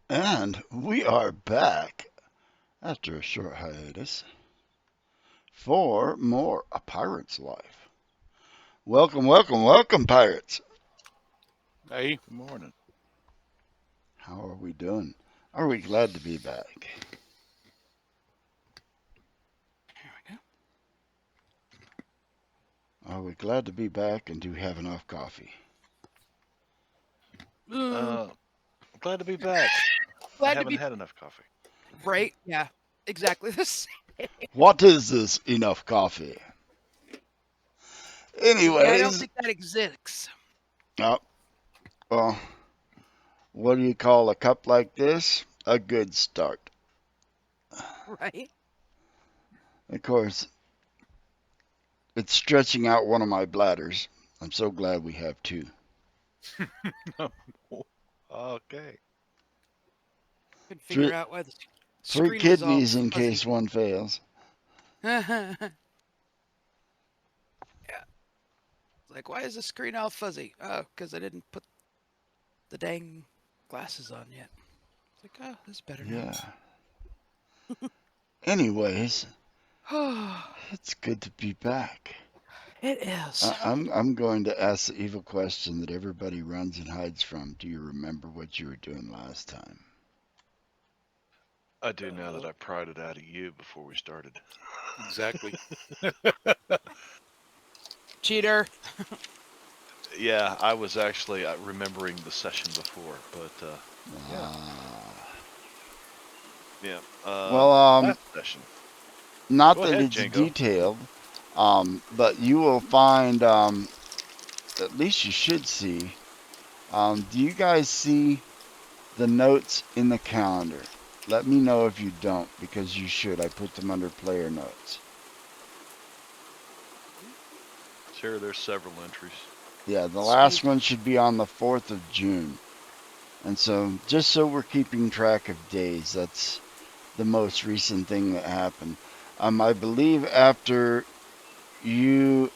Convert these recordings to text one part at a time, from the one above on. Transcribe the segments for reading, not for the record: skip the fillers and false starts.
And we are back after a short hiatus for more A Pirate's Life. Welcome, welcome, welcome, pirates. Hey, Good morning. How are we doing? Are we glad to be back? here we Are we glad to be back and do we have enough coffee? Uh, glad to be back. I Glad to haven't be had enough coffee. right. Yeah, exactly the same. What is this enough coffee? Yeah, I don't Anyways, think that exists. oh, well, what do you call a cup like this? A good start. Right? Of course, it's stretching out one of my bladders. I'm so glad we have two. Okay. Couldn't figure Three, out why the three screen was all kidneys in fuzzy. case one fails. Yeah. It's like, why is the screen all fuzzy? Oh, because I didn't put the dang glasses on yet. It's like, oh, this is better Yeah. Anyways, now. it's good to be back. It is. I'm going to ask the evil question that everybody runs and hides from. Do you remember what you were doing last time? I do now that I pried it out of you before we started. Exactly. Cheater. Yeah, I was actually remembering the session before, but yeah, Ah. yeah. Well, Last session. not Go that ahead, it's Django. detailed, but you will find, at least you should see. Do you guys see the notes in the calendar? Let me know if you don't, because you should. I put them under player notes. Sure, there's several entries. Yeah, the last Sweet. one should be on the 4th of June. And so, just so we're keeping track of days, that's the most recent thing that happened. I believe after you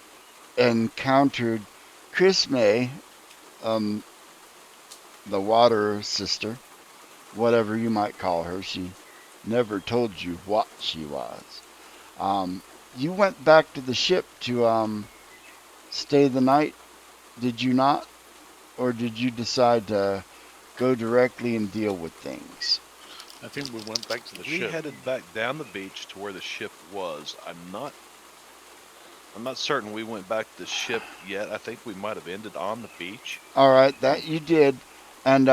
encountered Chris May, um, the water sister, whatever you might call her, she never told you what she was. You went back to the ship to stay the night, did you not? Or did you decide to go directly and deal with things? I think we went back to the We ship. headed back down the beach to where the ship was. I'm not certain we went back to the ship yet. I think we might have ended on the beach. All right, that you did. And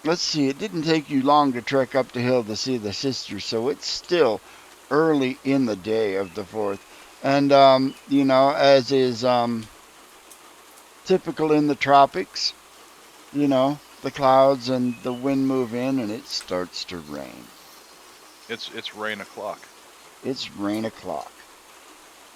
let's see, it didn't take you long to trek up the hill to see the sister, so it's still early in the day of the 4th. And, as is typical in the tropics, the clouds and the wind move in and it starts to rain. It's rain o'clock. It's rain o'clock,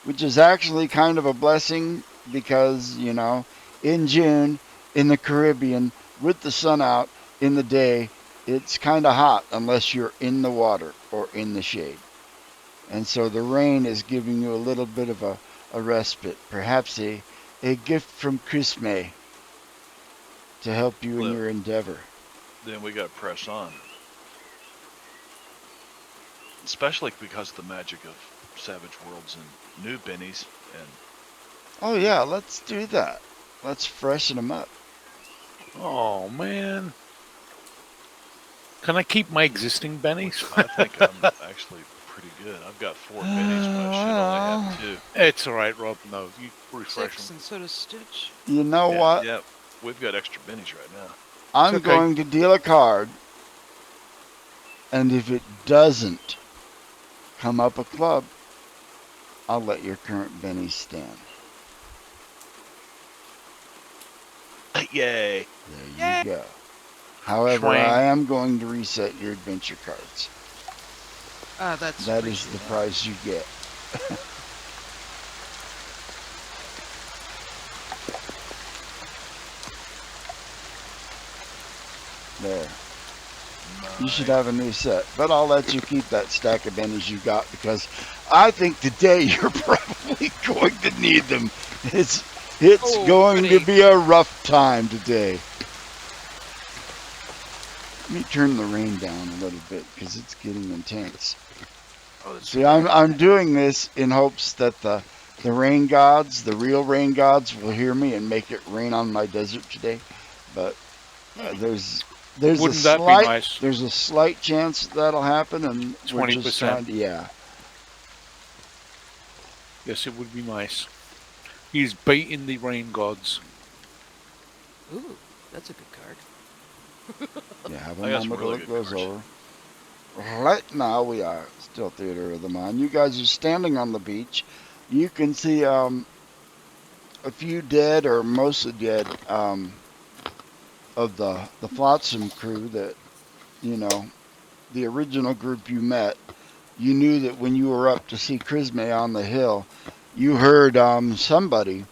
which is actually kind of a blessing because, in June in the Caribbean with the sun out in the day, it's kind of hot unless you're in the water or in the shade. And so the rain is giving you a little bit of a respite, perhaps a gift from Chris May to help you in Well, your endeavor. then we got to press on. Especially because of the magic of Savage Worlds and new bennies. And Oh, yeah, let's do that. Let's freshen them up. Oh man. Can I keep my existing bennies? I think I'm actually pretty good. I've got 4 bennies, but I should only have 2. It's all right, Rob. No, you refresh 6, them. and so does Stitch. You know what? Yeah, we've got extra bennies right now. I'm okay. going to deal a card, and if it doesn't come up a club, I'll let your current benny stand. Yay! There you go. However, Schwang. I am going to reset your adventure cards. That's That is appreciated. the price you get. There. You should have a new set, but I'll let you keep that stack of bennies you got because I think today you're probably going to need them. It's Oh, going goody. to be a rough time today. Let me turn the rain down a little bit because it's getting intense. Oh, that's See, I'm doing this in hopes that the rain gods, the real rain gods, will hear me and make it rain on my desert today. But there's Wouldn't that be nice? there's a slight chance that'll happen, and we're just 20%. trying to, yeah. Yes, it would be nice. He's beating the rain gods. Ooh, that's a good card. Yeah, have a I got some moment till really it good goes cards. over. Right now we are still Theater of the Mind. You guys are standing on the beach. You can see a few dead or mostly dead of the Flotsam crew that, the original group you met. You knew that when you were up to see Crisme on the hill, you heard somebody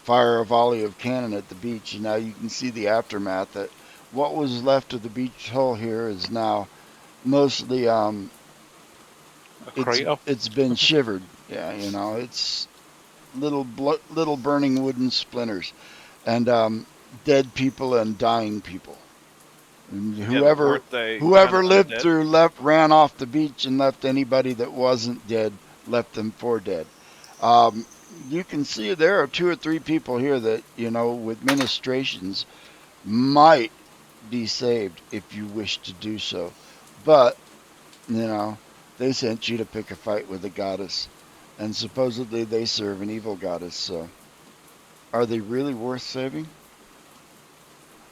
fire a volley of cannon at the beach, and now you can see the aftermath. That what was left of the beach hull here is now mostly A crater. it's been shivered. Yeah, it's little burning wooden splinters, and dead people and dying people. And Yeah, but whoever weren't they kind of whoever lived undead? through ran off the beach and left anybody that wasn't dead, left them for dead. Um, you can see there are 2 or 3 people here that with ministrations might be saved if you wish to do so, but you know they sent you to pick a fight with a goddess, and supposedly they serve an evil goddess. So are they really worth saving?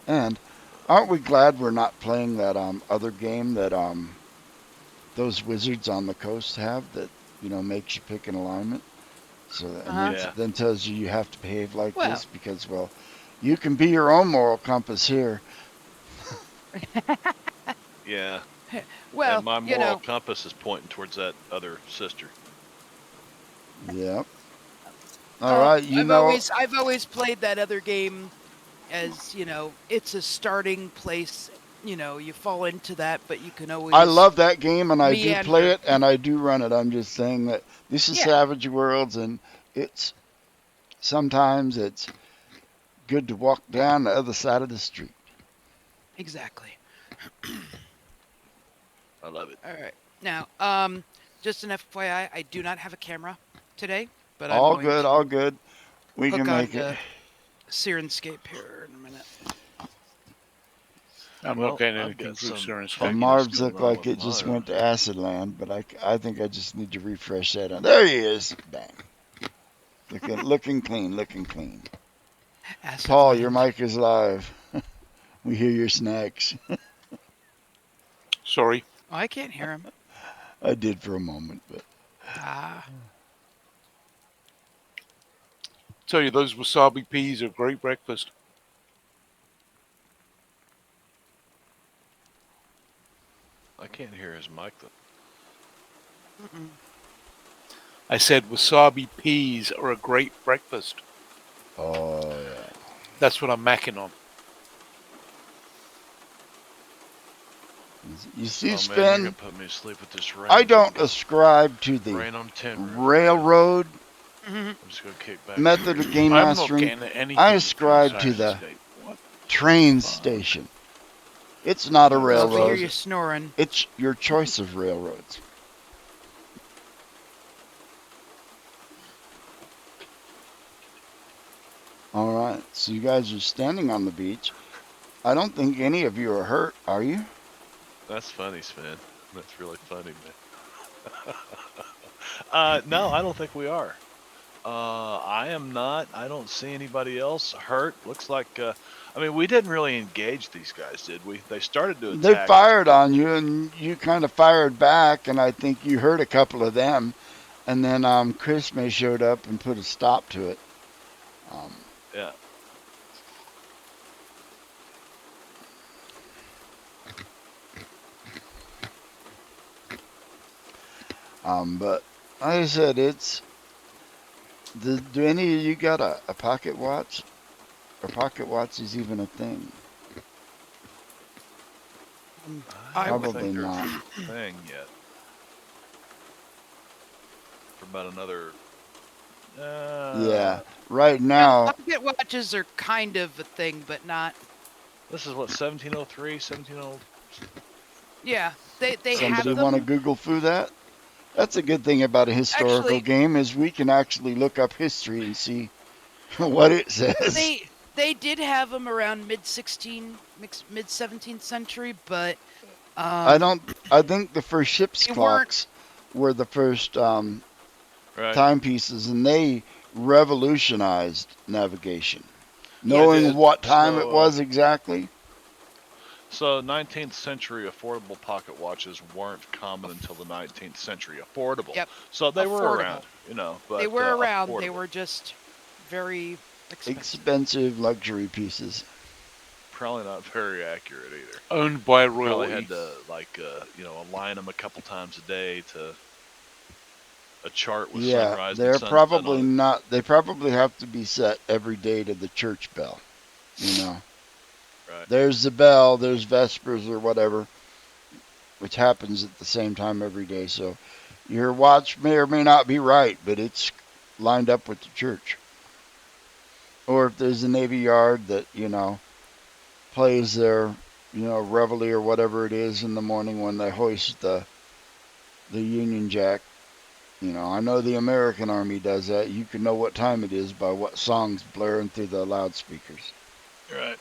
And aren't we glad we're not playing that other game that those wizards on the coast have that makes you pick an alignment, so and Uh-huh. Yeah, then tells you have to behave like Well, this because you can be your own moral compass here. yeah. And well, my moral compass is pointing towards that other sister. Yep. All right. I've always played that other game as, it's a starting place. You fall into that, but you can I always love that game and I do play meander. it and I do run it. I'm just saying that this is Yeah, Savage Worlds, and it's sometimes it's good to walk down the other side of the street. exactly. I love it. All right. Now, just an FYI, I do not have a camera today, but I'm All going good, all to good. We hook can on make it. to Sirenscape here in a minute. I'm Well, not getting I've anything got through some Sirenscape. Well, heckiness Marv's going looked on like with it just mine. went to acid land, but I think I just need to refresh that. There he is. Bang. Looking clean, looking clean. Acid Paul, your Land. mic is live. We hear your snacks. Sorry. Oh, I can't hear him. I did for a moment, but Ah, Tell you, those wasabi peas are great breakfast. I can't hear his mic though. mm-mm. I said wasabi peas are a great breakfast. oh yeah. That's what I'm macking on. You see, Oh man, you're gonna Spin. put me to sleep with this rain. I don't bingo. ascribe to the Rain on tin roof. railroad Mm-hmm. I'm just gonna kick back. method of game I'm not mastering. getting anything I through ascribe to the Sirenscape. What? train Fuck. station. It's not a Well, if I hear railroad. you snoring, It's your choice of railroads. All right. So you guys are standing on the beach. I don't think any of you are hurt, are you? That's funny, Sven. That's really funny, man. No, I don't think we are. I am not. I don't see anybody else hurt. Looks like, I mean, we didn't really engage these guys, did we? They started to They attack us, fired but on you, and you kind of fired back, and I think you hurt a couple of them. And then Chris May showed up and put a stop to it. Um, yeah. but like I said, do any of you got a pocket watch? Or pocket watch is even a thing? I don't would. Probably think there's not. a thing yet. For about another. Yeah, right Well, now, pocket watches are kind of a thing, but not. This is what 1703, 1700. Yeah, they somebody have want to them. Google foo that? That's a good thing about a historical Actually, game is we can actually look up history and see what it says. they did have them around mid 17th century, but I don't. I think the first ship's they weren't. clocks were the first Right. timepieces, and they revolutionized navigation. They Knowing did. what time it was exactly. So 19th century affordable pocket watches weren't common until the 19th century. Affordable. Yep. So they were Affordable. around, but They were around. They affordable. were just very expensive. Expensive luxury pieces. Probably not very accurate either. Owned by Probably royalty. had to align them a couple times a day to a chart with Yeah, sunrise and they're sunset probably on it. not. They probably have to be set every day to the church bell. Right. There's the bell. There's Vespers or whatever, which happens at the same time every day. So your watch may or may not be right, but it's lined up with the church. Or if there's a Navy Yard that, plays their, reveille or whatever it is in the morning when they hoist the Union Jack. I know the American Army does that. You can know what time it is by what song's blaring through the loudspeakers. Right.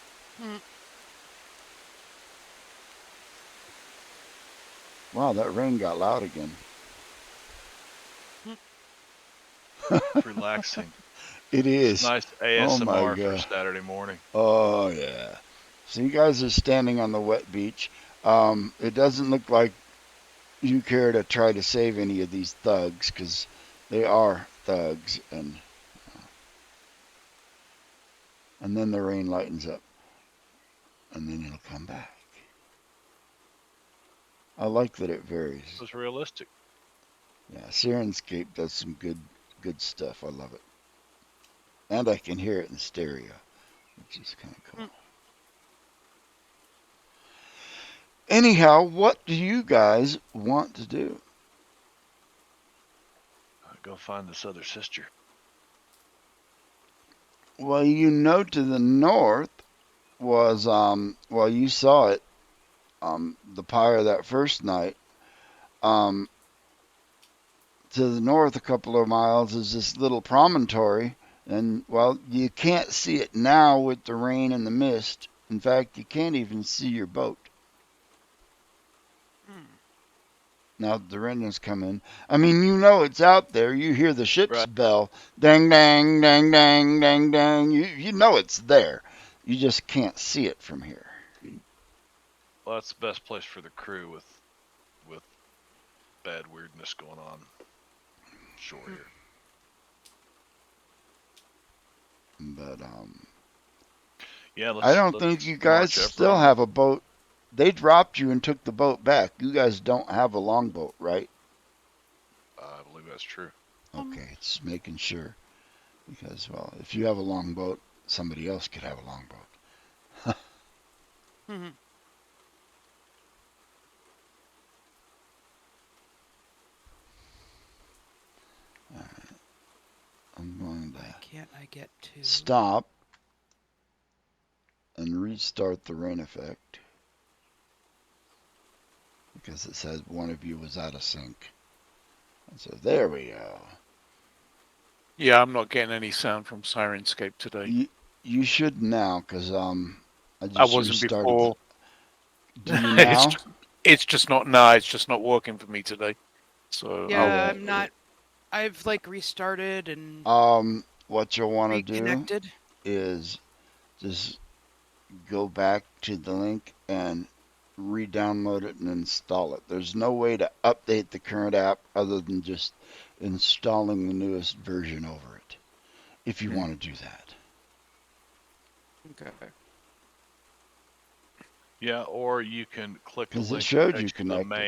Wow, that rain got loud again. It's relaxing. It It's is. nice Oh my ASMR for god. Saturday morning. Oh yeah. So you guys are standing on the wet beach. It doesn't look like you care to try to save any of these thugs because they are thugs, and then the rain lightens up, and then it'll come back. I like that it varies. It was realistic. Yeah, Sirenscape does some good stuff. I love it, and I can hear it in stereo, which is kind of cool. Anyhow, what do you guys want to do? Go find this other sister. Well, to the north was well, you saw it, the pyre that first night. Um, to the north a couple of miles is this little promontory, and well, you can't see it now with the rain and the mist. In fact, you can't even see your boat. Now that the rain has come in. I mean, it's out there. You hear the ship's Right. bell, dang, dang, dang, dang, dang, dang. You know it's there. You just can't see it from here. Well, that's the best place for the crew with bad weirdness going on shore here. But Yeah, I let's don't think you guys march still Efron. have a boat. They dropped you and took the boat back. You guys don't have a longboat, right? I believe that's true. Okay, it's making sure because well, if you have a longboat, somebody else could have a longboat. All right, I'm going Why to can't I get to? stop and restart the rain effect because it said one of you was out of sync. And so there we go. Yeah, I'm not getting any sound from Sirenscape today. You should now because I I just wasn't restarted. before. Do you it's now? just, it's just not. No, it's just not working for me today. So Yeah, Yeah. I'm not. I've like restarted and What you'll want to do reconnected. is just go back to the link and re-download it and install it. There's no way to update the current app other than just installing the newest version over it. If you want to do that. Okay. Yeah, or you can click a Because it link that showed you takes you to the connected.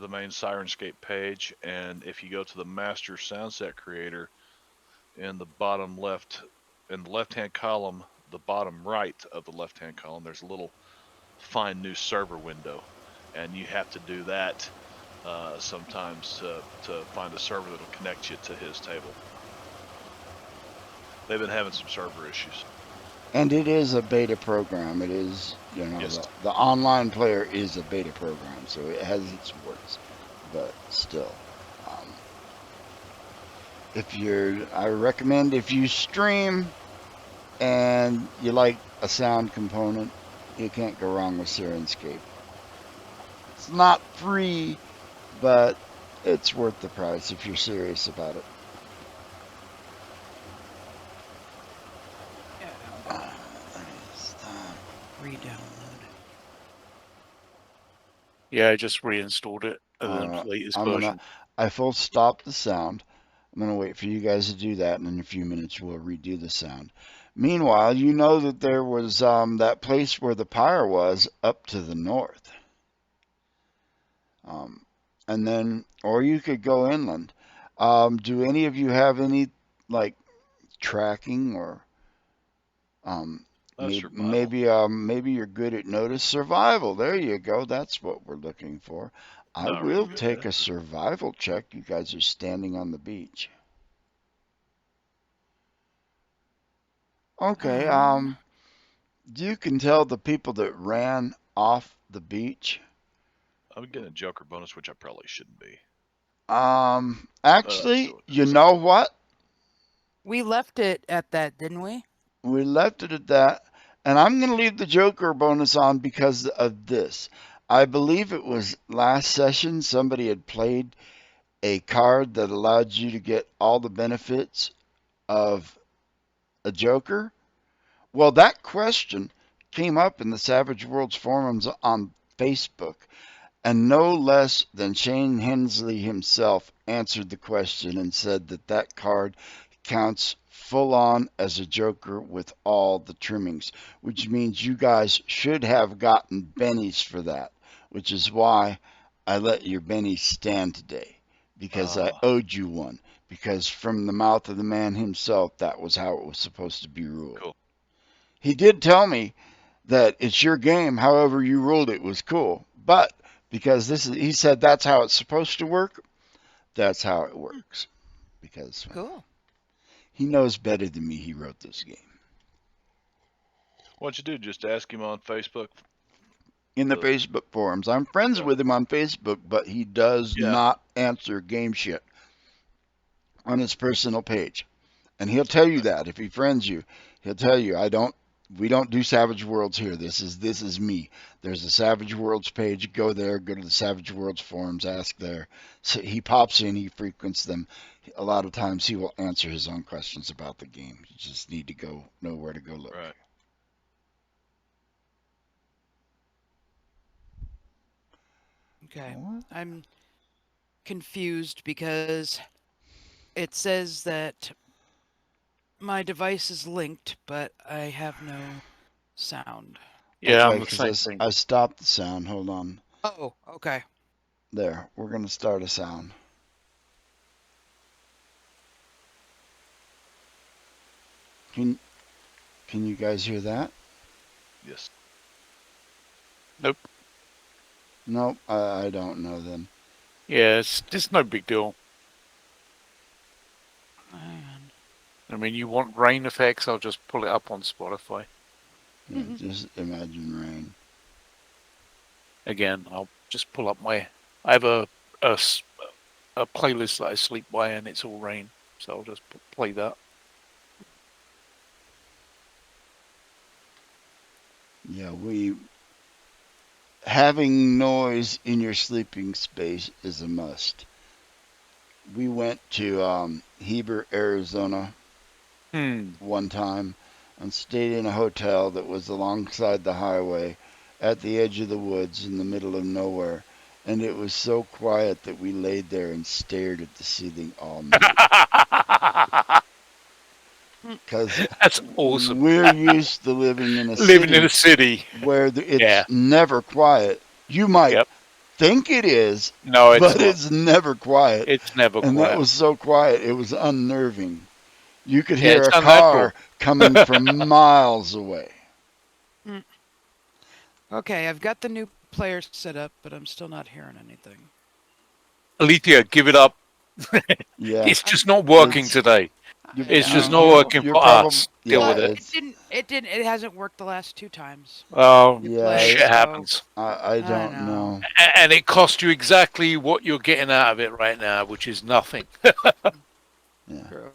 main Sirenscape page, and if you go to the master soundset creator in the bottom left, in the left-hand column, the bottom right of the left-hand column, there's a little find new server window, and you have to do that sometimes to find a server that'll connect you to his table. They've been having some server issues. And it is a beta program. It is, Yes. the online player is a beta program, so it has its warts. But still, um, I recommend if you stream and you like a sound component, you can't go wrong with Sirenscape. It's not free, but it's worth the price if you're serious about it. Yeah, I'm gonna re-download. yeah, I just reinstalled it at All the right, latest I'm gonna. version. I full stop the sound. I'm gonna wait for you guys to do that, and in a few minutes we'll redo the sound. Meanwhile, you know that there was that place where the pyre was up to the north, um, and then, or you could go inland. Do any of you have any like tracking or Survival. maybe you're good at notice survival. There you go. That's what we're looking for. I Not real will good at take it. a survival check. You guys are standing on the beach. Okay. Um, You can tell the people that ran off the beach. I'm getting a Joker bonus, which I probably shouldn't be. I'm Actually, still you know something. what? we left it at that, didn't we? We left it at that, and I'm going to leave the Joker bonus on because of this. I believe it was last session somebody had played a card that allowed you to get all the benefits of a Joker. Well, that question came up in the Savage Worlds forums on Facebook. And no less than Shane Hensley himself answered the question and said that that card counts full on as a Joker with all the trimmings, which means you guys should have gotten bennies for that, which is why I let your bennies stand today, because I Uh, owed you one, because from the mouth of the man himself, that was how it was supposed to be ruled. cool. He did tell me that it's your game, however you ruled it was cool. But because this is, he said that's how it's supposed to work, that's how it Hmm, works. Because cool. he knows better than me, he wrote this game. What you do? Just ask him on Facebook. In the The Facebook forums, I'm friends yeah, with him on Facebook, but he does yeah. not answer game shit on his personal page. And he'll tell you Okay. that if he friends you, he'll tell you I don't. We don't do Savage Worlds here. This is me. There's a Savage Worlds page. Go there. Go to the Savage Worlds forums. Ask there. So he pops in. He frequents them. A lot of times he will answer his own questions about the game. You just need to go know where to go look. Right. Okay. What? I'm confused because it says that my device is linked, but I have no sound. Yeah, Okay, I'm the because same thing. I stopped the sound. Hold on. Oh, okay. There. We're gonna start a sound. Can can you guys hear that? Yes. Nope. Nope. I don't know then. Yeah, it's no big deal. Hang I mean, you want rain effects? I'll just pull it up on Spotify. Yeah, on. just imagine rain. Again, I'll just pull up my. I have a s- a playlist that I sleep by, and it's all rain. So I'll just play that. Yeah, we having noise in your sleeping space is a must. We went to Heber, Arizona Hmm. one time and stayed in a hotel that was alongside the highway at the edge of the woods in the middle of nowhere. And it was so quiet that we laid there and stared at the ceiling all night. Because That's awesome. we're used to living in a Living in a city city. where it's Yeah. never quiet. You might Yep. think it is, No, it's but not. it's never quiet. It's never And that quiet. was so quiet, it was unnerving. You could Yeah, hear it's a car unnatural. coming from miles away. Mm, okay, I've got the new player set up, but I'm still not hearing anything. Alethea, give it up. Yeah, It's I'm, just not working it's today. you. I It's just don't not know. working You're for probably us. Deal yeah. with Well, it. it It's didn't. It didn't. It hasn't worked the last two times Oh, we yeah. played, shit so happens. I I don't know. know. And it cost you exactly what you're getting out of it right now, which is nothing. Yeah. True.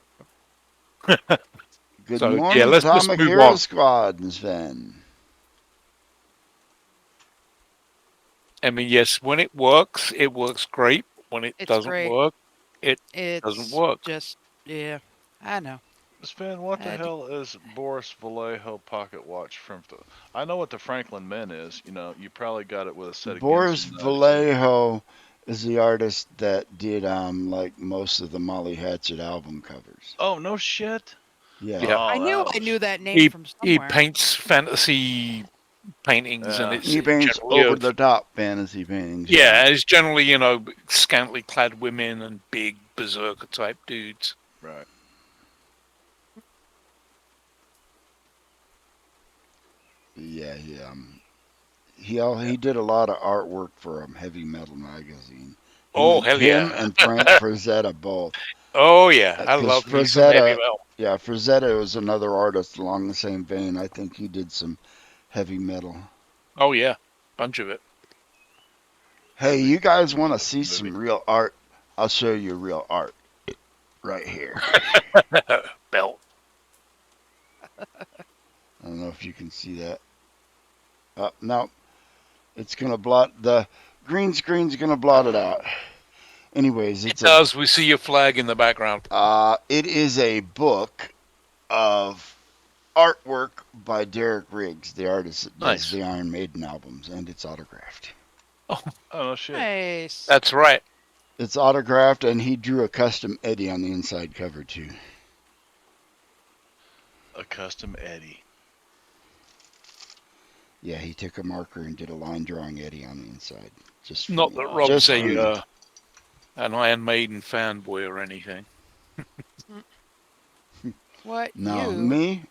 Good So yeah, morning, let's just Atomic move Hero on. Squad, Sven. I mean, yes, when it works great. When it It's doesn't great. work, it doesn't It's work. just yeah. I know. Sven, what I the had to, hell is Boris Vallejo pocket watch from? I know what the Franklin Men is. You know, you probably got it with a set of Gims Boris in '96. Vallejo is the artist that did like most of the Molly Hatchet album covers. Oh no shit. Yeah. Yeah, I Oh, knew that I was knew that name he from he somewhere. paints fantasy paintings, and yeah. it's He paints generally over of the top fantasy paintings, yeah. yeah, it's generally scantily clad women and big berserker type dudes. Right. Yeah, he did a lot of artwork for Heavy Metal magazine. Oh hell yeah! Him and Frank Frazetta both. Oh yeah, I Because love me some heavy Frazetta, metal. yeah, Frazetta was another artist along the same vein. I think he did some heavy metal. Oh yeah, bunch of it. Hey, Heavy you guys metal want to see movie. some real art? I'll show you real art right here. Belt. I don't know if you can see that. No, it's gonna blot the green screen's gonna blot it out. Anyways, It does. We see your flag in the background. it is a book of artwork by Derek Riggs, the artist that does Nice. the Iron Maiden albums, and it's autographed. Oh, Oh no shit. Nice. that's right. It's autographed, and he drew a custom Eddie on the inside cover too. A custom Eddie. Yeah, he took a marker and did a line drawing Eddie on the inside, just for Not me. that Oh, Rob's Just for me. an Iron Maiden fanboy or anything. What No, you? me,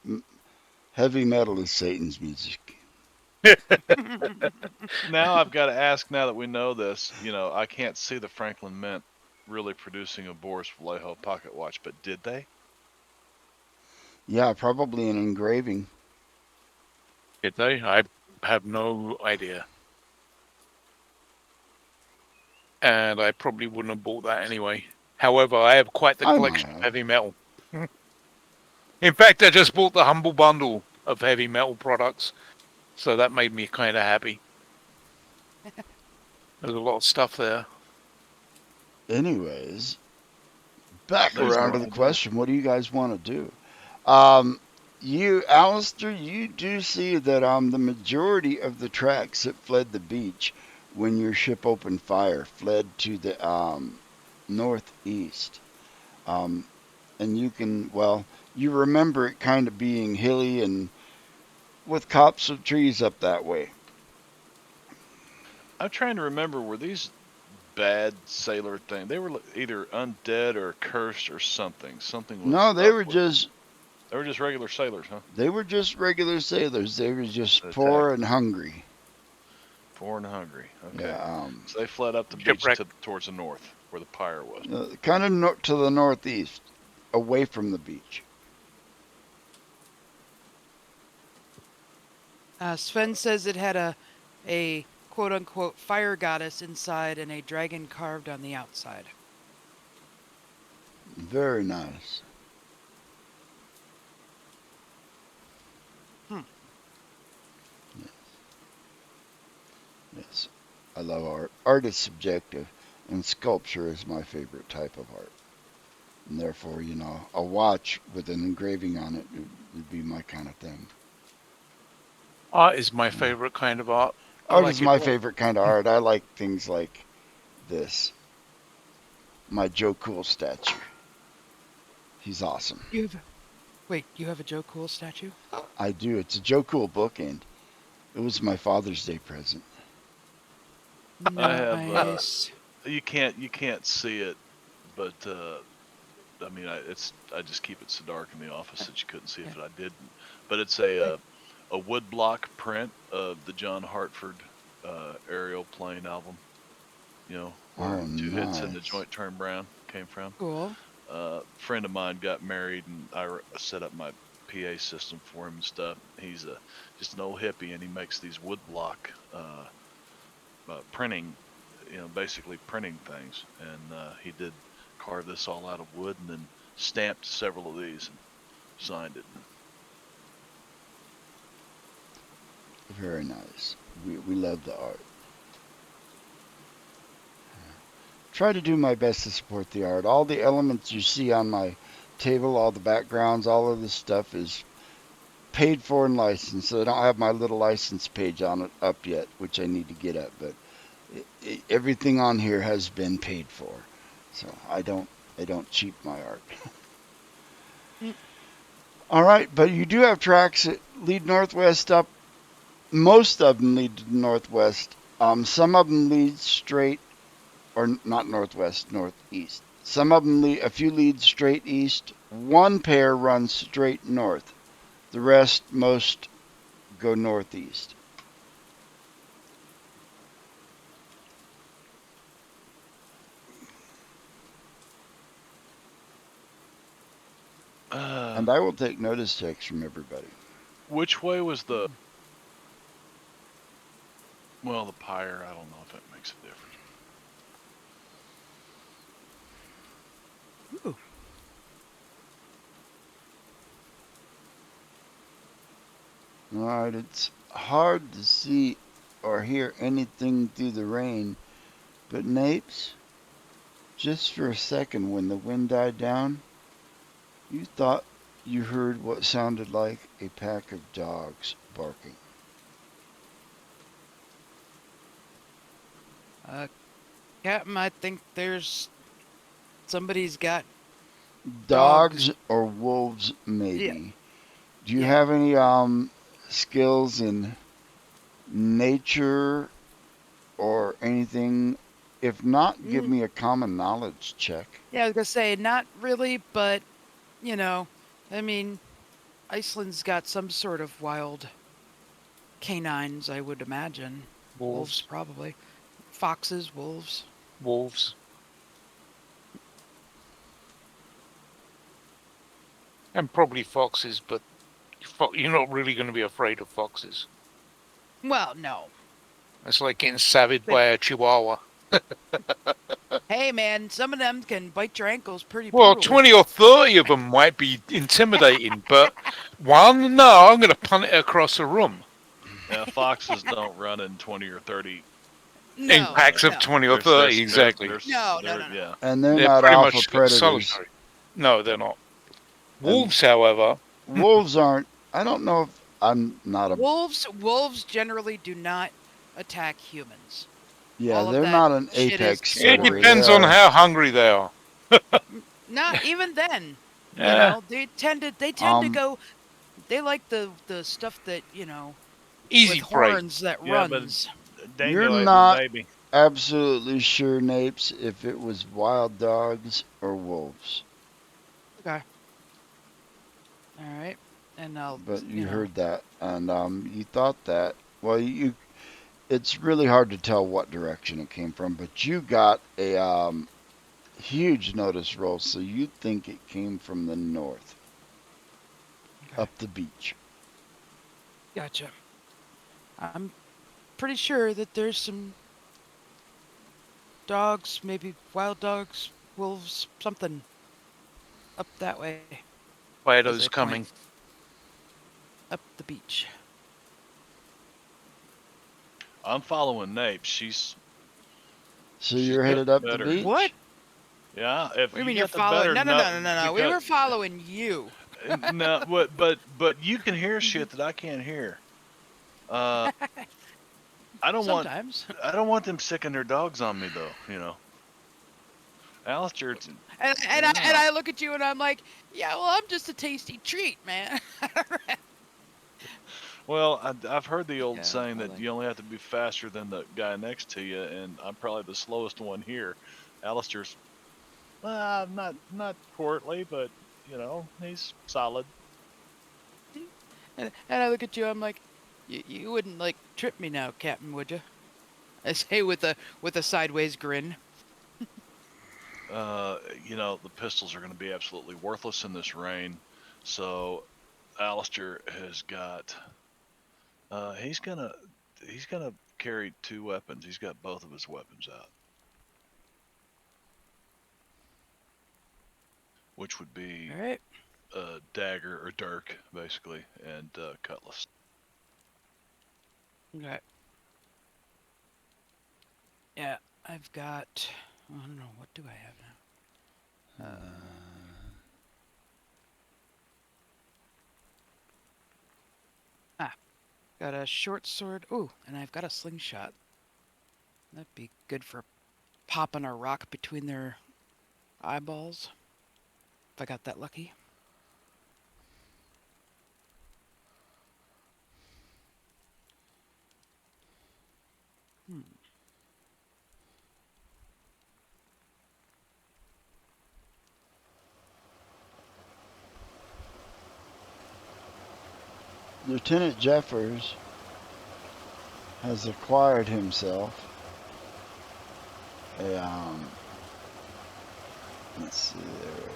heavy metal is Satan's music. Now I've got to ask. Now that we know this, I can't see the Franklin Mint really producing a Boris Vallejo pocket watch, but did they? Yeah, probably an engraving. Did they? I have no idea. And I probably wouldn't have bought that anyway. However, I have quite the I might collection of have. heavy metal. In fact, I just bought the Humble Bundle of heavy metal products, so that made me kind of happy. There's a lot of stuff there. Anyways, back There's a around to lot the to do. question: what do you guys want to do? Um, Alistair, you do see that the majority of the tracks that fled the beach when your ship opened fire fled to the northeast. Um, and you remember it kind of being hilly and with copse of trees up that way. I'm trying to remember, were these bad sailor things? They were either undead or cursed or something. Something was No, they up were with them. just They were just regular sailors, huh? they were just regular sailors. They were just That poor attacked and them. hungry. Poor and hungry. Okay. Yeah, So they fled up the beach Shipwreck. towards the north, where the pyre was. kind of to the northeast, away from the beach. Sven says it had a quote unquote fire goddess inside and a dragon carved on the outside. Very nice. Hmm. Yes, I love art. Art is subjective, and sculpture is my favorite type of art. And therefore, a watch with an engraving on it would be my kind of thing. Art is my favorite kind of art. I Art is like it my all. favorite kind of art. I like things like this. My Joe Cool statue. He's awesome. You have a Joe Cool statue? I do. It's a Joe Cool bookend. It was my Father's Day present. I have. Nice. You can't see it, but I mean, I just keep it so dark in the office that you couldn't see if I didn't. But it's a wood block print of the John Hartford aerial plane album. Where Oh, Two Hits and the nice. Joint Turn Brown came from. Cool. A friend of mine got married, and I set up my PA system for him and stuff. He's just an old hippie, and he makes these wood block printing, basically printing things. And he did carve this all out of wood, and then stamped several of these and signed it. Very nice. We love the art. Try to do my best to support the art. All the elements you see on my table, all the backgrounds, all of this stuff is paid for and licensed. So I don't have my little license page on it up yet, which I need to get up. But everything on here has been paid for, so I don't cheap my art. Mm. All right, but you do have tracks that lead northwest up. Most of them lead to the northwest. Some of them lead straight, or not northwest, northeast. Some of them a few lead straight east. One pair runs straight north. The rest, most go northeast. And I will take notice checks from everybody. Which way was the? Well, the pyre. I don't know if that makes a difference. Ooh. All right, it's hard to see or hear anything through the rain, but Napes, just for a second when the wind died down, you thought you heard what sounded like a pack of dogs barking. Captain, I think there's somebody's got dogs. Dogs or wolves, Yeah, maybe. Do you yeah. have any skills in nature or anything? If not, give Mm, me a common knowledge check. yeah, I was gonna say not really, but you know, I mean, Iceland's got some sort of wild canines, I would imagine. Wolves, Wolves. probably. Foxes, wolves. Wolves. And probably foxes, but you're not really going to be afraid of foxes. Well, no. It's like getting savaged But by a chihuahua. hey, man, some of them can bite your ankles pretty Well, brutally. 20 or 30 of them might be intimidating, but one, no, I'm going to punt it across the room Yeah, foxes don't run in 20 or 30. in No, packs of no, 20 or 30, exactly. no. Yeah. And they're They're not pretty alpha much predators. solitary. No, they're not. And Wolves, however, wolves aren't. I don't know if I'm not a. wolves generally do not attack humans. Yeah, All of they're that not an shit is apex it predator. sporty. They depends on are. how hungry they are. Not even then. Yeah, They tend to Um, go. They like the stuff that with easy prey. horns that Yeah, but runs. you're Daniel ate my not baby. absolutely sure, Napes, if it was wild dogs or wolves. Okay. All right. And I'll But you heard that, and you thought that. Well, you. It's really hard to tell what direction it came from, but you got a huge notice roll, so you think it came from the north, okay. up the beach. Gotcha. I'm pretty sure that there's some dogs, maybe wild dogs, wolves, something up that way as I Plato's point coming. up the beach. I'm following Nape. She's So she's you're got headed up the better. beach? What? Yeah, What if do you you mean you're got the following? better No, no, no, no, no, no, no. We because were following you. no, but you can hear shit that I can't hear. Uh, I don't want Sometimes. I don't want them sicking their dogs on me though. Alistair. And No. I look at you and I'm like, yeah, well, I'm just a tasty treat, man. Well, I've heard the old Yeah, saying I that like. you only have to be faster than the guy next to you, and I'm probably the slowest one here. Alistair's, well, not courtly, but he's solid. And I look at you. I'm like, you wouldn't like trip me now, Captain, would you? I say with a sideways grin. The pistols are going to be absolutely worthless in this rain, so Alistair has got. He's gonna carry two weapons. He's got both of his weapons out, which would be All right. a dagger or dirk, basically, and cutlass. Okay. Yeah, I've got. I don't know. What do I have now? Got a short sword. Ooh, and I've got a slingshot. That'd be good for popping a rock between their eyeballs. If I got that lucky. Hmm. Lieutenant Jeffers has acquired himself a let's see there.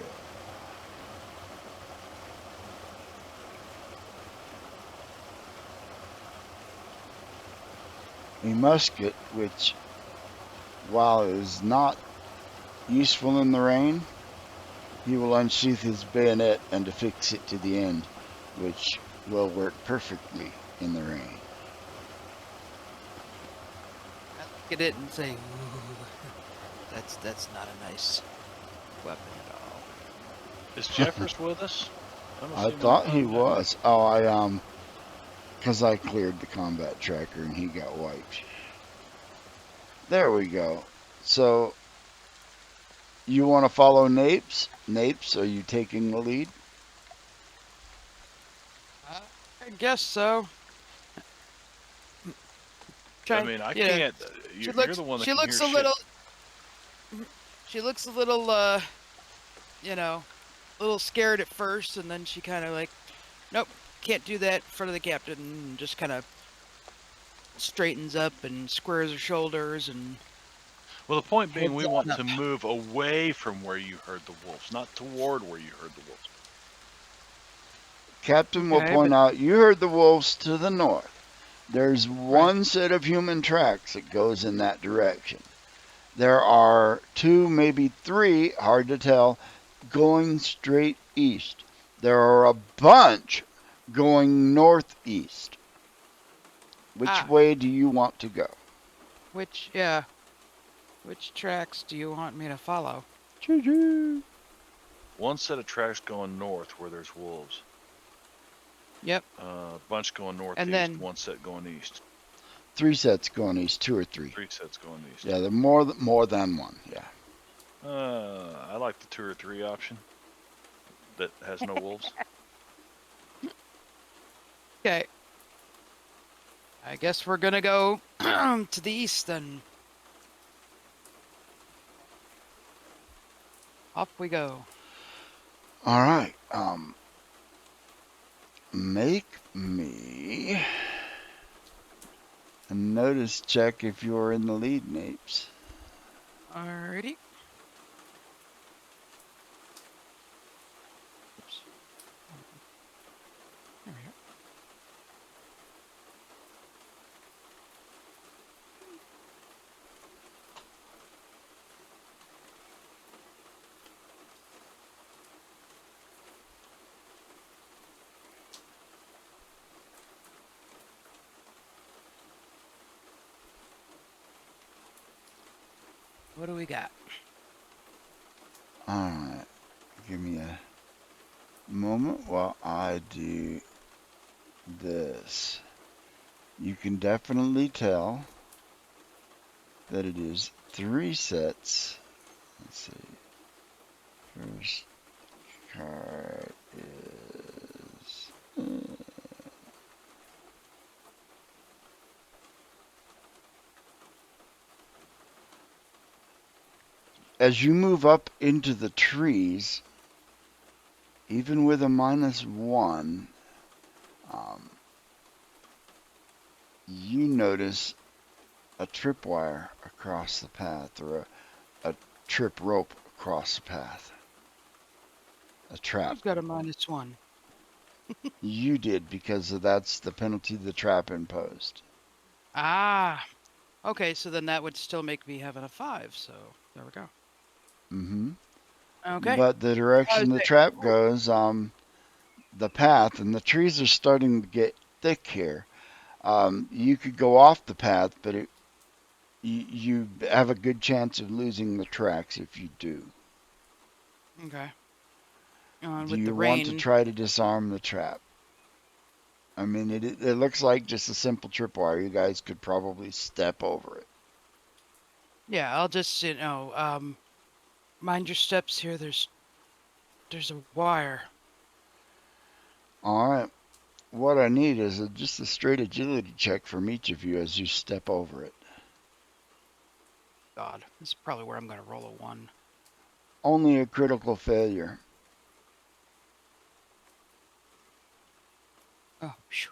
a musket, which, while is not useful in the rain, he will unsheath his bayonet and affix it to the end, which will work perfectly in the rain. I look at it and say, ooh, that's not a nice weapon at all. Is Jeffers with us? don't I see him on the thought he phone yet. was. Oh, because I cleared the combat tracker and he got wiped. There we go. So, you want to follow Napes? Napes, are you taking the lead? I guess so. I mean, I can't. You're the one that She can looks hear a shit. little she looks a little you know, a little scared at first, and then she kind of like, nope, can't do that in front of the captain, and just kind of straightens up and squares her shoulders and Well, the point being, heads we on want up. to move away from where you heard the wolves, not toward where you heard the wolves. Captain will Okay, point but out you heard the wolves to the north. There's right. one set of human tracks that goes in that direction. There are two, maybe three, hard to tell, going straight east. There are a bunch going northeast. Which Ah, way do you want to go? which tracks do you want me to follow? Choo-choo. One set of tracks going north where there's wolves. Yep, A bunch going and northeast. then One set going east. Three sets going east, two or three. Three sets going east. Yeah, they're more than one. Yeah. I like the 2 or 3 option that has no wolves. okay. I guess we're gonna go to the east then. Off we go. All right. Make me a notice check if you're in the lead, Napes. Alrighty. Oops. There we go. What do we got? All right. Give me a moment while I do this. You can definitely tell that it is three sets. Let's see. First card is. As you move up into the trees, even with a -1, you notice a tripwire across the path, or a trip rope across the path. A trap. Who's got a -1? You did, because that's the penalty the trap imposed. Ah. Okay, so then that would still make me having a 5, so there we go. Mm-hmm. Okay. But the direction the trap goes, the path, and the trees are starting to get thick here. You could go off the path, but you have a good chance of losing the tracks if you do. Okay. Do With the you want to rain, try to disarm the trap? I mean, it looks like just a simple tripwire. You guys could probably step over it. yeah, I'll just mind your steps here. There's a wire. All right. What I need is just a straight agility check from each of you as you step over it. God, this is probably where I'm gonna roll a 1. Only a critical failure. Oh, phew.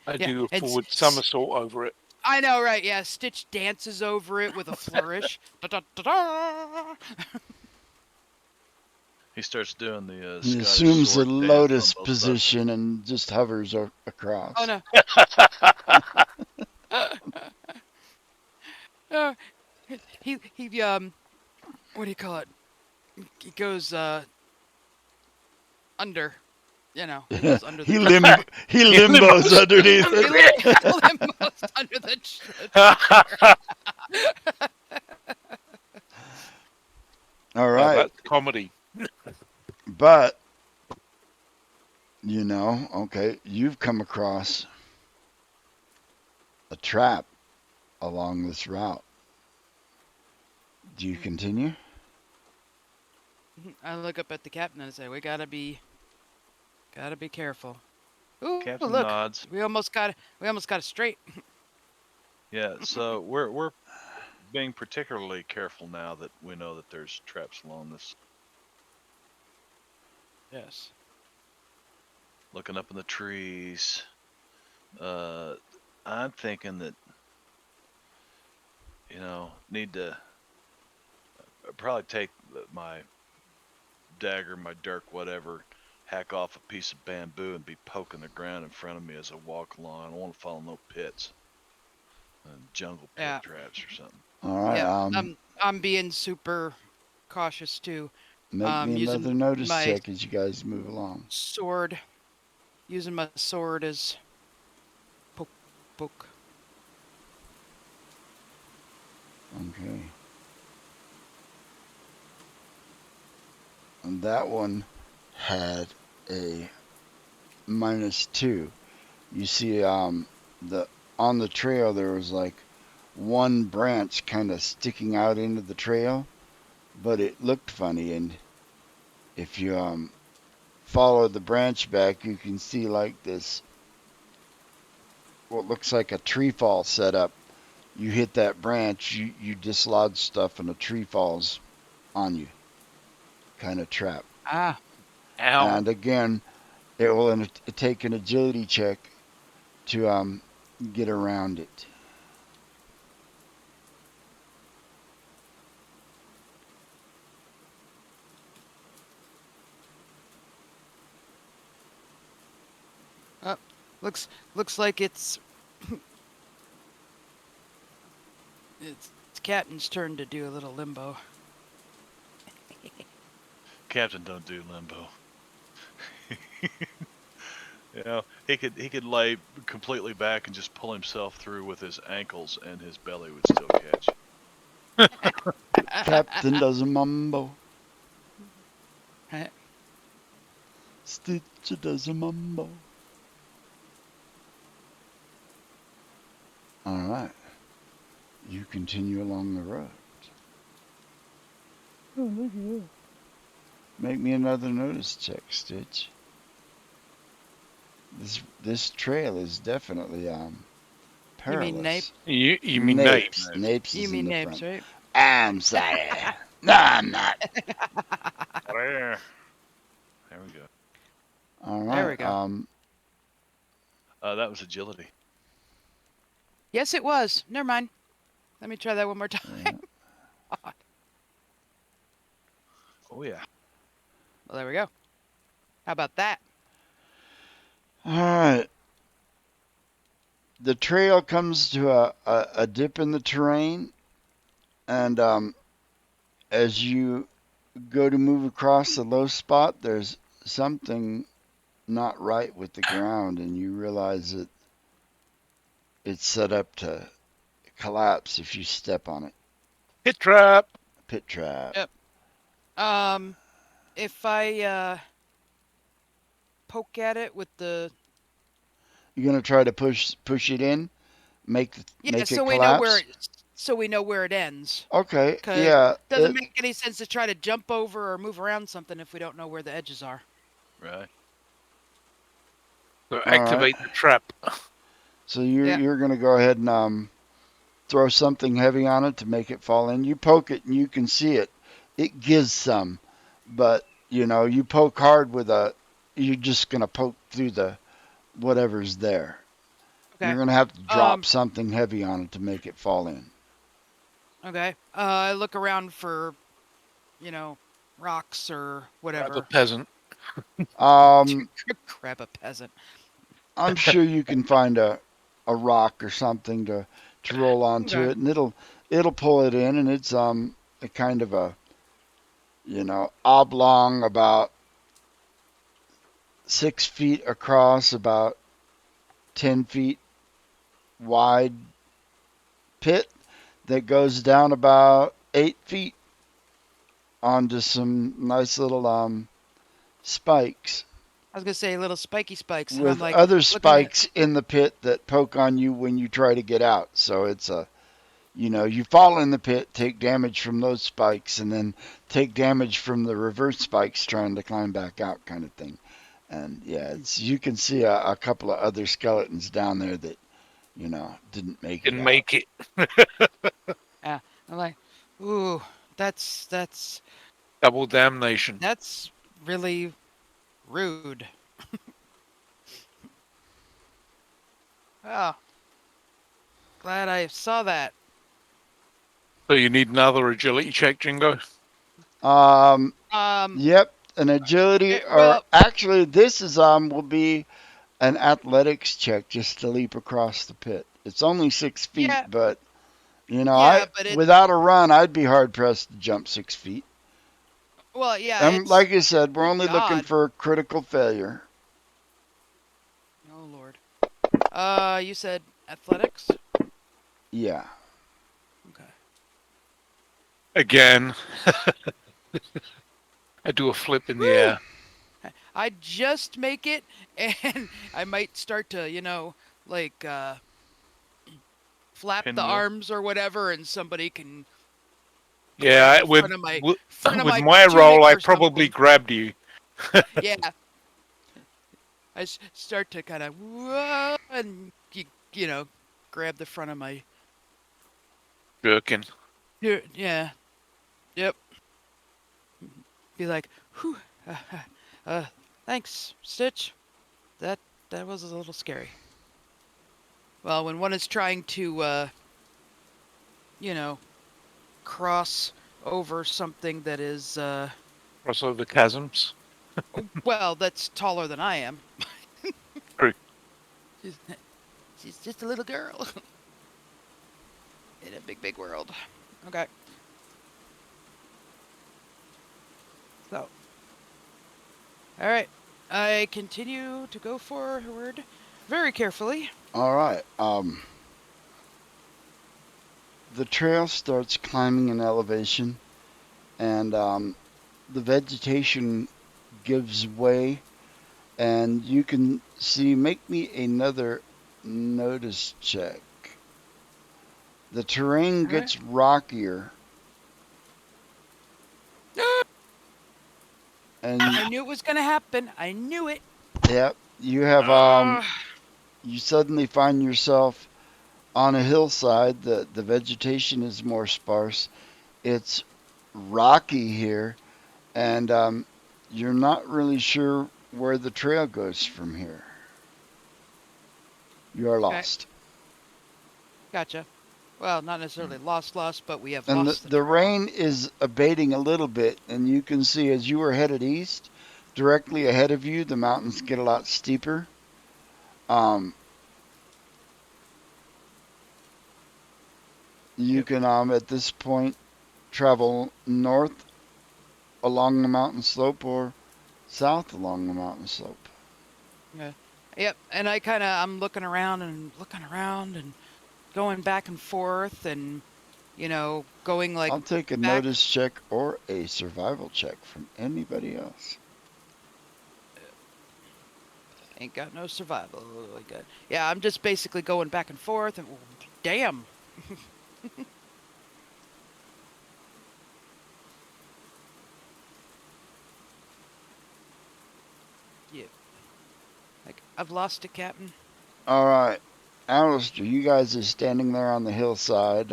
I Yeah, do a and forward somersault over it. I know, right? Yeah, Stitch dances over it with a flourish. Da, da, da, da. He starts doing the He Scottish assumes the sword dance on lotus both sides. position and just hovers across. Oh no. Uh, he what do you call it? He goes under. You know, he goes under the he tree. limbos underneath He it. limos under the tree. All Now right, that's comedy. but okay, you've come across a trap along this route. Do you continue? I look up at the captain and say, "We gotta be careful." Ooh, Captain look, nods. we almost got it straight. Yeah, so we're being particularly careful now that we know that there's traps along this. Yes. Looking up in the trees. I'm thinking that need to probably take my dagger, my dirk, whatever, hack off a piece of bamboo and be poking the ground in front of me as I walk along. I don't want to fall in no pits, jungle pit Yeah. traps or something. All right. Yeah. I'm being super cautious too. Make me Using another notice my check as you guys move along. sword. Using my sword as poke. Okay. And that one had a -2. You see, the on the trail there was like one branch kind of sticking out into the trail, but it looked funny. And if you follow the branch back, you can see like this, what looks like a tree fall set up. You hit that branch, you dislodge stuff, and a tree falls on you, kind of trap. Ah. Ow. And again, it will take an agility check to get around it. Looks like it's Captain's turn to do a little limbo. Captain don't do limbo. He could lay completely back and just pull himself through with his ankles, and his belly would still catch. Captain does a mumbo. Stitcher does a mumbo. All right. You continue along the road. Oh, look at that. Make me another notice check, Stitch. This trail is definitely perilous. You mean Napes? Napes You is mean in the Napes, front. right? I'm sorry. No, I'm not. There we go. All There we right. go. That was agility. Yes, it was. Never mind. Let me try that one more time. Yeah. Oh yeah. Well, there we go. How about that? All right. The trail comes to a dip in the terrain, and as you go to move across the low spot, there's something not right with the ground, and you realize that it's set up to collapse if you step on it. Hit trap. Pit trap. Yep. If I poke at it with the You're gonna try to push it in, make it so collapse. we know where it ends. Okay. Because Yeah. it doesn't make any sense to try to jump over or move around something if we don't know where the edges are. Right. So All activate right. the trap. So you're gonna go ahead and throw something heavy on it to make it fall in. You poke it and you can see it. It gives some, but you poke hard with you're just gonna poke through the whatever's there. Okay. You're gonna have to drop something heavy on it to make it fall in. Okay. I look around for, rocks or Grab a whatever. peasant. Um, Grab a peasant. I'm sure you can find a rock or something to roll onto Okay. it, and it'll pull it in, and it's a kind of a oblong, about 6 feet across, about 10 feet wide pit that goes down about 8 feet onto some nice little spikes I was gonna say little spiky spikes, and I'm with like other looking at. spikes in the pit that poke on you when you try to get out. So it's you fall in the pit, take damage from those spikes, and then take damage from the reverse spikes trying to climb back out, kind of thing. And yeah, it's you can see a couple of other skeletons down there that didn't make it Didn't out. make it. Yeah, I'm like, ooh, that's Double damnation. that's really rude. Oh, glad I saw that. So you need another agility check, Jingo? Um, Um, yep, an agility, or well, actually, this is will be an athletics check just to leap across the pit. It's only 6 feet, yeah, but yeah, I but it, without a run, I'd be hard pressed to jump 6 feet. well, yeah, And it's, like I said, we're good only looking God. for critical failure. Oh Lord. You said athletics? Yeah. Okay. Again. I do a flip in the Whew. air. I just make it, and I might start to, like flap the Pinwheel. arms or whatever, and somebody can grab Yeah, the with front of with my my tunic roll, I or probably something. grabbed you. Yeah, start to kind of and grab the front of my. Jerkin. Yeah, yep. Be like, whew, uh, uh, thanks, Stitch. That that was a little scary. Well, when one is trying to, you know, cross over something that is, Cross over chasms. well, that's taller than I am. True. She's, she's just a little girl in a big, big world. Okay, so, all right. I continue to go forward very carefully. All right. The trail starts climbing in elevation, and the vegetation gives way, and you can see. Make me another notice check. The terrain All right. gets rockier, and I knew it was going to happen. I knew it. yep, you have Uh, you suddenly find yourself on a hillside. The vegetation is more sparse. It's rocky here, and you're not really sure where the trail goes from here. You are okay, lost. gotcha. Well, not necessarily lost, but we have And lost the the trail. rain is abating a little bit, and you can see as you are headed east, directly ahead of you, the mountains get a lot steeper. Um, you Yep. can, at this point, travel north along the mountain slope or south along the mountain slope. Yeah. Yep. And I'm looking around and going back and forth and, going like I'll take a back. notice check or a survival check from anybody else. Ain't got no survival. Good. Yeah, I'm just basically going back and forth and damn. Yeah. Like I've lost it, Captain. All right, Alistair, you guys are standing there on the hillside,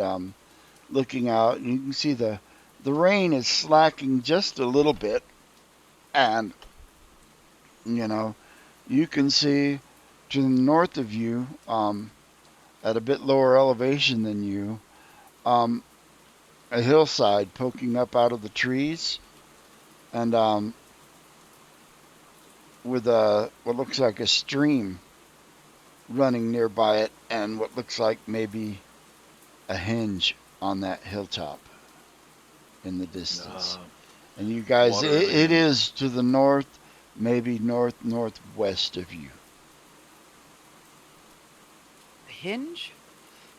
looking out, and you can see the rain is slacking just a little bit, and you know you can see to the north of you, at a bit lower elevation than you, um, a hillside poking up out of the trees, and with what looks like a stream running nearby it, and what looks like maybe a henge on that hilltop in the distance. And you guys, Water it in is to the north, maybe northwest of you. Hinge?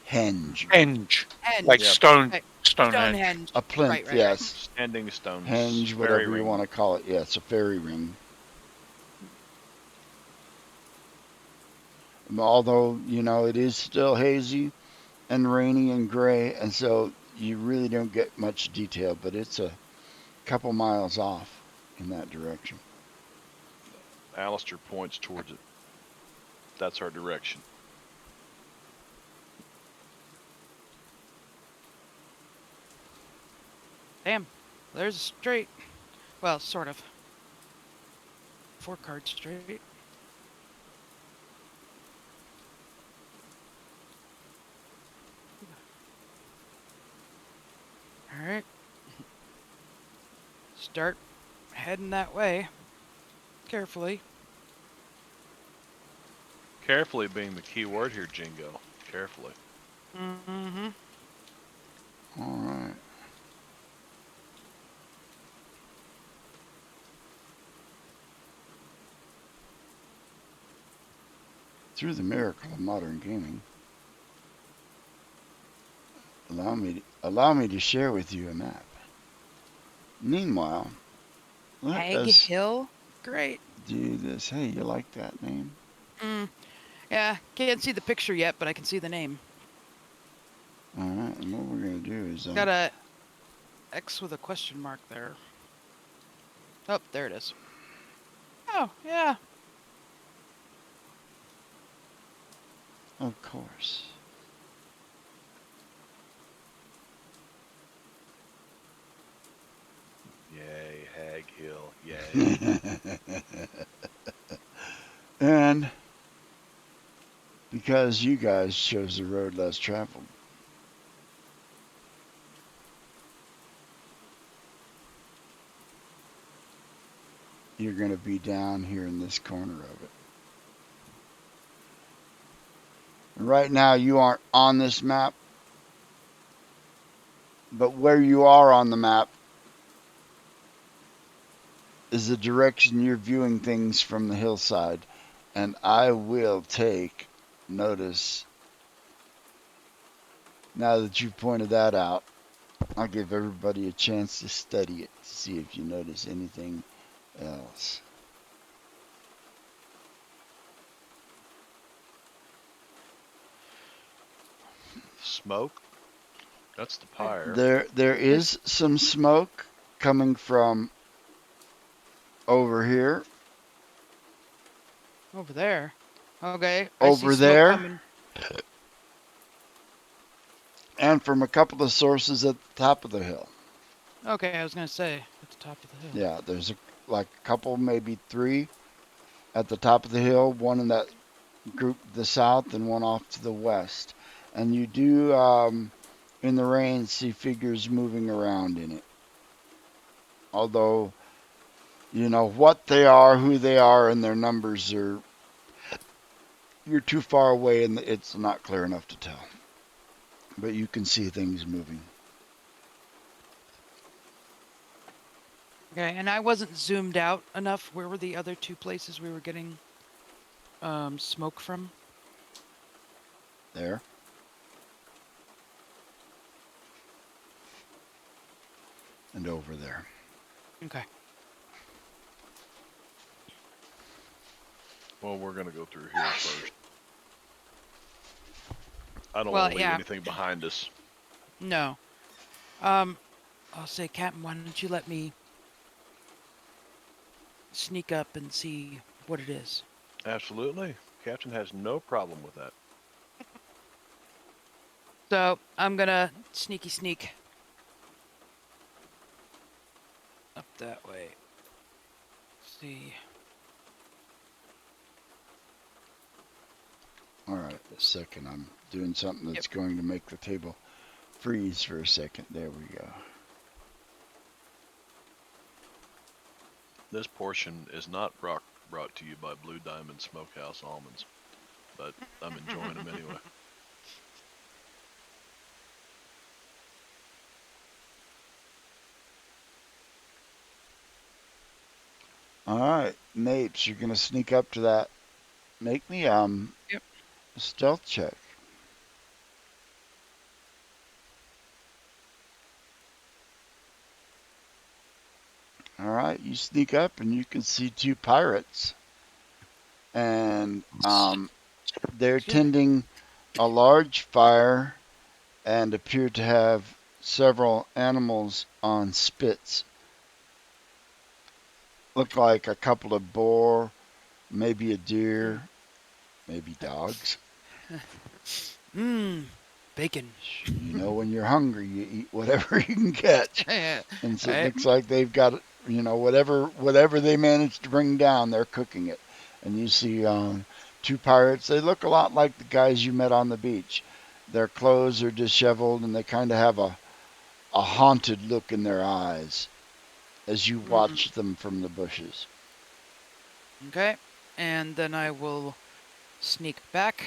Henge, Henge, like Henge. Yep. Right. Stonehenge. Stonehenge. a plinth, Right, right, right. yes. Standing stones, Henge, fairy whatever you ring. want to call it. Yeah, it's a fairy ring. Although, it is still hazy and rainy and gray, and so you really don't get much detail, but it's a couple miles off in that direction. Alistair points towards it. That's our direction. Damn. There's a straight. Well, sort of. 4 card straight. All right. Start heading that way. Carefully. Carefully being the key word here, Jingo. Carefully. Mm-hmm. All right. Through the miracle of modern gaming, allow me to share with you a map. Meanwhile, let Hag us Hill? Great. do this. Hey, you like that name? Yeah, can't see the picture yet, but I can see the name. All right, and what we're going to do is Got a X with a question mark there. Oh, there it is. Oh, yeah. of course. Yay, Hag Hill. Yay. And because you guys chose the road less traveled, you're going to be down here in this corner of it. Right now, you aren't on this map, but where you are on the map is the direction you're viewing things from the hillside. And I will take notice. Now that you've pointed that out, I'll give everybody a chance to study it to see if you notice anything else. Smoke. That's the pyre. There is some smoke coming from over here, Over there. Okay, I see over smoke there, coming. and from a couple of sources at the top of the hill. Okay, I was gonna say at the top of the hill. Yeah, there's like a couple, maybe three at the top of the hill, one in that group to the south and one off to the west. And you do, in the rain, see figures moving around in it. Although, what they are, who they are, and their numbers you're too far away and it's not clear enough to tell. But you can see things moving. Okay, and I wasn't zoomed out enough. Where were the other 2 places we were getting smoke from? There. And over there. Okay. Well, we're going to go through here first. I don't Well, want to leave yeah. anything behind us. No. I'll say, Captain, why don't you let me sneak up and see what it is? Absolutely. Captain has no problem with that. So I'm gonna sneaky sneak up that way. See. All right, a second. I'm doing something that's going to make the table freeze for a second. There we go. This portion is not brought to you by Blue Diamond Smokehouse almonds, but I'm enjoying them anyway. All right, Napes, you're gonna sneak up to that. Make me Yep. a stealth check. All right, you sneak up and you can see two pirates, and they're Excuse me. tending a large fire and appear to have several animals on spits. Look like a couple of boar, maybe a deer, maybe dogs. Mmm, bacon. You know, when you're hungry, you eat whatever you can catch. And so it Right. looks like they've got, whatever they managed to bring down, they're cooking it. And you see two pirates. They look a lot like the guys you met on the beach. Their clothes are disheveled, and they kind of have a haunted look in their eyes as you Mm, watch them from the bushes. okay. And then I will sneak back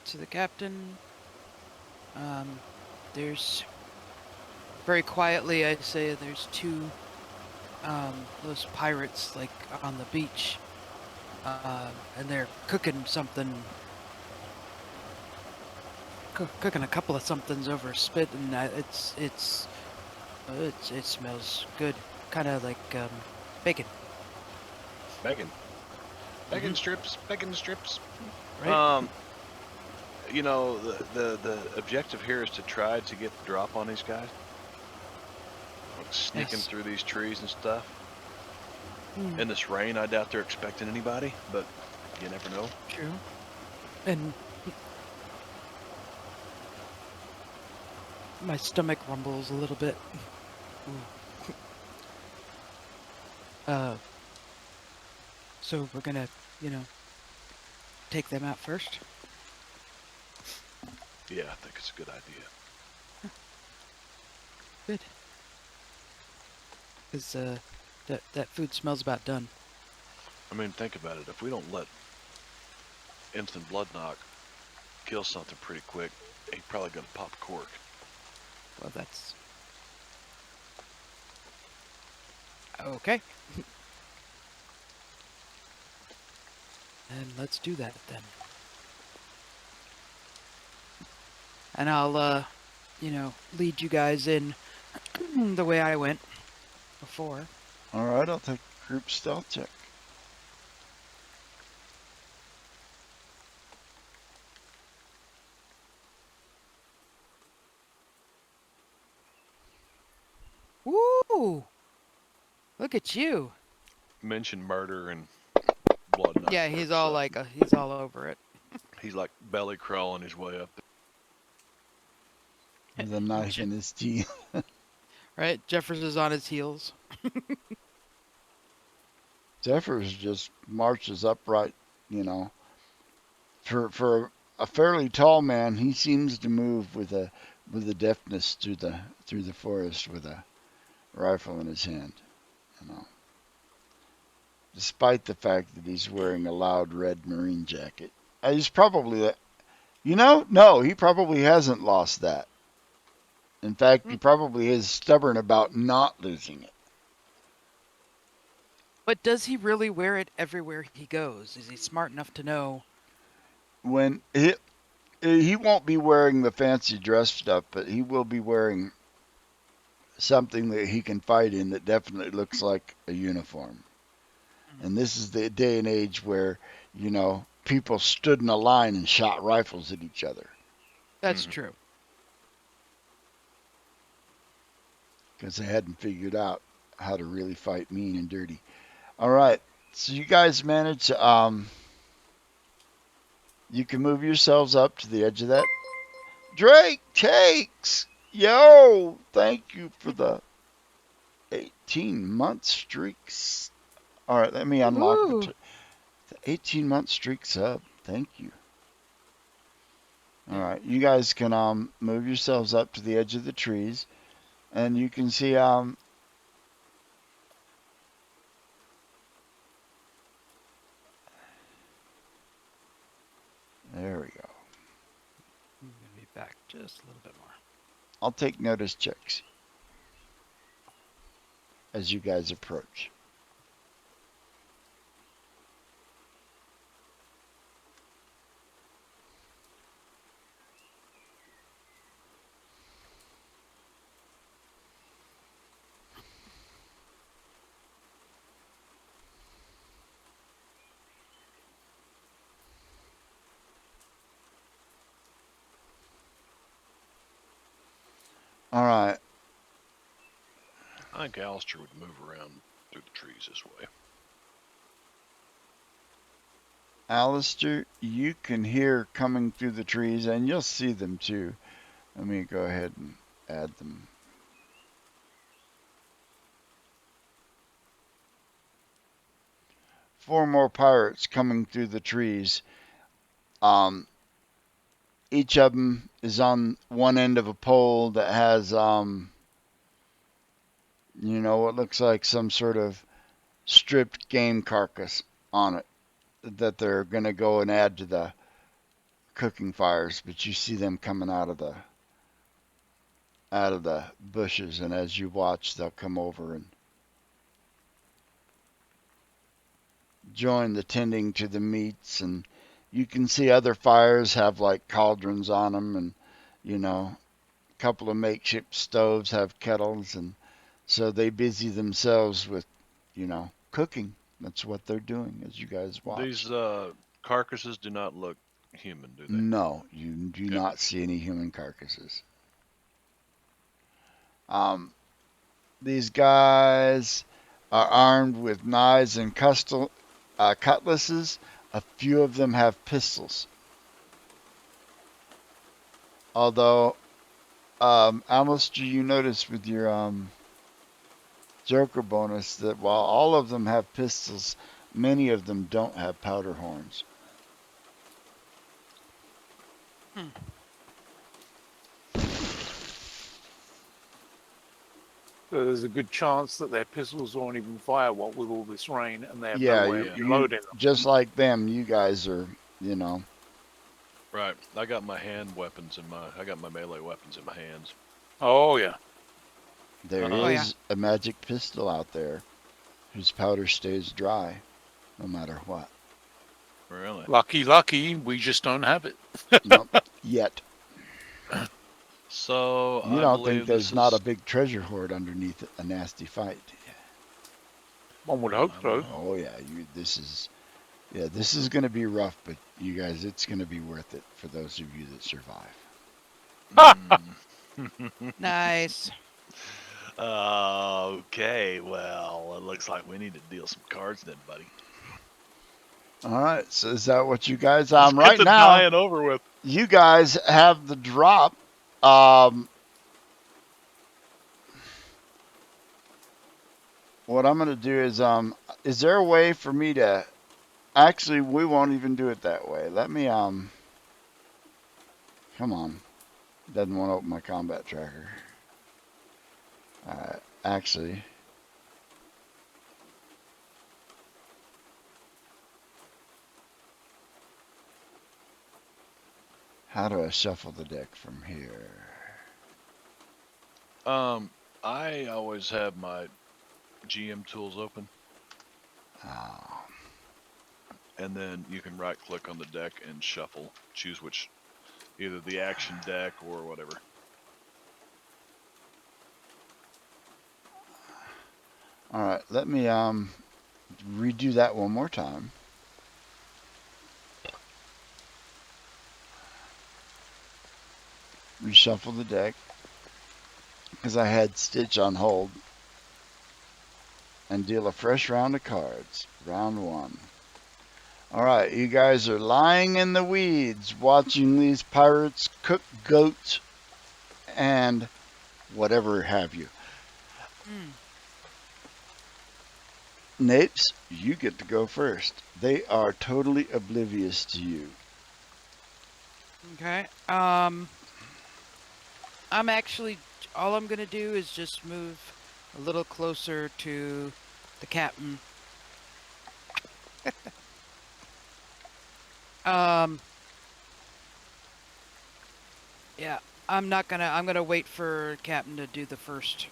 to the captain. There's very quietly I say there's two those pirates like on the beach. And they're cooking something, cooking a couple of somethings over a spit, and it smells good, kind of like bacon. Bacon. Hmm. Bacon strips. Right? Um, the objective here is to try to get the drop on these guys, like sneaking Yes. through these trees and stuff. Mm, In this rain, I doubt they're expecting anybody, but you never know. true. And my stomach rumbles a little bit. Ooh. So we're gonna, you know, take them out first. Yeah, I think it's a good idea. Good. Because that food smells about done. I mean, think about it. If we don't let instant blood knock kill something pretty quick, he's probably gonna pop a cork. Well, that's okay. And let's do that then. And I'll, lead you guys in the way I went before. All right, I'll take a group stealth check. Woo! Look at you. Mention murder and blood knock. Yeah, he's first, all so like, he's all over it. he's like belly crawling his way up. With a knife in his teeth. Right? Jeffers is on his heels. Zephyrs just marches upright, you know. For a fairly tall man, he seems to move with a deftness through the forest with a rifle in his hand, you know. Despite the fact that he's wearing a loud red marine jacket. He's probably, no, he probably hasn't lost that. In fact, he Mm. probably is stubborn about not losing it. But does he really wear it everywhere he goes? Is he smart enough to know? When he won't be wearing the fancy dress stuff, but he will be wearing something that he can fight in that definitely looks like a uniform. And this is the day and age where, people stood in a line and shot rifles at each other That's Mhm. true. because they hadn't figured out how to really fight mean and dirty. All right. So you guys manage to, you can move yourselves up to the edge of that. Drake takes. Yo, thank you for the 18-month streaks. All right, let me unlock Ooh. the 18-month streak sub. Thank you. All right, you guys can move yourselves up to the edge of the trees, and you can see Just a little bit more. I'll take notice checks as you guys approach. All right. I think Alistair would move around through the trees this way. Alistair, you can hear coming through the trees, and you'll see them too. Let me go ahead and add them. Four more pirates coming through the trees. Each of them is on one end of a pole that has, what looks like some sort of stripped game carcass on it that they're going to go and add to the cooking fires. But you see them coming out of the bushes, and as you watch, they'll come over and join the tending to the meats. And you can see other fires have like cauldrons on them, and a couple of makeshift stoves have kettles, and so they busy themselves with cooking. That's what they're doing as you guys watch. These carcasses do not look human, do they? No, you do Okay. not see any human carcasses. These guys are armed with knives and cutlasses. A few of them have pistols. Although, Alistair, you notice with your Joker bonus that while all of them have pistols, many of them don't have powder horns. So there's a good chance that their pistols won't even fire what with all this rain, and they have Yeah, no way of you loading them. just like them. You guys are, Right. I got my I got my melee weapons in my hands. Oh yeah. There Uh-huh. is a magic pistol out there whose powder stays dry no matter what. Really? Lucky, we just don't have it. Nope, yet. So You I don't think believe this there's not is. a big treasure hoard underneath a nasty fight? One would hope I so. don't know. Oh yeah, this is going to be rough, but you guys, it's going to be worth it for those of you that survive. Nice. Okay, well, it looks like we need to deal some cards then, buddy. All right, so is that what you guys? Let's Right get the now, dying over with. you guys have the drop. What I'm going to do is there a way for me to? Actually, we won't even do it that way. Let me Come on. Doesn't want to open my combat tracker. Actually. How do I shuffle the deck from here? I always have my GM tools open, Oh. and then you can right click on the deck and shuffle. Choose which, either the action deck or whatever. All right, let me redo that one more time. Reshuffle the deck because I had Stitch on hold, and deal a fresh round of cards. Round one. All right, you guys are lying in the weeds watching these pirates cook goats and whatever have you. Napes, you get to go first. They are totally oblivious to you. Okay. I'm actually, all I'm gonna do is just move a little closer to the captain. Yeah. I'm not gonna. I'm gonna wait for Captain to do the first,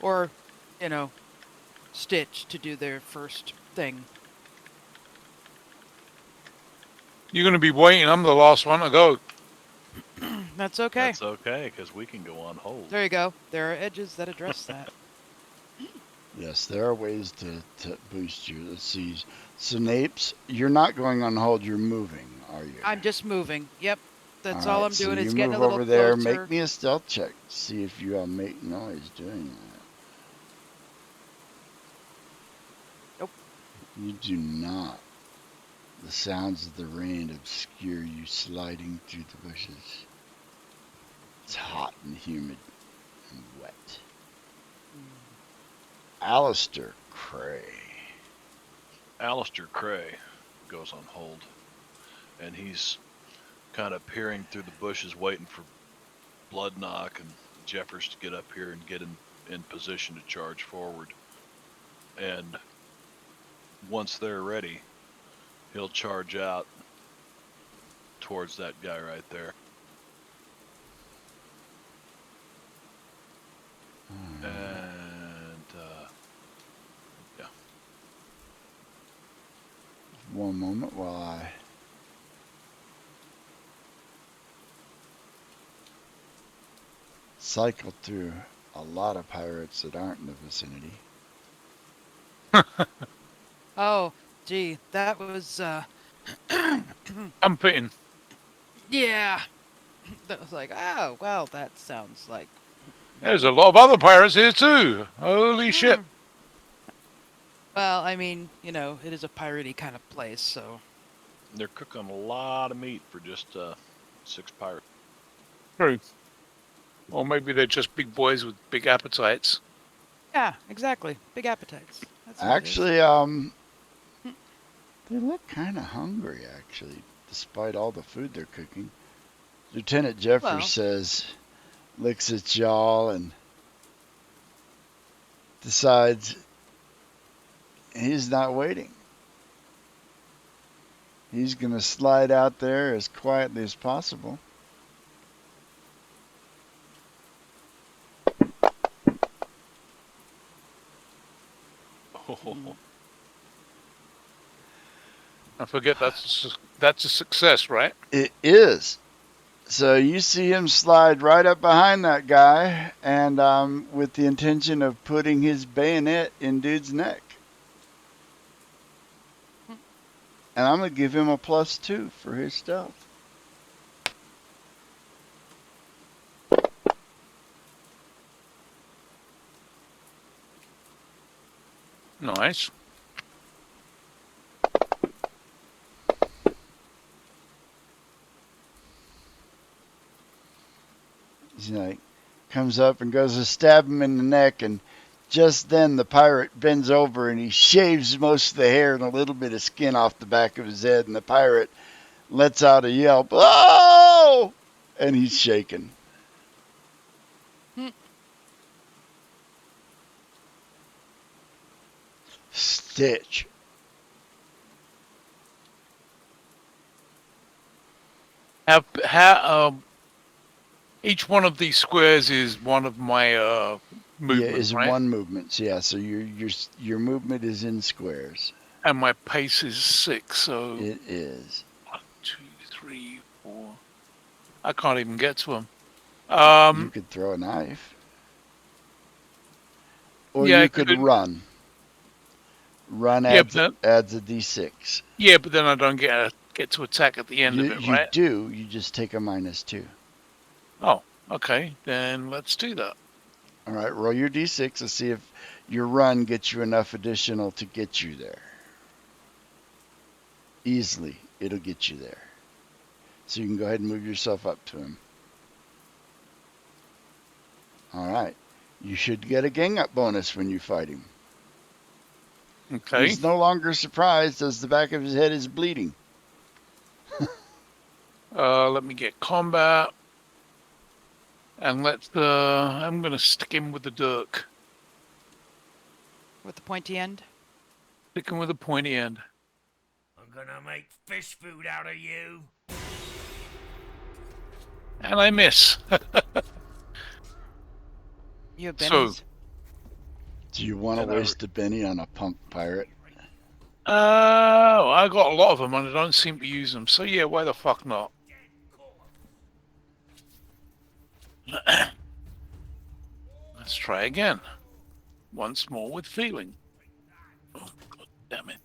or, you know, Stitch to do their first thing. You're going to be waiting. I'm the last one to go. That's okay. That's okay, because we can go on hold. There you go. There are edges that address that. Yes, there are ways to boost you. Let's see. So, Napes, you're not going on hold. You're moving, are you? I'm just moving. Yep. That's all all right, I'm so doing you is getting move a little over there. closer. Make me a stealth check. See if you make noise doing that. Nope. You do not. The sounds of the rain obscure you sliding through the bushes. It's hot and humid and wet. Alistair Cray. Alistair Cray goes on hold, and he's kind of peering through the bushes, waiting for Bloodknock and Jeffers to get up here and get in position to charge forward. And once they're ready, he'll charge out towards that guy right there. And yeah. One moment while I cycle through a lot of pirates that aren't in the vicinity. Oh, gee, that was I'm fitting. yeah. That was like, oh, well, that sounds like. There's a lot of other pirates here too. Holy shit. Well, I mean, you know, it is a piratey kind of place, so. They're cooking a lot of meat for just 6 pirates. True. Or maybe they're just big boys with big appetites. Yeah, exactly. Big appetites. That's what it is. Actually, they look kind of hungry, actually, despite all the food they're cooking. Lieutenant Jeffers Well. says, looks at y'all and decides he's not waiting. He's going to slide out there as quietly as possible. Oh, I forget that's a success, right? It is. So you see him slide right up behind that guy, and with the intention of putting his bayonet in dude's neck. And I'm going to give him a +2 for his stealth. Nice. He's like, comes up and goes to stab him in the neck, and just then the pirate bends over and he shaves most of the hair and a little bit of skin off the back of his head, and the pirate lets out a yelp, "Oh!" and he's shaken. Stitch. Each one of these squares is one of my movements, Yeah, is right? one movement. So yeah, so your movement is in squares. And my pace is 6, so It is. 1, 2, 3, 4. I can't even get to him. You could throw a knife. Or yeah, you could run. Run adds a d6. Yeah, but then I don't get to attack at the end of it, right? You do. You just take a -2. Oh, okay. Then let's do that. All right, roll your d6 to see if your run gets you enough additional to get you there. Easily, it'll get you there. So you can go ahead and move yourself up to him. All right. You should get a gang up bonus when you fight him. Okay. He's no longer surprised as the back of his head is bleeding. Let me get combat. And I'm going to stick him with the dirk. With the pointy end? Stick him with the pointy end. I'm gonna make fish food out of you. And I miss. You have So, bennies? Do you want to And I waste a Benny on a punk pirate? I got a lot of them and I don't seem to use them. So yeah, why the fuck not? Let's try again. Once more with feeling. Oh, God damn it.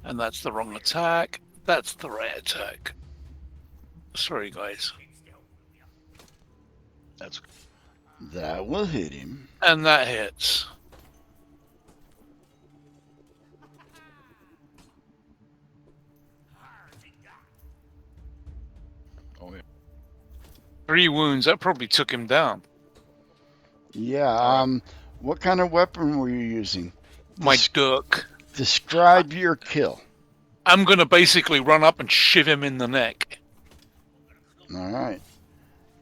And that's the wrong attack. That's the right attack. Sorry, guys. That's That will hit him. And that hits. oh yeah. 3 wounds. That probably took him down. Yeah. All right. What kind of weapon were you using? My dirk. Describe your kill. I'm going to basically run up and shiv him in the neck. All right.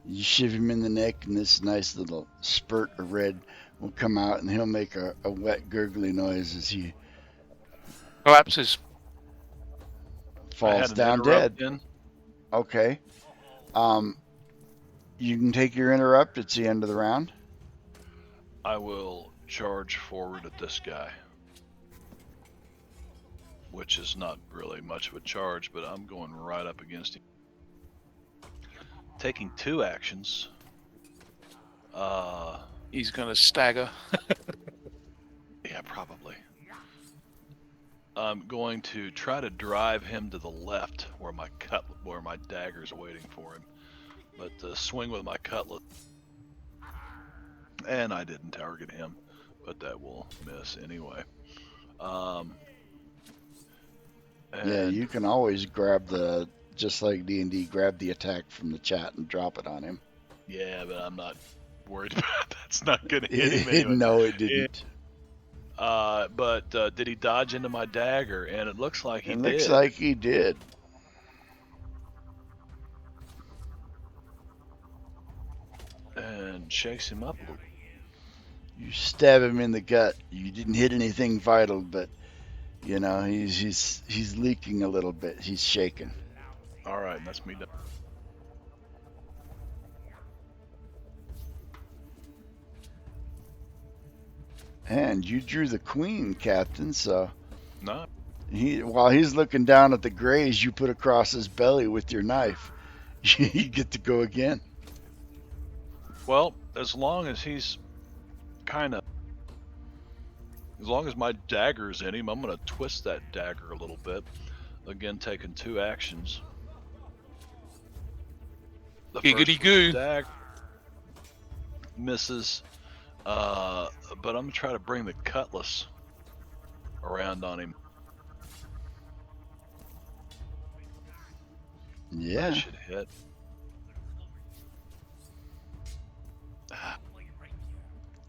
You shiv him in the neck, and this nice little spurt of red will come out, and he'll make a wet, gurgly noise as he Collapses. I falls had an down dead. interrupt in. Okay. You can take your interrupt. It's the end of the round. I will charge forward at this guy, which is not really much of a charge, but I'm going right up against him. Taking 2 actions. He's going to stagger. Yeah, probably. I'm going to try to drive him to the left where my dagger's waiting for him. But swing with my cutlass. And I didn't target him, but that will miss anyway. Yeah, you can always grab just like D&D, grab the attack from the chat and drop it on him. Yeah, but I'm not worried about that's not going to hit him anyway. No, it didn't. But did he dodge into my dagger? And it looks like he did. It looks like he did. And shakes him up a little. You stab him in the gut. You didn't hit anything vital, but you know he's leaking a little bit. He's shaking. All right, that's me done. And you drew the queen, Captain. So No. while he's looking down at the grays, you put across his belly with your knife. You get to go again. Well, as long as he's as long as my dagger's in him, I'm going to twist that dagger a little bit. Again, taking 2 actions. The Giggity goo. Dagger misses, but I'm going to try to bring the cutlass around on him. Yeah. That should hit.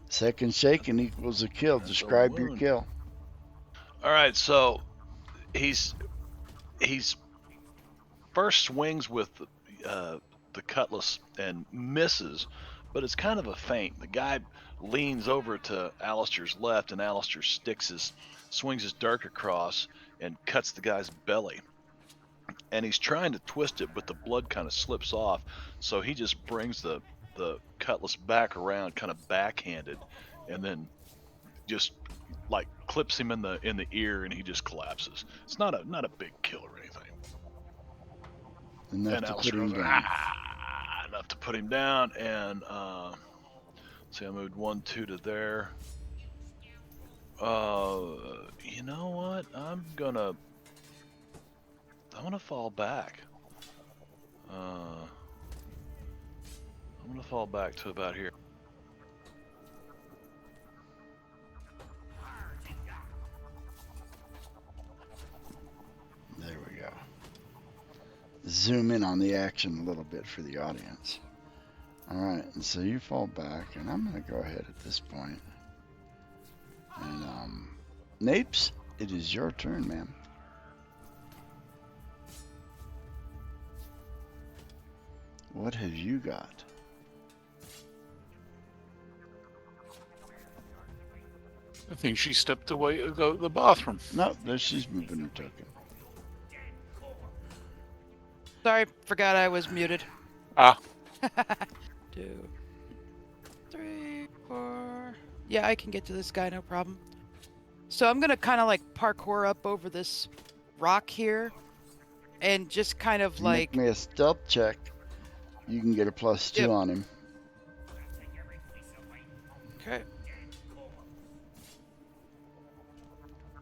Second shaking equals a kill. That's a Describe your wound. kill. All right, so he's first swings with the cutlass and misses, but it's kind of a feint. The guy leans over to Alistair's left, and Alistair swings his dirk across and cuts the guy's belly. And he's trying to twist it, but the blood kind of slips off, so he just brings the cutlass back around, kind of backhanded, and then just like clips him in the ear, and he just collapses. It's not a big kill or anything. Enough And to put Alistair him goes, down. enough to put him down. And see, I moved 1, 2 to there. You know what? I'm gonna fall back. I'm gonna fall back to about here. There we go. Zoom in on the action a little bit for the audience. All right, and so you fall back, and I'm going to go ahead at this point. And Napes, it is your turn, ma'am. What have you got? I think she stepped away to go to the bathroom. No, there she's moving her token. Sorry, forgot I was muted. Ah, 2, 3, 4. Yeah, I can get to this guy, no problem. So I'm gonna kind of like parkour up over this rock here, and just kind of Make like, me a stealth check. You can get a +2 Yep. on him. okay,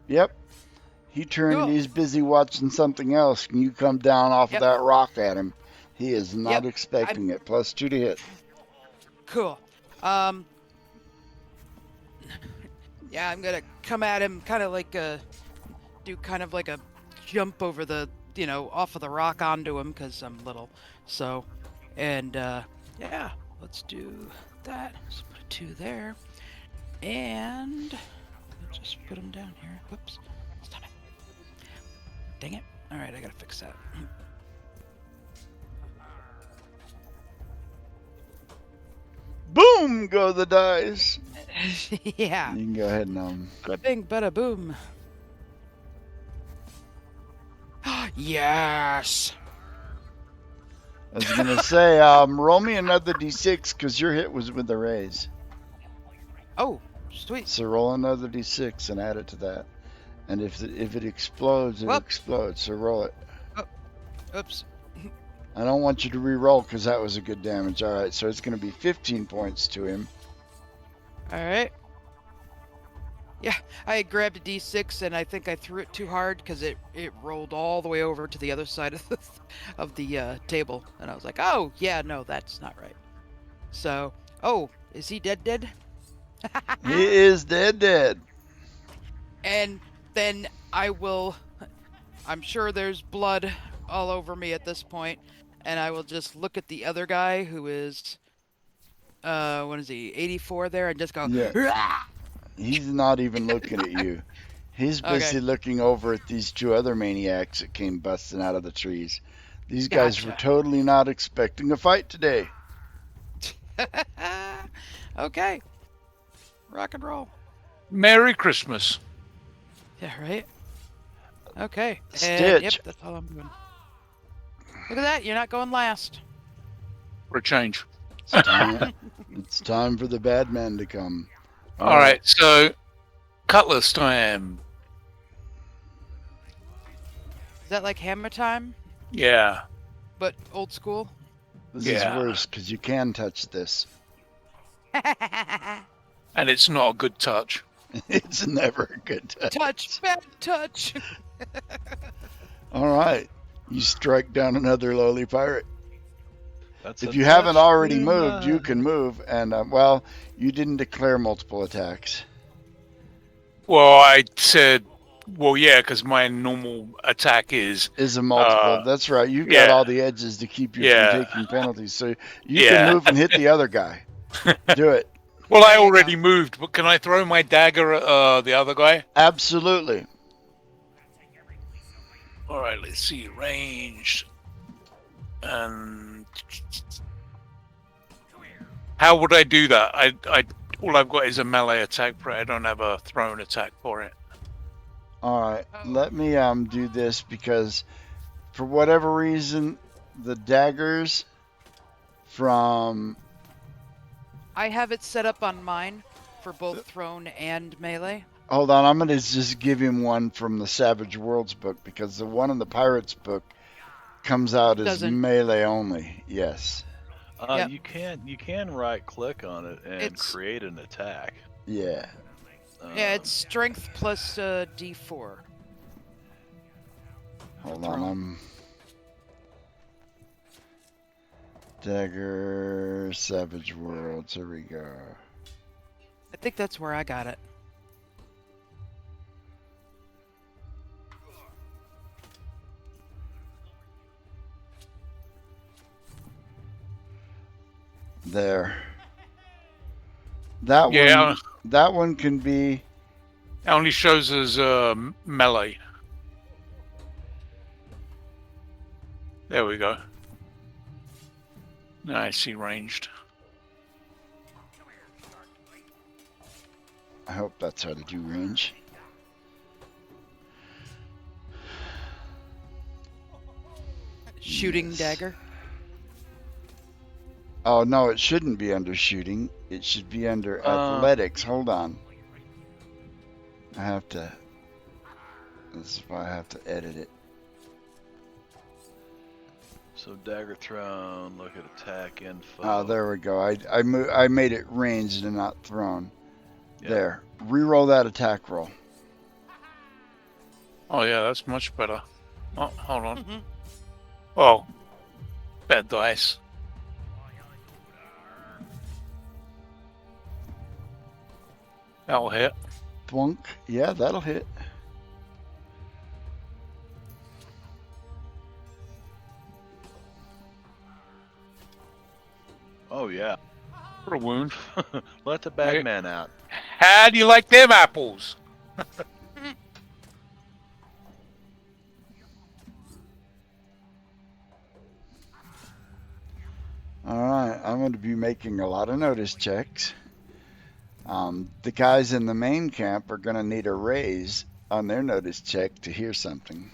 Yep. He turned. Cool. He's busy watching something else. Can you come down off Yep. of that rock at him? He is not Yep. expecting it. +2 to hit. cool. Yeah, I'm gonna come at him, kind of like do kind of like a jump over the, off of the rock onto him because I'm little. So, and yeah, let's do that. Let's put a 2 there, and just put him down here. Whoops, stop it! Dang it! All right, I gotta fix that. Boom! Go the dice. Yeah. You can go ahead and Bada bing, bada boom. Yes. I was gonna say, roll me another d6 because your hit was with the raise. Oh, sweet. So roll another d6 and add it to that. And if it explodes, it Well- explodes. So roll it. Oops. I don't want you to re-roll because that was a good damage. All right, so it's going to be 15 points to him. All right. Yeah, I grabbed a d6 and I think I threw it too hard because it rolled all the way over to the other side of the table, and I was like, oh yeah, no, that's not right. So, oh, is he dead? He is dead. And then I'm sure there's blood all over me at this point, and I will just look at the other guy who is, what is he, 84 there, and just go, Yeah. "Rah!" He's not even looking at you. He's busy Okay. looking over at these two other maniacs that came busting out of the trees. These guys were Gotcha. totally not expecting a fight today. Okay. Rock and roll. Merry Christmas. Yeah, right? Okay. And, Stitch. yep, that's all I'm doing. Look at that, you're not going last. For a change. It's time for the bad man to come. All right, so Cutlass time. Is that like hammer time, Yeah. but old school? This Yeah. is worse because you can touch this. And it's not a good touch. It's never a good touch. Touch, bad touch. All right. You strike down another lowly pirate. That's If a you haven't touch already too moved, you much. can move. And, well, you didn't declare multiple attacks. Well, I said, well, yeah, because my normal attack is Is a multiple. That's right. You've got yeah. all the edges to keep you Yeah. from taking penalties. So you Yeah. can move and hit the other guy. Do it. Well, I There you already go. moved, but can I throw my dagger at the other guy? Absolutely. All right, let's see. Ranged. And how would I do that? All I've got is a melee attack for it. I don't have a thrown attack for it. All right. Oh. Let me do this because for whatever reason, the daggers from I have it set up on mine for both thrown and melee. Hold on, I'm going to just give him one from the Savage Worlds book because the one in the Pirates book comes out as Doesn't. melee only. Yes. Yep. You can right click on it and It's- create an attack. Yeah. Yeah, it's strength plus d4. Hold Thrown. on, Dagger, Savage Worlds. Here we go. I think that's where I got it. There. That Yeah. one. That one can be. It only shows as melee. There we go. Now I see ranged. I hope that's how to do range. shooting Yes. dagger. Oh, no, it shouldn't be under shooting. It should be under athletics. Hold on. I have to. This is why I have to edit it. So dagger thrown. Look at attack info. Oh, there we go. I made it ranged and not thrown. Yep. There. Reroll that attack roll. Oh yeah, that's much better. Oh, hold on. Mhm. Oh, bad dice. That'll hit. Thwunk. Yeah, that'll hit. Oh yeah. For a wound. Let the bad man out. How do you like them apples? All right, I'm going to be making a lot of notice checks. The guys in the main camp are going to need a raise on their notice check to hear something.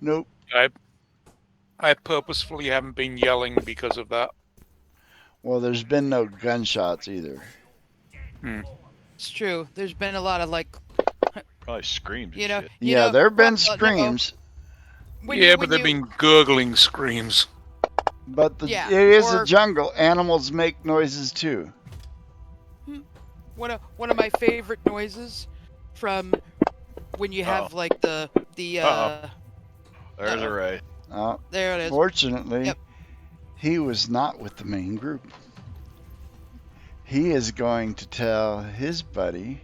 Nope. I purposefully haven't been yelling because of that. Well, there's been no gunshots either. It's true. There's been a lot of like, Probably screams and you know, shit. Yeah, there have been well, no, screams, But they've been gurgling screams. but Yeah, it is or- a jungle. Animals make noises too. one of my favorite noises from when you have like the Uh-oh. There's a ray. there it is. Fortunately, Yep. he was not with the main group. He is going to tell his buddy,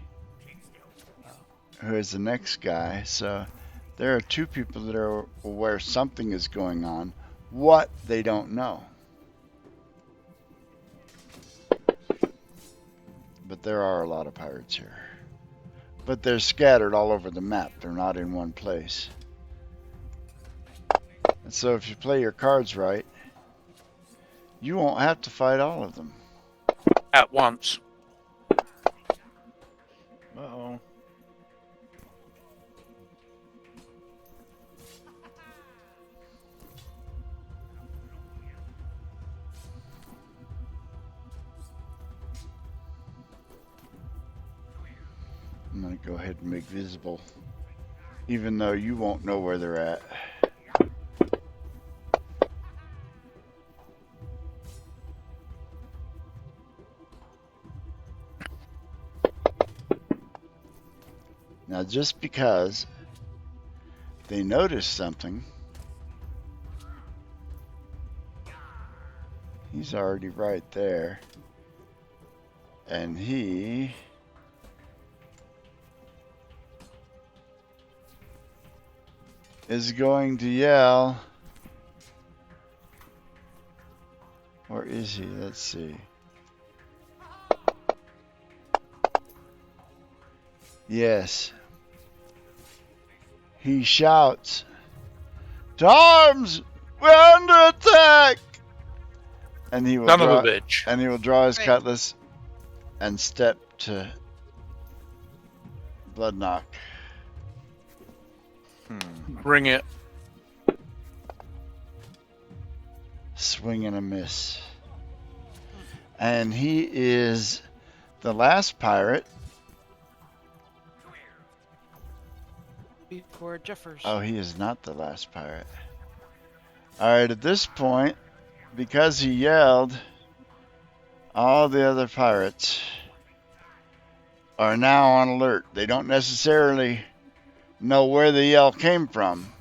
who is the next guy. So there are two people that are aware something is going on. What, they don't know. But there are a lot of pirates here. But they're scattered all over the map. They're not in one place. And so if you play your cards right, you won't have to fight all of them. At once. Uh-oh. I'm going to go ahead and make visible, even though you won't know where they're at. Now, just because they notice something, he's already right there, and he is going to yell. Where is he? Let's see. Yes. He shouts, "To arms! We're under attack!" And he will Son draw, of a bitch. and he will draw his Right. cutlass and step to blood knock. Bring it. Swing and a miss. And he is the last pirate. Before Jeffers. Oh, he is not the last pirate. Alright, at this point, because he yelled, all the other pirates are now on alert. They don't necessarily know where the yell came from.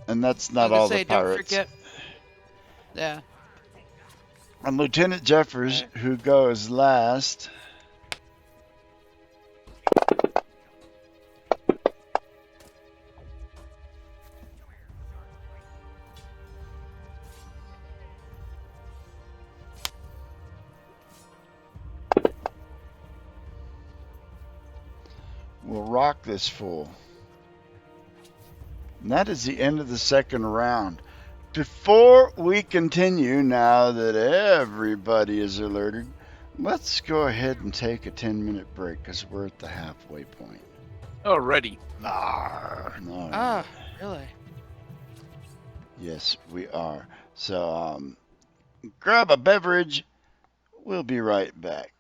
And that's not all the Don't pirates. forget. Yeah. And Lieutenant Jeffers, who goes last, will rock this fool. And that is the end of the second round. Before we continue, now that everybody is alerted, let's go ahead and take a 10-minute break because we're at the halfway point. Already. Arr. All Ah, right. really? Yes, we are. So, grab a beverage. We'll be right back.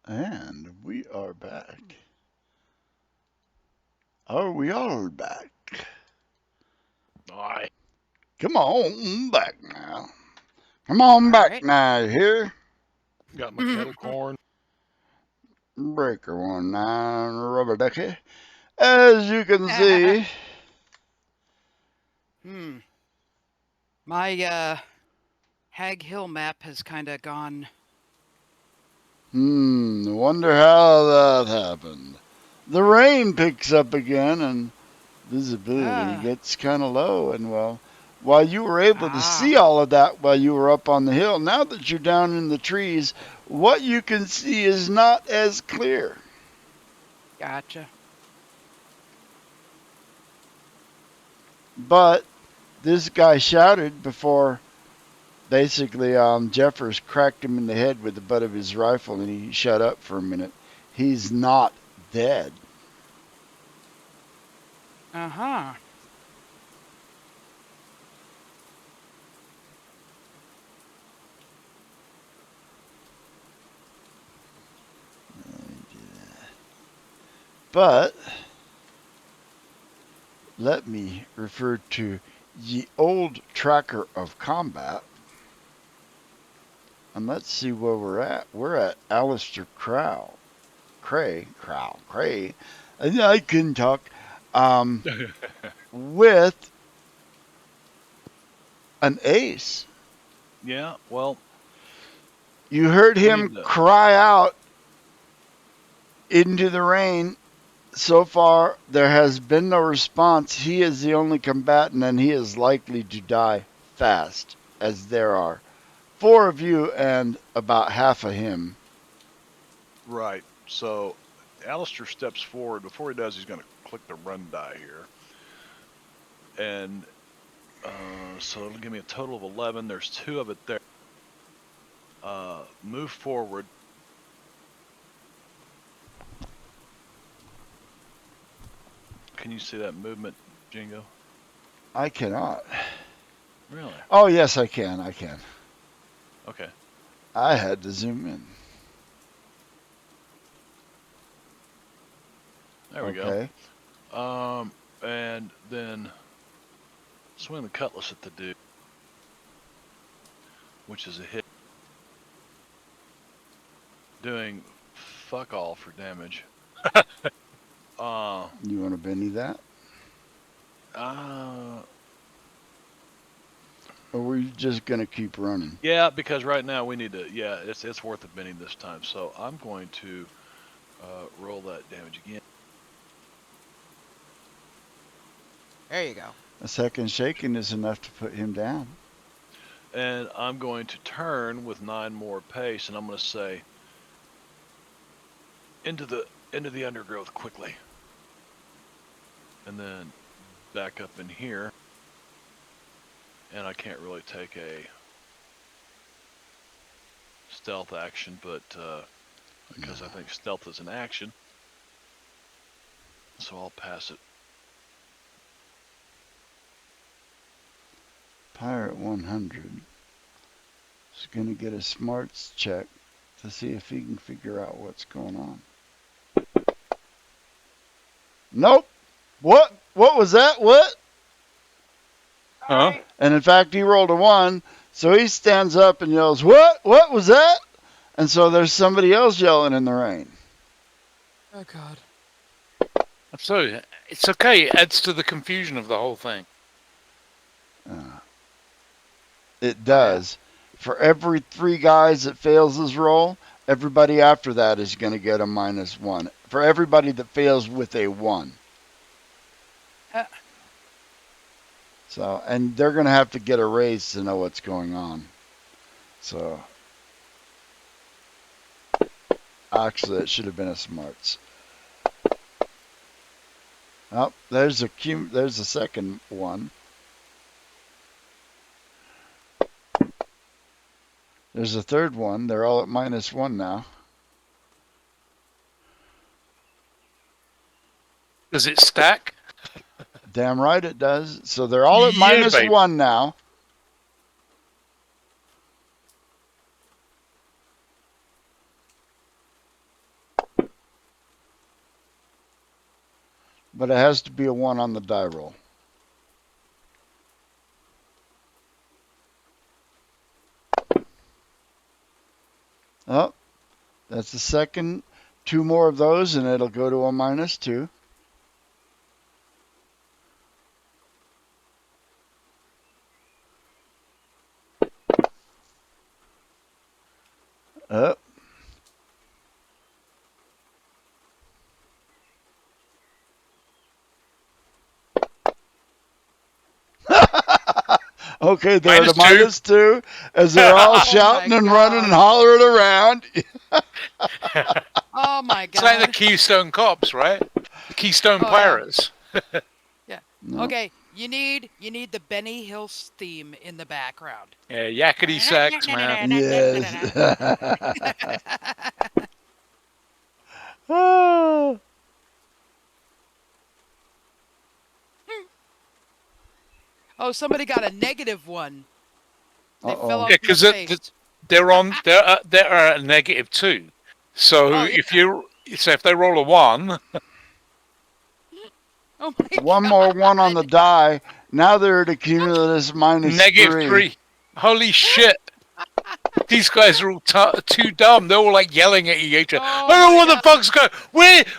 And we are back. Are we all back? All right. Come on back now. Come on All back right. now, you hear? Got my kettle corn. Breaker 19, rubber ducky. As you can see, My Hag Hill map has kind of gone. wonder how that happened. The rain picks up again and visibility Ah. gets kind of low. And well, while you were able to Ah. see all of that while you were up on the hill, now that you're down in the trees, what you can see is not as clear. Gotcha. But this guy shouted before basically Jeffers cracked him in the head with the butt of his rifle and he shut up for a minute. He's not dead. Uh-huh. But let me refer to ye old tracker of combat. And let's see where we're at. We're at Alistair Cray. I couldn't talk. With an ace. Yeah. Well, You heard we him need to. cry out into the rain. So far, there has been no response. He is the only combatant, and he is likely to die fast, as there are 4 of you and about half of him. Right. So, Alistair steps forward. Before he does, he's going to click the run die here. And so it'll give me a total of 11. There's 2 of it there. Move forward. Can you see that movement, Jingo? I cannot. Really? Oh, yes, I can. Okay. I had to zoom in. There we Okay. go. And then swing the cutlass at the dude, which is a hit. Doing fuck all for damage. You want to Benny that? Or were you just going to keep running? Yeah, because right now we need to. Yeah, it's worth a Benny this time. So I'm going to roll that damage again. There you go. A second shaking is enough to put him down. And I'm going to turn with 9 more pace, and I'm going to say into the undergrowth quickly, and then back up in here. And I can't really take a stealth action, but because I think stealth is an action, so I'll pass it. Pirate 100 is going to get a smarts check to see if he can figure out what's going on. Nope. What? What was that? What? Huh? And in fact, he rolled a 1, so he stands up and yells, "What? What was that?" And so there's somebody else yelling in the rain. Oh God. So it's okay. It adds to the confusion of the whole thing. It does. For every 3 guys that fails his roll, everybody after that is going to get a -1. For everybody that fails with a 1. So, and they're going to have to get a raise to know what's going on. So, actually, it should have been a smarts. Oh, there's a second one. There's a third one. They're all at -1 now. Does it stack? Damn right it does. So they're all at Yeah, babe. -1 now. but it has to be a 1 on the die roll. Oh, that's the second. 2 more of those, and it'll go to a -2. Oh. Okay, they're at a -2 as they're all shouting and running and hollering around. Oh my It's like the god. Keystone Cops, right? The Keystone Oh, yeah. Pirates. Yeah. No. Okay, you need the Benny Hill theme in the background. Yeah, yakety sax, man. Yes. Ah. Oh, somebody got a -1. They fell Uh-oh. off Yeah, in the because face. they're at a -2. So Oh, yeah. if they roll a 1, Oh my One god. more 1 on the die. Now they're at a cumulative -3. -3. Holy shit! These guys are all too dumb. They're all like yelling at each other. Oh I don't know my what the god. fuck's going.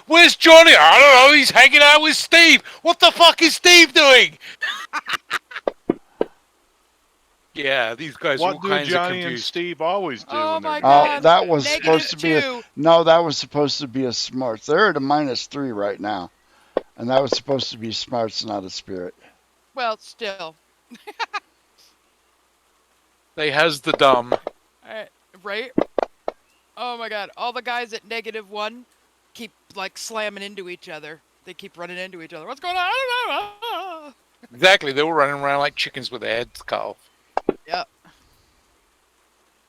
Where's Johnny? I don't know. He's hanging out with Steve. What the fuck is Steve doing? Yeah, these guys are all What do kinds of Johnny and confused. Steve always do Oh when they're my Oh, god. that was Negative supposed to be a, 2. no, that was supposed to be a smarts. They're at a -3 right now. And that was supposed to be smarts, not a spirit. Well, still. They has the dumb. Right? Oh my god. All the guys at -1 keep like slamming into each other. They keep running into each other. What's going on? I don't know. Exactly. They're all running around like chickens with their heads cut off. Yep.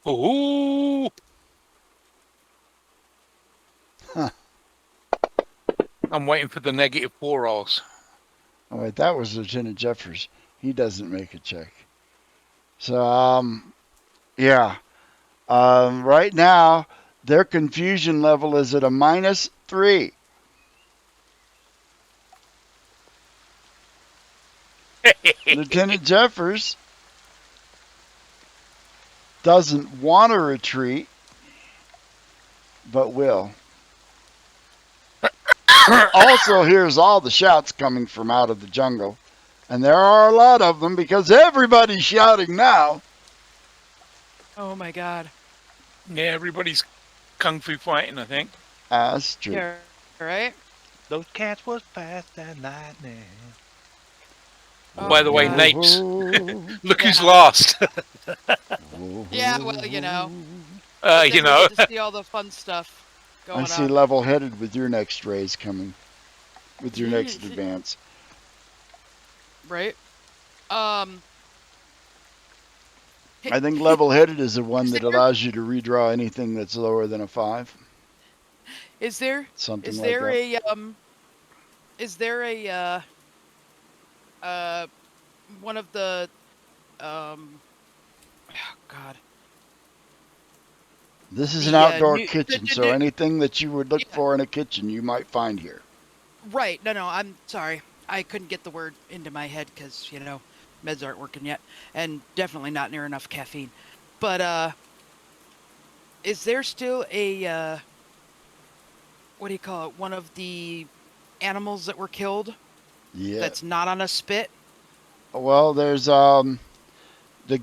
Ooh. Huh. I'm waiting for the -4 rolls. Oh, wait, that was Lieutenant Jeffers. He doesn't make a check. So, yeah. Right now, their confusion level is at a -3. Lieutenant Jeffers doesn't want to retreat, but will. Also hears all the shouts coming from out of the jungle. And there are a lot of them because everybody's shouting now. Oh my god. Yeah, everybody's kung fu fighting, I think. That's true. Yeah, right? Those cats was fast as lightning. Oh By my the way, God. Napes, look who's Yeah. lost. Yeah, well, you know. You Then know. we get to see all the fun stuff going I see on. level-headed with your next raise coming. With your next advance. Right? I think level-headed is the one Is that there- allows you to redraw anything that's lower than a 5. Is there Something is like there that. is there a one of the oh God. This is the, an outdoor new- kitchen, the- so anything that you would look Yeah. for in a kitchen, you might find here. Right. No, I'm sorry. I couldn't get the word into my head because, you know, meds aren't working yet. And definitely not near enough caffeine. But, is there still a, what do you call it? One of the animals that were killed Yeah. that's not on a spit? Well, there's the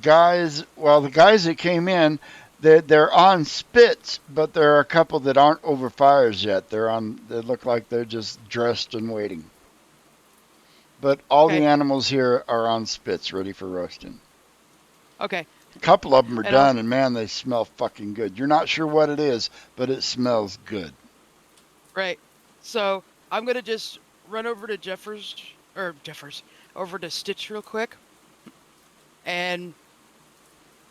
guys. Well, the guys that came in, they're on spits, but there are a couple that aren't over fires yet. They're on. They look like they're just dressed and waiting. But all the Okay. animals here are on spits, ready for roasting. Okay. A couple of them are And done, and man, they smell fucking good. You're not sure what it is, but it smells good. Right. So I'm going to just run over to over to Stitch real quick. And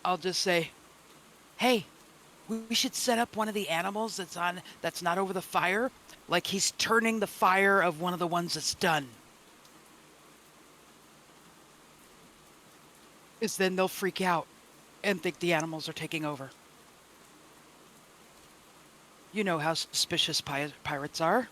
I'll just say, hey, we should set up one of the animals that's not over the fire. Like he's turning the fire of one of the ones that's done. Because then they'll freak out and think the animals are taking over. You know how suspicious pirates are.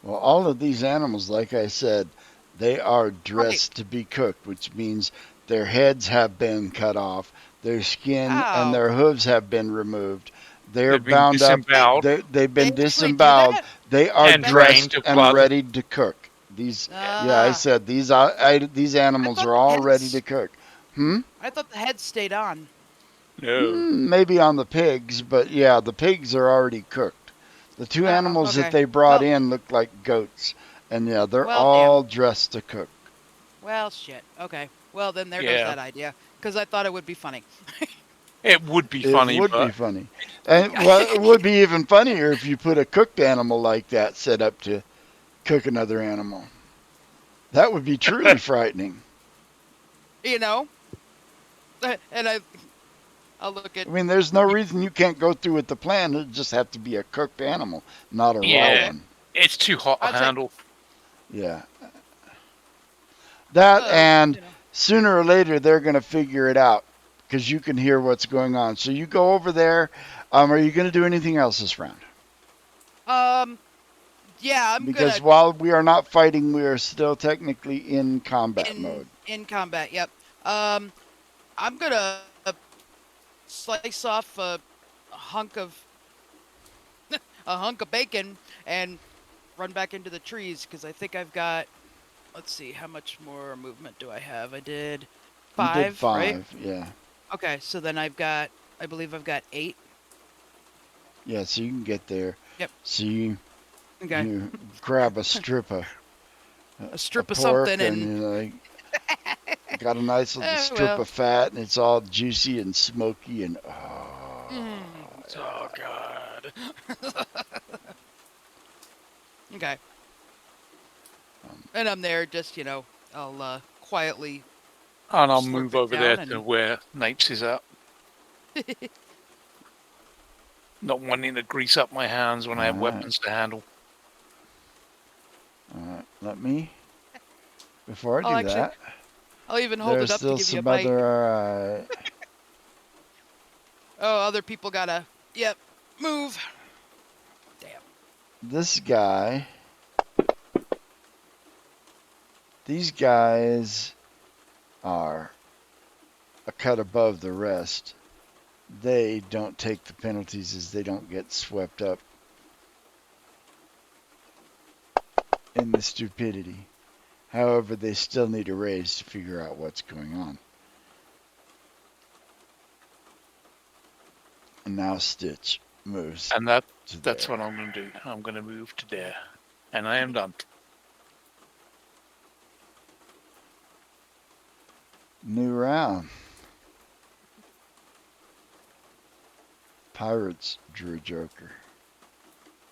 Well, all of these animals, like I said, they are Right. dressed to be cooked, which means their heads have been cut off, their skin and Oh, their hooves have been removed. They're They've been bound up. disemboweled They've they been actually do disemboweled. that? They are and That's drained dressed of and blood. ready to cook. These, yeah, I ah. said these I animals thought are the all ready to heads. cook. Hmm? I thought the heads stayed on. No. Maybe on the pigs, but yeah, the pigs are already cooked. The two Oh, animals that okay. they brought Well, in look like goats, and yeah, they're well, damn. all dressed to cook. Well, shit. Okay. Well, then there goes Yeah. that idea. Because I thought it would be funny. It would be It funny, would be but funny, and well, it would be even funnier if you put a cooked animal like that set up to cook another animal. That would be truly frightening. You know? And I'll look at. I mean, there's no reason you can't go through with the plan. It just have to be a cooked animal, not a raw yeah, Okay. one. it's too hot to I'd say, handle. Yeah, that and you know. sooner or later they're going to figure it out because you can hear what's going on. So you go over there. Are you going to do anything else this round? Um, yeah, I'm Because gonna while we are not fighting, we are still technically in combat mode. in combat. Yep. Um, I'm gonna slice off a hunk of a hunk of bacon and run back into the trees because I think I've got. Let's see, how much more movement do I have? I did You did 5, right? 5, yeah. Okay, so then I believe I've got 8. Yeah, so you can get there. Yep. So you, Okay. you grab a strip of A a strip of pork something and and. you like got a nice little Oh strip well. of fat and it's all juicy and smoky and Mm, oh God. Okay. um, And I'm there, just I'll quietly And I'll slurp move it over there down to and. where Nate's is at. Not wanting to grease up my hands when I have all right, weapons to handle. all right. Let me before I I'll do actually, that. I'll even hold There's it up to still give you a some bite. other. Oh, other people gotta. Yep. Move. Damn. This guy. These guys are a cut above the rest. They don't take the penalties as they don't get swept up in the stupidity. However, they still need a raise to figure out what's going on. And now Stitch moves And to that's there. what I'm going to do. I'm going to move to there. And I am done. New round. Pirates drew a joker.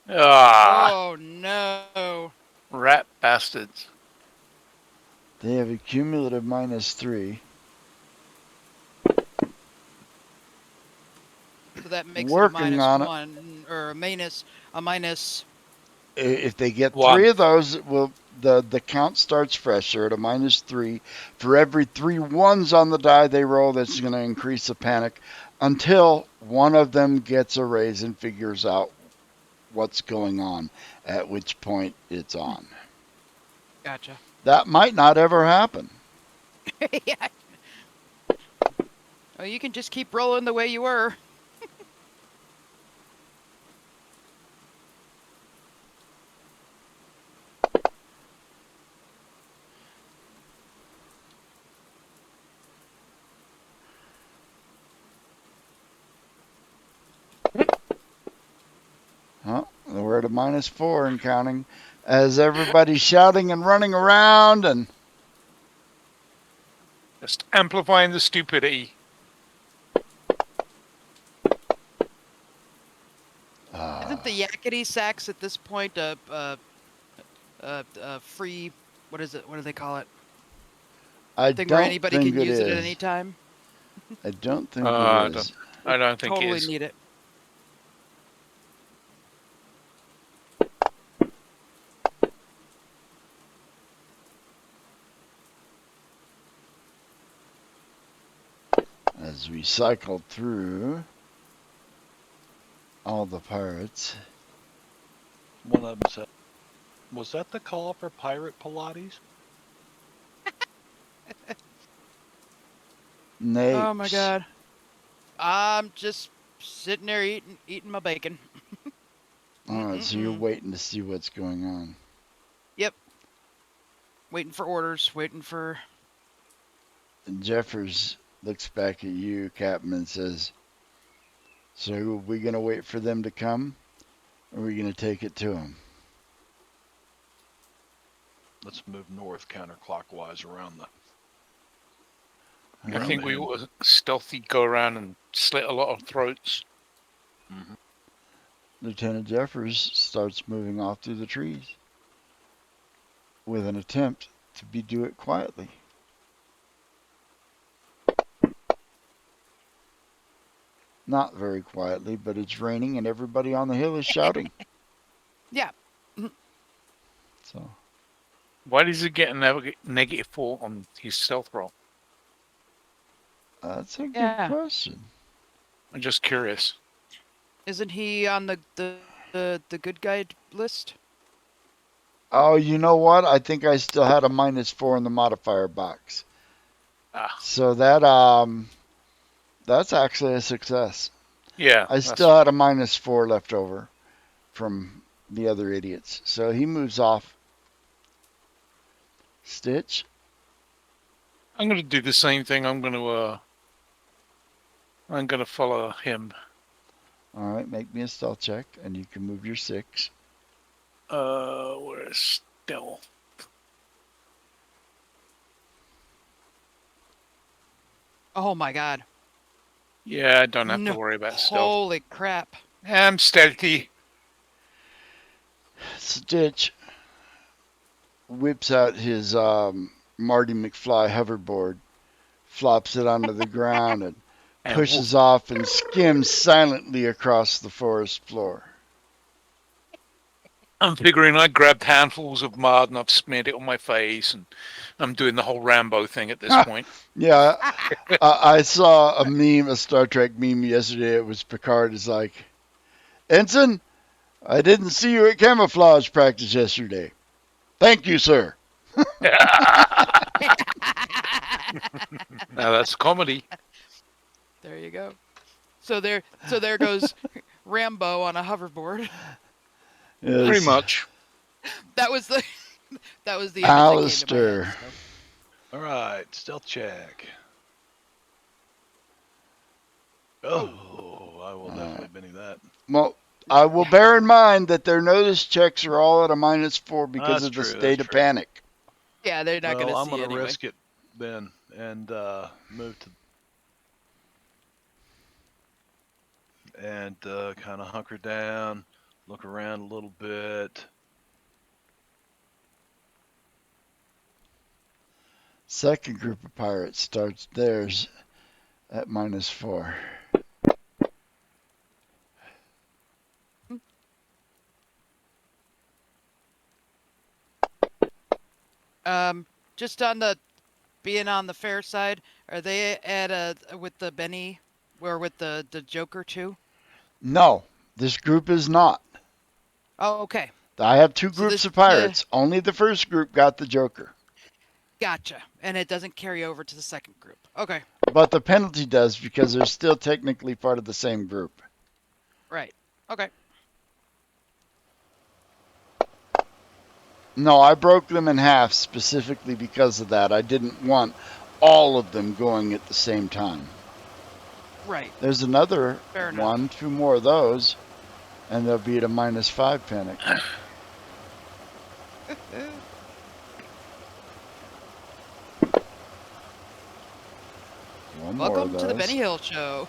Ah, Oh no. rat bastards. They have a cumulative -3. So that makes it a Working on it. -1 or a minus. If they get One. 3 of those, the count starts fresh. They're at a -3. For every 3 ones on the die they roll, that's going to increase the panic until one of them gets a raise and figures out what's going on, at which point it's on. Gotcha. That might not ever happen. Yeah. Oh, you can just keep rolling the way you were. Huh? We're at a -4 and counting as everybody's shouting and running around and Just amplifying the stupidity. Isn't the yakety sax at this point a free? What is it? What do they call it? I Thing where don't anybody think can it use it at any is. time. I don't think it I is. don't think it Totally is. need it. As we cycled through all the pirates. One of them said, Was that the call for pirate Pilates? Oh my Napes. god. I'm just sitting there eating my bacon. All right, so you're Mm-mm-mm. waiting to see what's going on. Yep. Waiting for orders. Waiting for. And Jeffers looks back at you, Captain, and says, "So are we gonna wait for them to come, or are we gonna take it to them?" Let's move north counterclockwise around the I around think the we hill. ought to stealthy go around and slit a lot of throats. Hmm. Lieutenant Jeffers starts moving off through the trees with an attempt to do it quietly. Not very quietly, but it's raining and everybody on the hill is shouting. Yeah. So Why does he get a -4 on his stealth roll? that's a good Yeah. question. I'm just curious. Isn't he on the good guy list? Oh, you know what? I think I still had a -4 in the modifier box. Ah, So that's actually a success. yeah, I that's. still had a -4 left over from the other idiots. So he moves off. Stitch. I'm gonna do the same thing. I'm gonna follow him. All right, make me a stealth check, and you can move your 6. Where's stealth? Oh my god. Yeah, I don't have to No. worry about stealth. Holy crap. I'm stealthy. Stitch whips out his Marty McFly hoverboard, flops it onto the ground, and And pushes woof. off and skims silently across the forest floor. I'm figuring I grabbed handfuls of mud and I've smeared it on my face, and I'm doing the whole Rambo thing at this point. Yeah, I saw a meme, a Star Trek meme yesterday. It was Picard is like, "Ensign, I didn't see you at camouflage practice yesterday. Thank you, sir." Now that's comedy. There you go. So there goes Rambo on a hoverboard. Pretty Yes, much. That was the that was the image that came to my head. Alistair. So. All right, stealth check. Oh. Oh, I will definitely Benny that. Well, I will bear in mind that their notice checks are all at a -4 because That's of the true. That's state of true. panic. Yeah, they're not Well, gonna I'm see gonna anyway. risk it then and move to and kind of hunker down, look around a little bit. Second group of pirates starts theirs at -4. Just on the being on the fair side, are they at with the Benny or with the Joker too? No, this group is not. Oh, okay. I have 2 So groups this of pirates. Only the first group got the Joker. gotcha, and it doesn't carry over to the second group. Okay, But the penalty does because they're still technically part of the same group. right. Okay. No, I broke them in half specifically because of that. I didn't want all of them going at the same time. Right. There's another Fair enough. 1, 2 more of those, and they'll be at a -5 panic. One more of Welcome to the those. Benny Hill Show.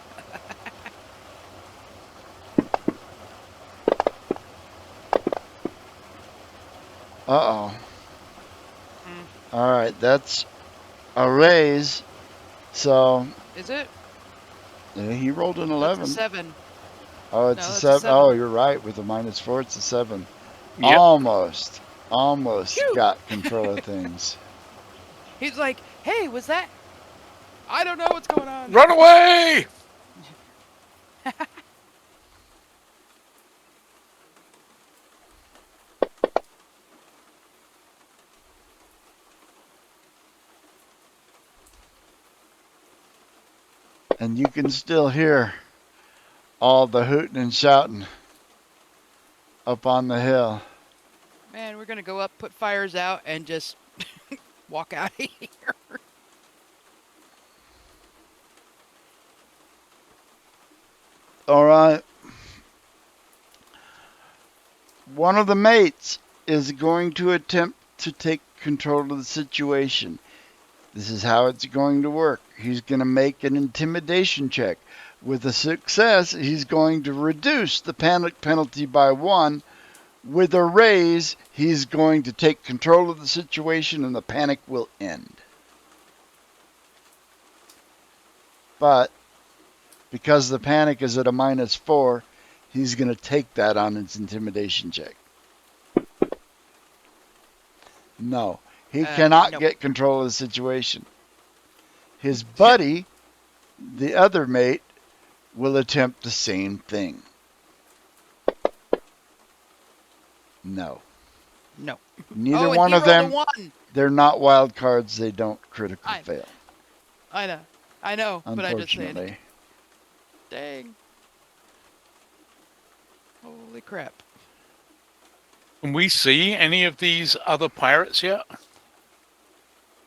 Uh-oh. Mm, All right, that's a raise. So is it? he rolled an That's 11. a 7. Oh, it's No, a that's a 7. 7. Oh, you're right. With a -4, it's a 7. Yep. Almost Phew. got control of things. He's like, "Hey, was that? I don't know what's going on." Run away! And you can still hear all the hooting and shouting up on the hill. Man, we're gonna go up, put fires out, and just walk out of here. All right. One of the mates is going to attempt to take control of the situation. This is how it's going to work. He's going to make an intimidation check. With a success, he's going to reduce the panic penalty by 1. With a raise, he's going to take control of the situation and the panic will end. But because the panic is at a -4, he's going to take that on his intimidation check. No, he cannot Nope. get control of the situation. His buddy, the other mate, will attempt the same thing. No. No. Neither Oh, and one he of rolled a them, 1. they're not wild cards. They don't critical I- fail, I know, but I just saying. unfortunately. Dang. Holy crap. Can we see any of these other pirates yet?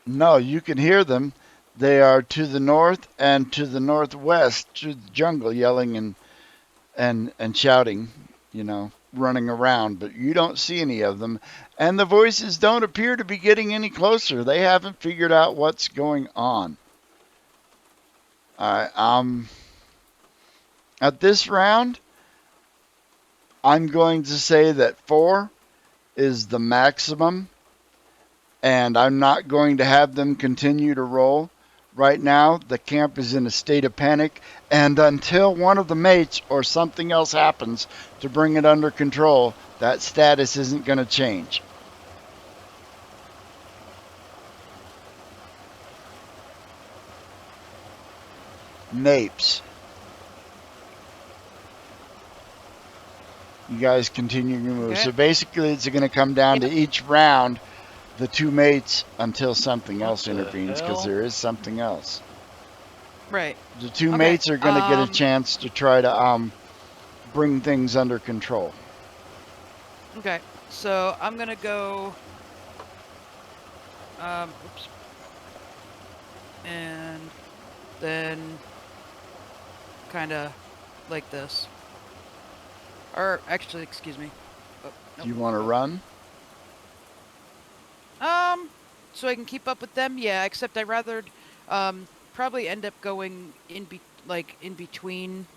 No, you can hear them. They are to the north and to the northwest through the jungle yelling and shouting, running around, but you don't see any of them. And the voices don't appear to be getting any closer. They haven't figured out what's going on. All right, at this round, I'm going to say that 4 is the maximum, and I'm not going to have them continue to roll. Right now, the camp is in a state of panic, and until one of the mates or something else happens to bring it under control, that status isn't going to change. Napes. You guys continue your move. Okay. So basically, it's going to come down to each round, the 2 mates until something What else the intervenes, because hell? there is something else. Right. The 2 Okay, mates are going to get a chance to try to bring things under control. Okay. So I'm gonna go. Oops. And then kind of like this. Or actually, excuse me. Oh, Do you want to run? So I can keep up with them. Yeah. Except I'd rather, probably end up going in between.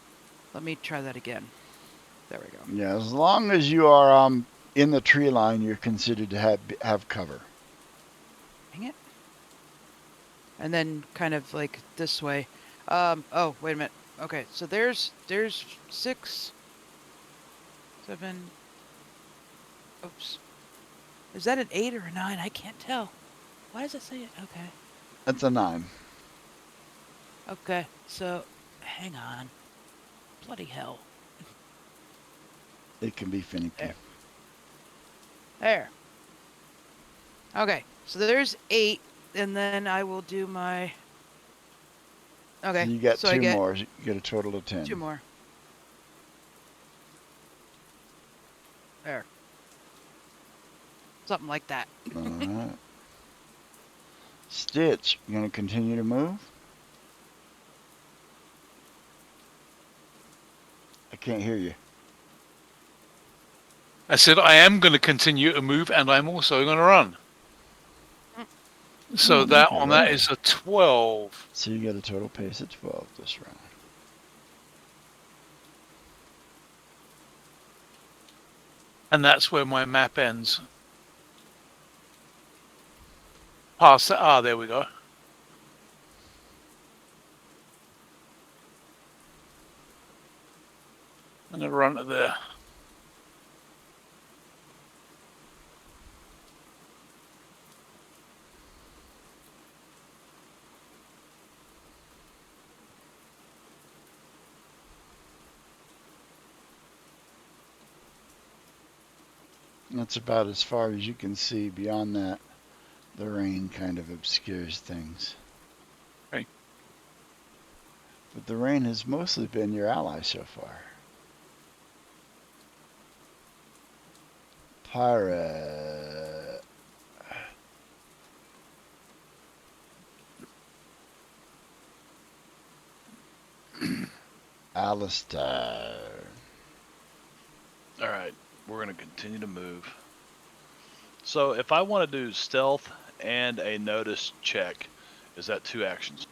Let me try that again. There we go. Yeah, as long as you are in the tree line, you're considered to have cover. Dang it. And then kind of like this way. Oh, wait a minute. Okay, so there's 6, 7. Oops. Is that an 8 or a 9? I can't tell. Why does it say it? Okay. That's a 9. Okay, so hang on. Bloody hell. It can be finicky. There. Okay, so there's 8, and then I will do my. Okay, So you got so 2 I get more. You get a total of 10. 2 more. There. Something like that. All right. Stitch, you going to continue to move? I can't hear you. I said I am going to continue to move, and I'm also going to run. So that on that is a 12. So you get a total pace of 12 this round. And that's where my map ends. Past that. Ah, there we go. I'm going to run to there. That's about as far as you can see. Beyond that, the rain kind of obscures things. Right. But the rain has mostly been your ally so far. Pirate. Alistair. All right, we're going to continue to move. So if I want to do stealth and a notice check, is that 2 actions?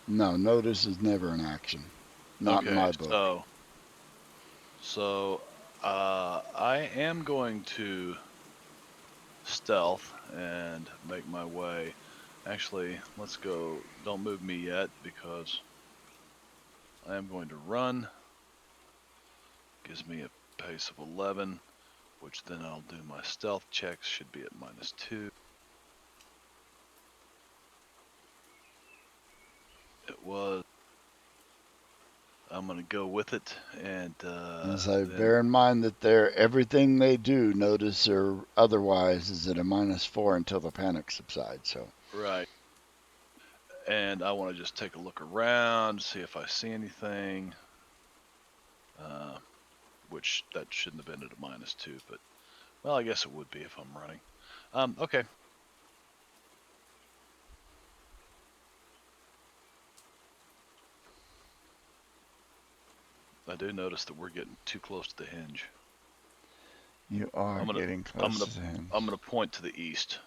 No, notice is never an action. Not in Okay, my book. so I am going to stealth and make my way. Actually, let's go. Don't move me yet because I am going to run. Gives me a pace of 11, which then I'll do my stealth checks. Should be at -2. It was. I'm gonna go with it, and So then bear in mind that everything they do, notice or otherwise, is at a -4 until the panic subsides. So right. And I want to just take a look around, see if I see anything. Which that shouldn't have been at a -2, but well, I guess it would be if I'm running. Okay. I do notice that we're getting too close to the hinge. you are I'm gonna, getting I'm close gonna, to him. I'm gonna point to the east.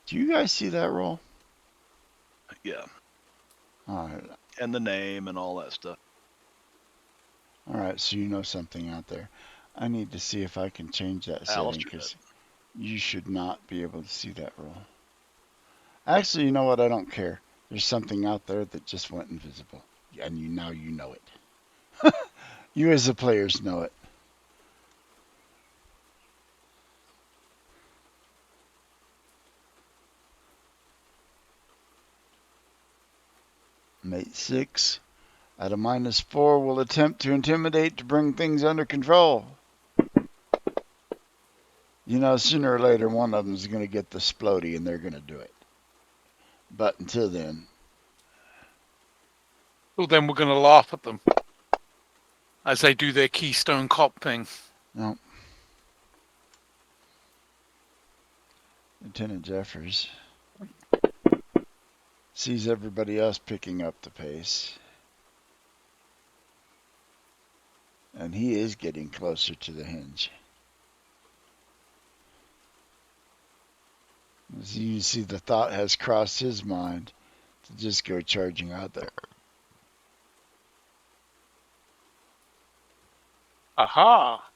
Do you guys see that roll? Yeah, All right. and the name and all that stuff. All right. So you know something out there. I need to see if I can change that setting Alistair did. because you should not be able to see that roll. Actually, you know what? I don't care. There's something out there that just went invisible, and now you know it. You as the players know it. Mate 6 at a -4 will attempt to intimidate to bring things under control. You know, sooner or later, one of them is going to get the splody and they're going to do it. But until then, Well, then we're going to laugh at them as they do their Keystone Cop thing. no. Lieutenant Jeffers sees everybody else picking up the pace. And he is getting closer to the hinge. As you see, the thought has crossed his mind to just go charging out there. Aha!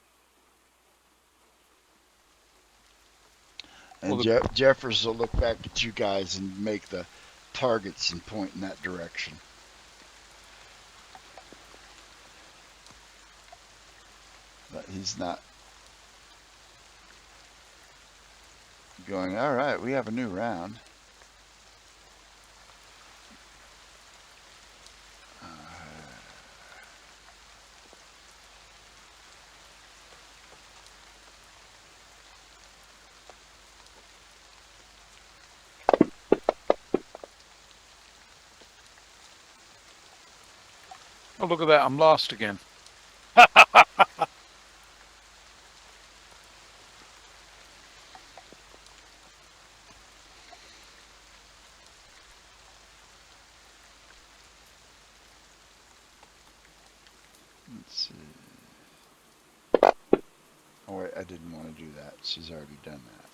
And Well, Jeffers will look back at you guys and make the targets and point in that direction. But he's not going, all right, we have a new round. oh, look at that. I'm lost again. Let's see. Oh, wait, I didn't want to do that. She's already done that.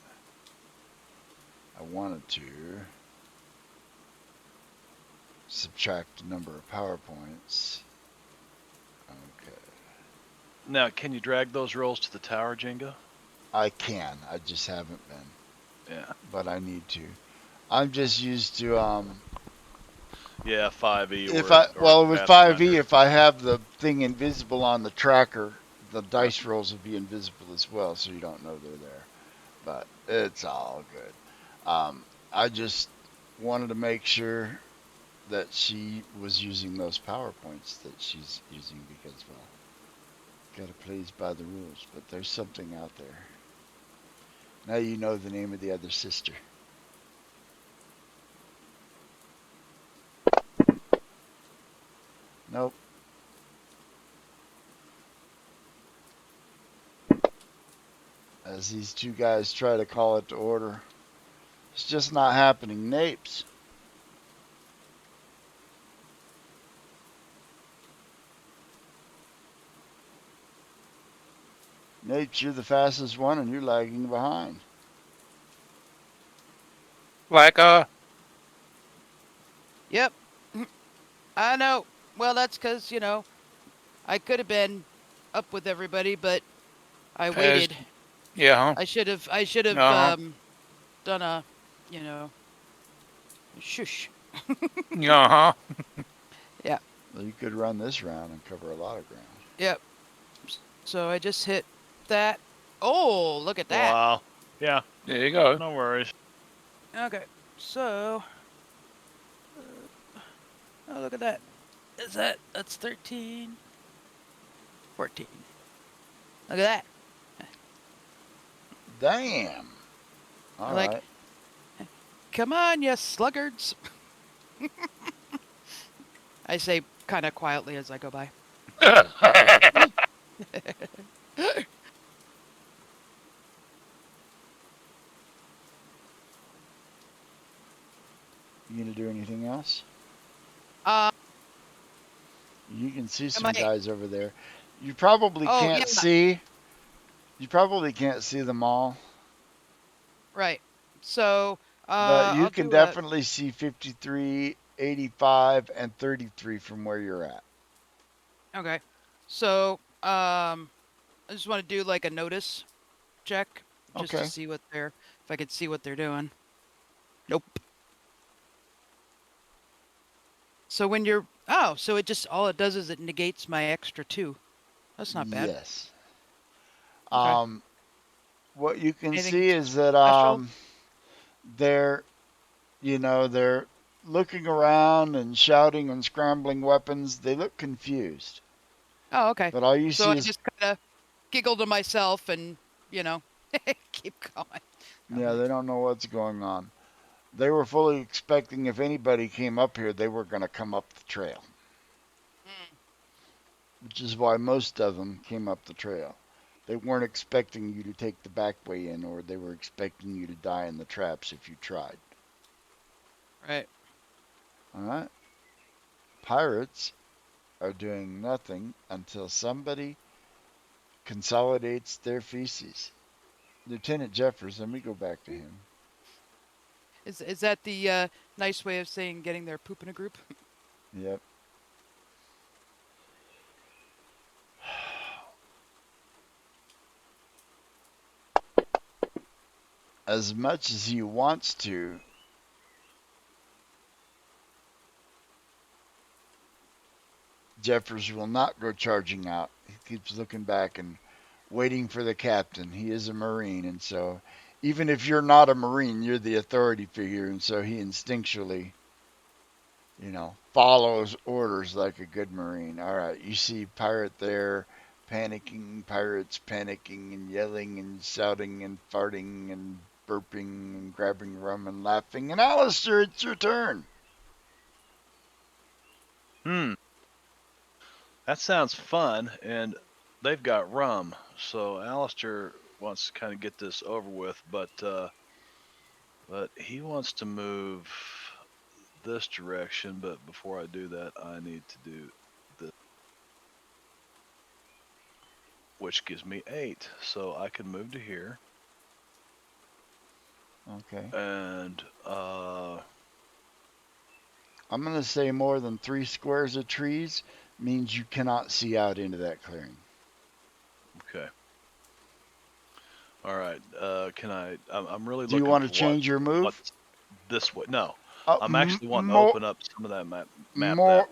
I wanted to subtract the number of power points. Okay. Now, can you drag those rolls to the tower, Jenga? I can. I just haven't been. Yeah. But I need to. I'm just used to Yeah, 5e. if Or with Pathfinder. 5e, if I have the thing invisible on the tracker, the dice rolls will be invisible as well, so you don't know they're there. But it's all good. I just wanted to make sure that she was using those PowerPoints that she's using because, well, gotta please by the rules. But there's something out there. Now you know the name of the other sister. Nope. As these two guys try to call it to order, it's just not happening. Napes. Napes, you're the fastest one and you're lagging behind. Like Yep. I know. Well, that's because, I could have been up with everybody, but I as waited. yeah, I should have huh? done a, you know, shush. Uh huh. Yeah. Well, you could run this round and cover a lot of ground. Yep. So I just hit that. Oh, look at that. Wow. Yeah. There you go. No worries. Okay. So, oh, look at that. That's 13, 14. Look at that. Damn. All Like, right. come on, you sluggards. I say kind of quietly as I go by. You gonna do anything else? Uh, You can see am some I? guys over there. You probably Oh, yeah. can't see. You probably can't see them all, Right. So, but you I'll can do a. definitely see 53, 85, and 33 from where you're at. Okay. So, I just want to do like a notice check just to Okay. see if I could see what they're doing. Nope. So when you're, so all it does is it negates my extra 2. That's not bad. Yes. Okay. Um, what you can Anything see is that special? they're they're looking around and shouting and scrambling weapons. They look confused, Oh, okay. but all you So see I is just kind of giggle to myself and, keep going. I'm yeah, they like, don't know what's going on. They were fully expecting if anybody came up here, they were going to come up the trail, mm, which is why most of them came up the trail. They weren't expecting you to take the back way in, or they were expecting you to die in the traps if you tried. right. All right? Pirates are doing nothing until somebody consolidates their feces. Lieutenant Jeffers, let me go back to him. Is that the nice way of saying getting their poop in a group? Yep. As much as he wants to, Jeffers will not go charging out. He keeps looking back and waiting for the captain. He is a Marine, and so even if you're not a Marine, you're the authority figure, and so he instinctually, follows orders like a good Marine. All right, you see pirate there, panicking, pirates panicking and yelling and shouting and farting and burping and grabbing rum and laughing. And Alistair, it's your turn. Hmm. That sounds fun. And they've got rum. So Alistair wants to kind of get this over with, but he wants to move this direction. But before I do that, I need to do this, which gives me 8. So I can move to here. Okay. And I'm going to say more than 3 squares of trees means you cannot see out into that clearing. okay. All right. Can I? I'm really Do you looking want to for change your move? what's this way. No, Uh, I'm m- actually wanting to more, open up some of that map more, that.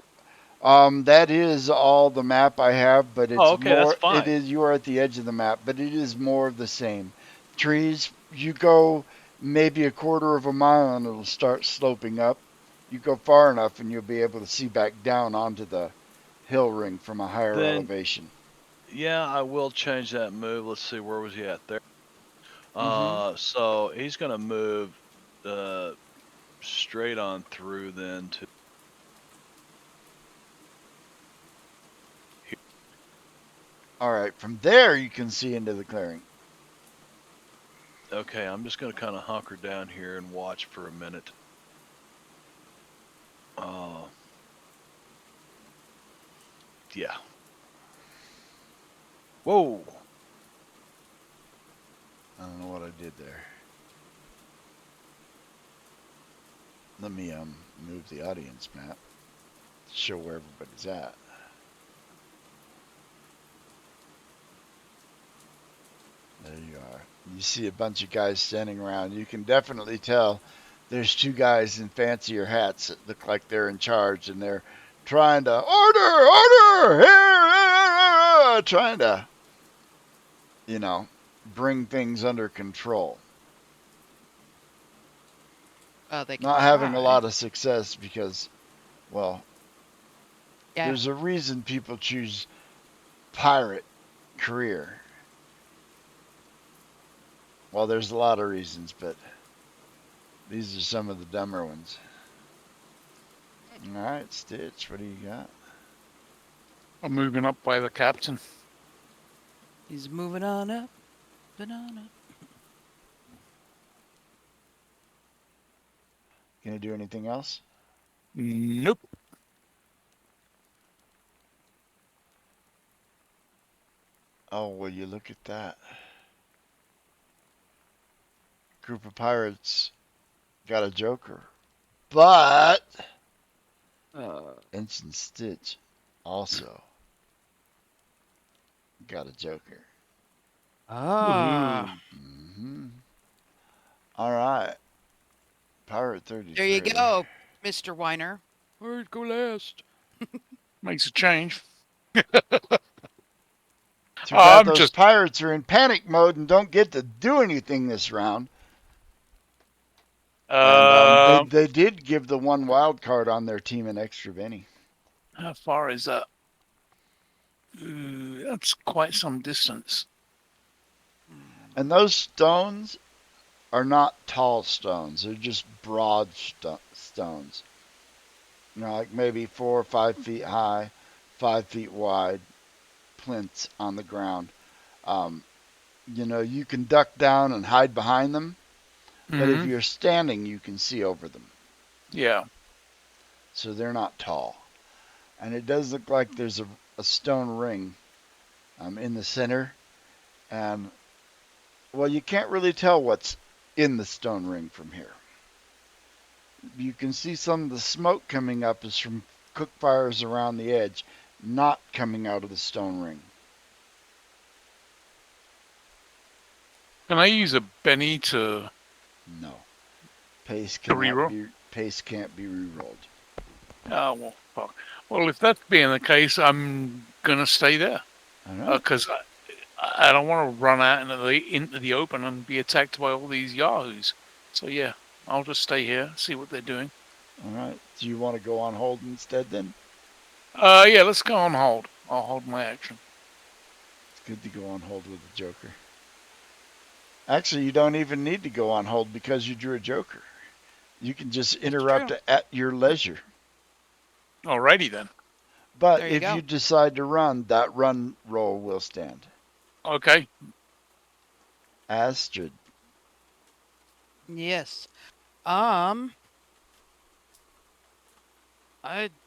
That is all the map I have, but Oh, it's okay, that's more. It fine. is you are at the edge of the map, but it is more of the same. Trees. You go maybe a quarter of a mile and it'll start sloping up. You go far enough and you'll be able to see back down onto the hill ring from a higher Then, elevation. yeah, I will change that move. Let's see, where was he at there? Mm-hmm. So he's gonna move straight on through then to here. All right. From there you can see into the clearing. Okay, I'm just gonna kind of hunker down here and watch for a minute. Uh, yeah. Whoa. I don't know what I did there. Let me move the audience map to show where everybody's at. There you are. You see a bunch of guys standing around. You can definitely tell there's two guys in fancier hats that look like they're in charge and they're trying to order here, trying to, you know, bring things under control. They can Not having a try. lot of success because, well, Yeah. there's a reason people choose pirate career. Well, there's a lot of reasons, but these are some of the dumber ones. All right, Stitch, what do you got? I'm moving up by the captain. He's moving on up. Banana. Can you do anything else? Nope. Oh, will you look at that? Group of pirates got a joker. But Ensign Stitch also got a joker. Ah. Mm-hmm. All right. Pirate There you 33. go, Mr. Weiner. I'd go last. Makes a change. Too bad I'm those just pirates are in panic mode and don't get to do anything this round. And how they did give the one wild card on their team an extra Benny. far is that? That's quite some distance. And those stones are not tall stones. They're just broad stones. You know, like maybe 4 or 5 feet high, 5 feet wide, plinths on the ground. Um, you know, you can duck down and hide behind them, but if Mm-hmm. you're standing, you can see over them. Yeah. So they're not tall. And it does look like there's a stone ring in the center. And, well, you can't really tell what's in the stone ring from here. You can see some of the smoke coming up is from cook fires around the edge, not coming out of the stone ring. Can I use a Benny to No. Pace reroll? can't be re-rolled. Oh, well, fuck. Well, if that's being the case, I'm gonna stay there All right. because I don't want to run out into the open and be attacked by all these yahoos. So yeah, I'll just stay here, see what they're doing. All right. Do you want to go on hold instead then? Yeah, let's go on hold. I'll hold my action. It's good to go on hold with the Joker. Actually, you don't even need to go on hold because you drew a Joker. You can just interrupt at your leisure. Alrighty then. But There you if go. you decide to run, that run roll will stand. Okay. Astrid. Yes. I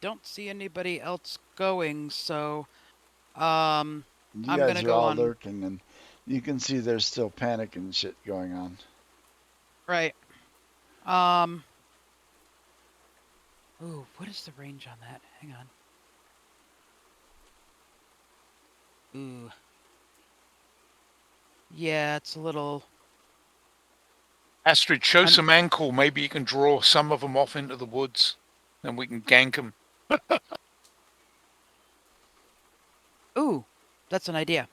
don't see anybody else going, so You I'm guys gonna are go all on. lurking, and you can see there's still panic and shit going on. Right. Ooh, what is the range on that? Hang on. Ooh. Yeah, it's a little. Astrid, show I'm- some ankle. Maybe you can draw some of them off into the woods, and we can gank them. Ooh, that's an idea.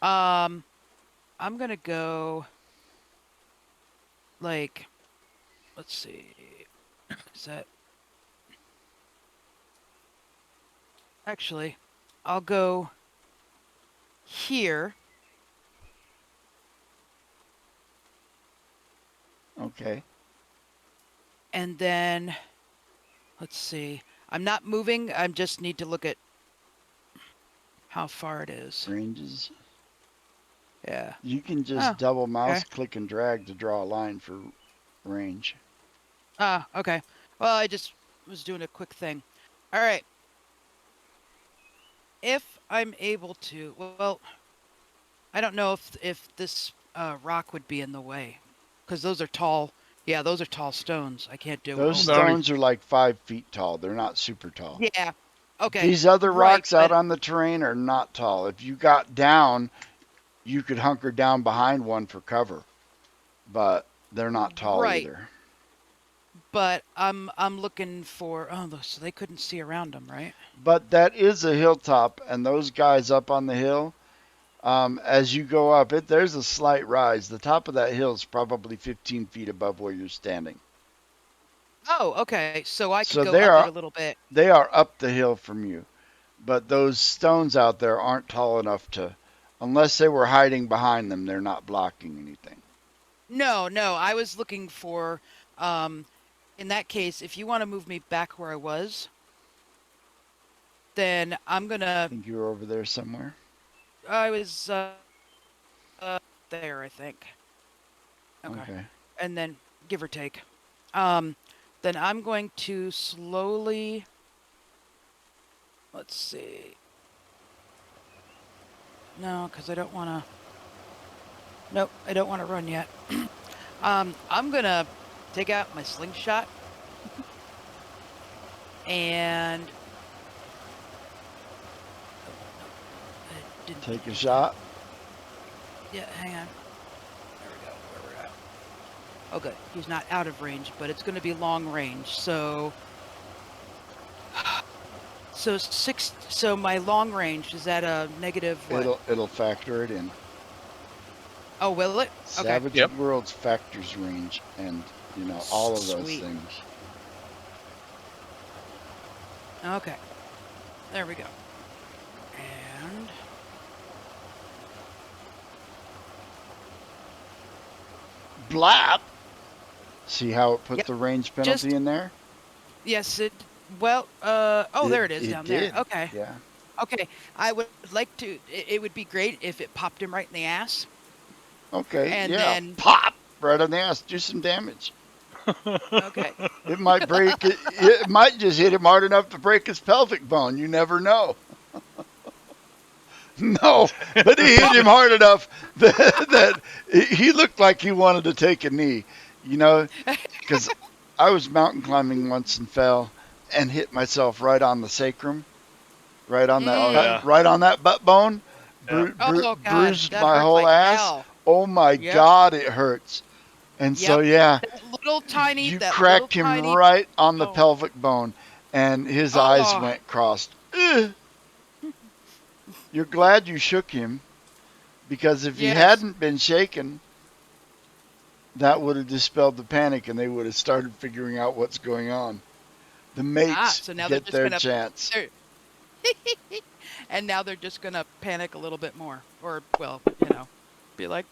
I'm gonna go like, let's see, is that actually? I'll go here, Okay. and then let's see. I'm not moving. I just need to look at how far it is. Ranges. Yeah. You can just Oh, double mouse okay. click and drag to draw a line for range. Ah, okay. Well, I just was doing a quick thing. All right. If I'm able to, well, I don't know if this rock would be in the way, because those are tall. Yeah, those are tall stones. I can't do. Those Oh, They're only stones are like 5 feet tall. They're not super tall. yeah. Okay. These other Right, rocks out but on the terrain are not tall. If you got down, you could hunker down behind one for cover, but they're not tall right, either. but I'm looking for. Oh, so they couldn't see around them, right? But that is a hilltop, and those guys up on the hill, as you go up, there's a slight rise. The top of that hill is probably 15 feet above where you're standing. Oh, okay. So I could So go up it a little bit. they are up the hill from you. But those stones out there aren't tall enough to, unless they were hiding behind them, they're not blocking anything. No, no. I was looking for. Um, in that case, if you want to move me back where I was, then I'm I gonna. think you were over there somewhere. I was there, I think. Okay. Okay. And then give or take. Um, then I'm going to slowly. Let's see. No, because I don't want to. Nope, I don't want to run yet. I'm gonna take out my slingshot and. Oh, no, I didn't Take a do shot. that. Yeah, hang on. There we go. Where we're at. Oh, good. He's not out of range, but it's going to be long range. So six. So my long range is at a negative what? It'll factor it in. Oh, will it? Okay. Savage Yep. Worlds factors range and all of those Sweet. things. Okay. There we go. And Blap. See how it put Yep, the range penalty just- in there? yes, it. Well, oh, there it is down did. there. Okay. Yeah. Okay. I would like to. It would be great if it popped him right in the ass. Okay. And yeah. then- Pop right on the ass. Do some damage. Okay. It might break it. It might just hit him hard enough to break his pelvic bone. You never know. No, but he hit him hard enough that he looked like he wanted to take a knee. Because I was mountain climbing once and fell and hit myself right on the sacrum, right on that, Oh, yeah. right on that butt bone. Yeah. Oh, God, Bruised that my hurts whole like ass. hell. Oh my Yep. God, it hurts. And so yeah, That little tiny. you that cracked little him tiny, right on the oh. pelvic bone, and his eyes Oh. went crossed. Ugh. You're glad you shook him, because if he Yes. hadn't been shaken, that would have dispelled the panic, and they would have started figuring out what's going on. The mates So now they're get just their gonna- chance. they're- and now they're just gonna panic a little bit more, or well, be like,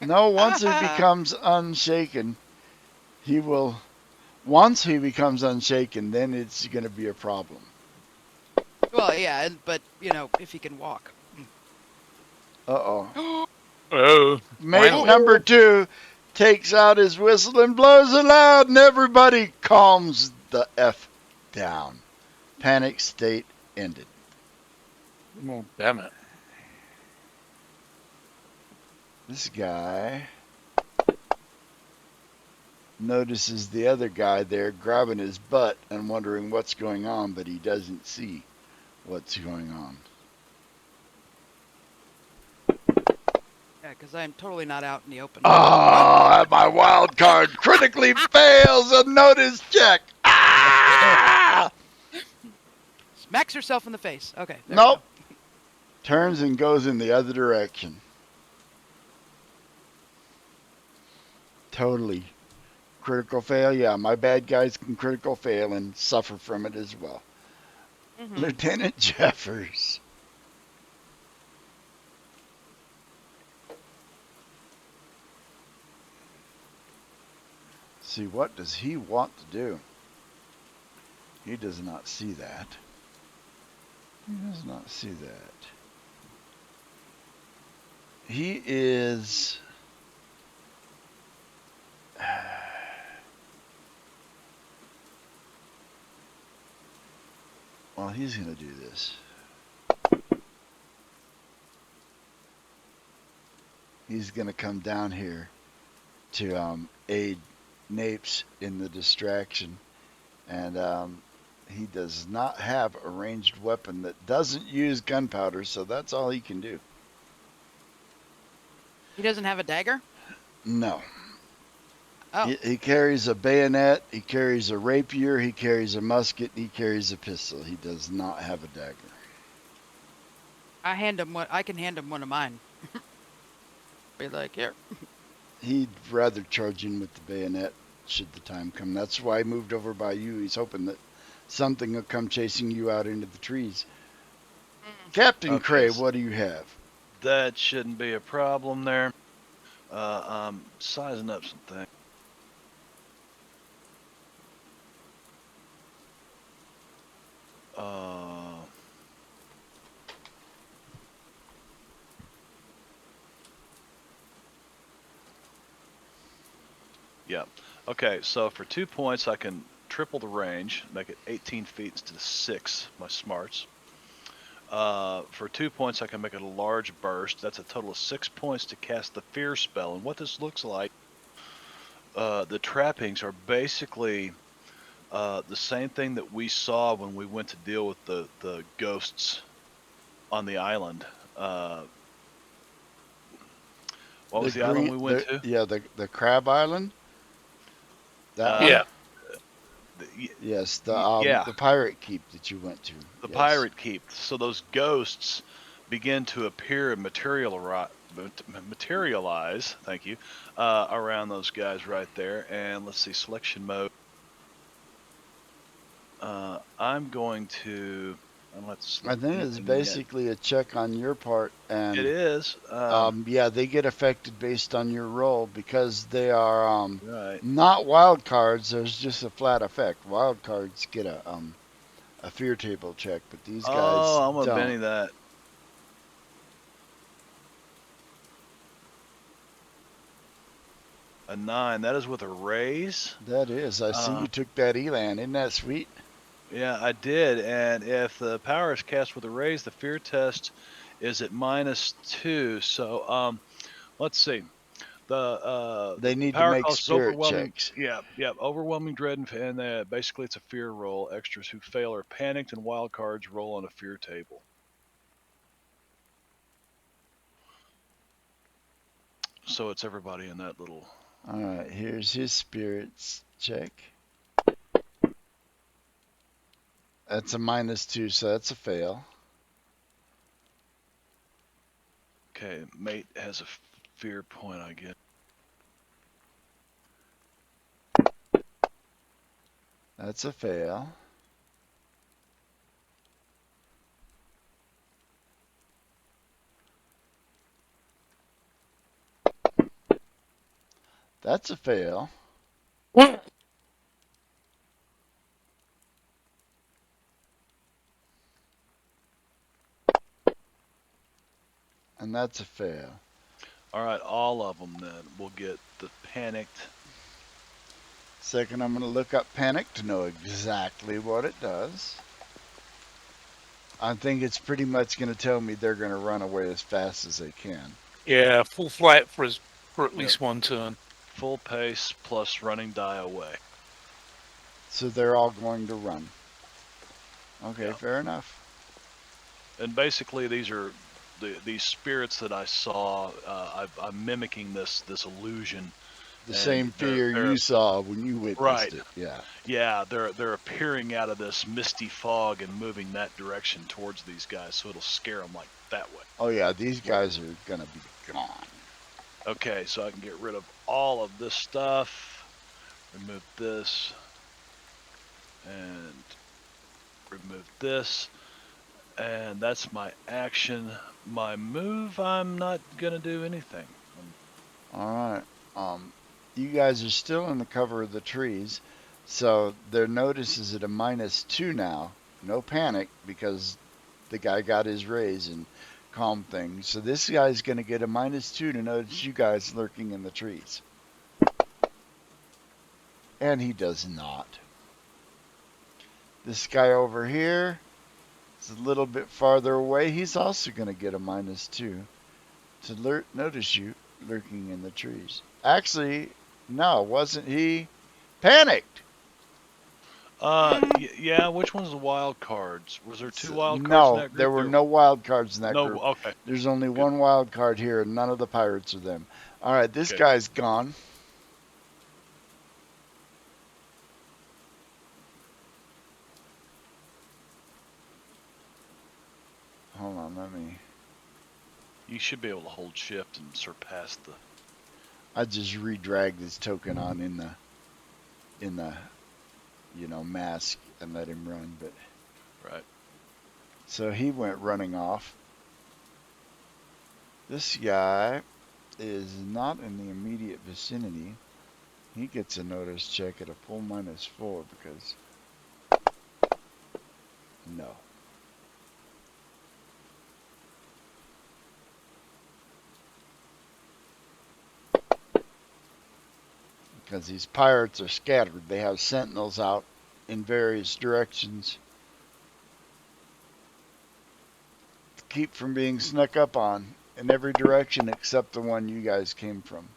No, once he becomes unshaken, he will. Once he becomes unshaken, then it's going to be a problem. well, yeah, but if he can walk. Uh-oh. Oh, Mate Finally. number 2 takes out his whistle and blows it loud, and everybody calms the F down. Panic state ended. well, damn it. This guy notices the other guy there grabbing his butt and wondering what's going on, but he doesn't see what's going on. Yeah, because I'm totally not out in the open. Oh, my wild card critically fails a notice check. Ah! Smacks herself in the face. Okay. there we Nope. go. turns and goes in the other direction. Totally. Critical fail, yeah, my bad guys can critical fail and suffer from it as well. Mm-hmm. Lieutenant Jeffers. See, what does he want to do? He does not see that. He does not see that. He is. Well, he's going to do this. He's going to come down here to aid Napes in the distraction. And he does not have a ranged weapon that doesn't use gunpowder, so that's all he can do. He doesn't have a dagger? No. Oh. He carries a bayonet, he carries a rapier, he carries a musket, he carries a pistol. He does not have a dagger. I can hand him one of mine. Be like, here. He'd rather charge in with the bayonet should the time come. That's why he moved over by you. He's hoping that something will come chasing you out into the trees. Captain Okay, Cray, what do you have? That shouldn't be a problem there. I'm sizing up some things. Yeah. Okay, so for 2 points, I can triple the range, make it 18 feet instead of 6, my smarts. For 2 points, I can make it a large burst. That's a total of 6 points to cast the fear spell. And what this looks like, the trappings are basically the same thing that we saw when we went to deal with the ghosts on the island. What was the island we went to? Yeah, the Crab Island. That one. Yeah. Yes, Yeah, the pirate keep that you went to. the Yes. pirate keep. So those ghosts begin to appear and materialize. Thank you. Around those guys right there. And let's see, selection mode. I'm going to. I don't have to I select think it's anything yet. basically a check on your part, and It is. yeah, they get affected based on your roll because they are Right. not wild cards. There's just a flat effect. Wild cards get a fear table check, but these guys Oh, I'm gonna don't. Benny that. A 9. That is with a raise. That is. I see you took that Elan. Isn't that sweet? Yeah, I did. And if the power is cast with a raise, the fear test is at -2. So let's see. They The need to power make cost is spirit overwhelming. checks. Yeah, overwhelming dread, and basically it's a fear roll. Extras who fail are panicked, and wild cards roll on a fear table. So it's everybody in that little. All right, here's his spirits check. That's a -2, so that's a fail. Okay, mate has a fear point, I guess. That's a fail. That's a fail. And that's a fail. All right, all of them then. We'll get the panicked. Second, I'm going to look up panic to know exactly what it does. I think it's pretty much going to tell me they're going to run away as fast as they can. Yeah, full flat for at least one turn. Full pace plus running die away. So they're all going to run. Okay, Yeah. fair enough. And basically, these are these spirits that I saw. I'm mimicking this illusion The and same fear they're you saw when you witnessed right. it. Yeah. Yeah, they're appearing out of this misty fog and moving that direction towards these guys, so it'll scare them like that way. Oh yeah, these guys are gonna be gone. Okay, so I can get rid of all of this stuff, remove this, and remove this, and that's my action. My move, I'm not gonna do anything. All right. You guys are still in the cover of the trees, so their notice is at a -2 now. No panic because the guy got his raise and calmed things. So this guy's going to get a -2 to notice you guys lurking in the trees. And he does not. This guy over here is a little bit farther away. He's also going to get a -2 to notice you lurking in the trees. Actually, no, wasn't he panicked? Yeah. Which one's the wild cards? Was there two wild cards in No, that there group? were no wild cards in that No. group. Okay. There's only Good. one wild card here, and none of the pirates are them. All right, this Okay. guy's gone. Hold on, let me. You should be able to hold shift and surpass the. I just re-dragged this token on in the mask and let him run, but Right. so he went running off. This guy is not in the immediate vicinity. He gets a notice check at a full -4 because no. Because these pirates are scattered. They have sentinels out in various directions to keep from being snuck up on in every direction except the one you guys came from.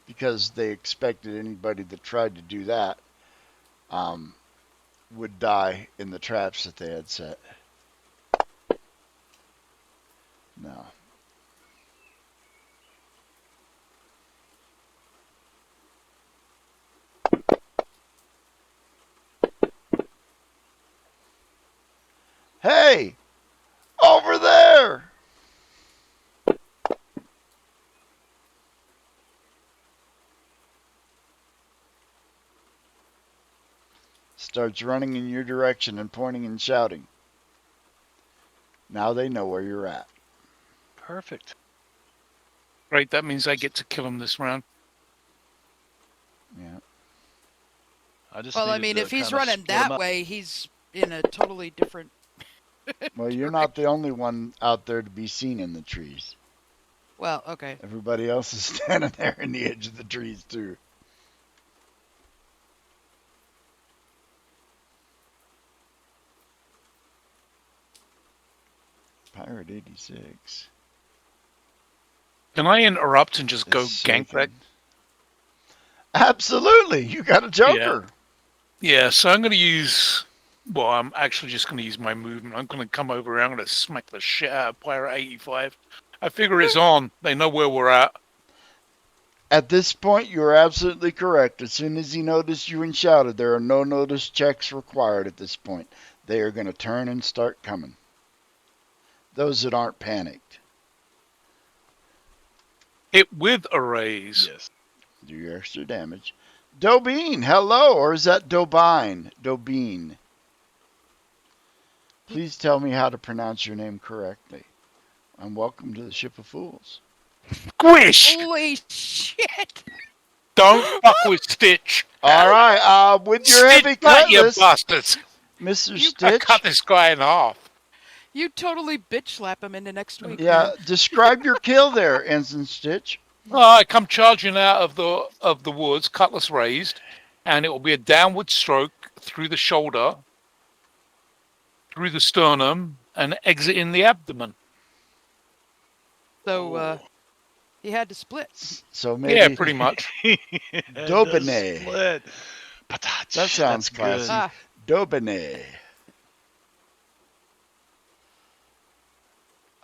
Because they expected anybody that tried to do that would die in the traps that they had set. No. Hey! Over there! Starts running in your direction and pointing and shouting. Now they know where you're at. Perfect. Great, that means I get to kill him this round. Yeah. Well, I mean, if he's running that way, he's in a totally different. Well, you're not the only one out there to be seen in the trees. Well, okay. Everybody else is standing there in the edge of the trees, too. Pirate 86. Can I interrupt and just go is gank that? shaking. Absolutely. You got a joker. Yeah, so I'm going to use. Well, I'm actually just going to use my movement. I'm going to come over here. I'm going to smack the shit out of Pirate 85. I figure it's on. They know where we're at. At this point, you're absolutely correct. As soon as he noticed you and shouted, there are no notice checks required at this point. They are going to turn and start coming. Those that aren't panicked. Hit with a raise. Yes. Do your extra damage. Dobine, hello, or is that Dobine? Dobine. Please tell me how to pronounce your name correctly. And welcome to the Ship of Fools. Squish! Holy shit! Don't fuck with Stitch. All right, with your Stitch heavy that, you cutlass, bastards. Mr. I Stitch. cut this guy in half. You totally bitch slap him into next week. Yeah, Man. describe your kill there, Ensign Stitch. Oh, I come charging out of the woods, cutlass raised, and it will be a downward stroke through the shoulder, through the sternum, and exit in the abdomen. So, he had to split. So maybe. Yeah, pretty much. Dobine. Split. That sounds That's good. classy. Dobine.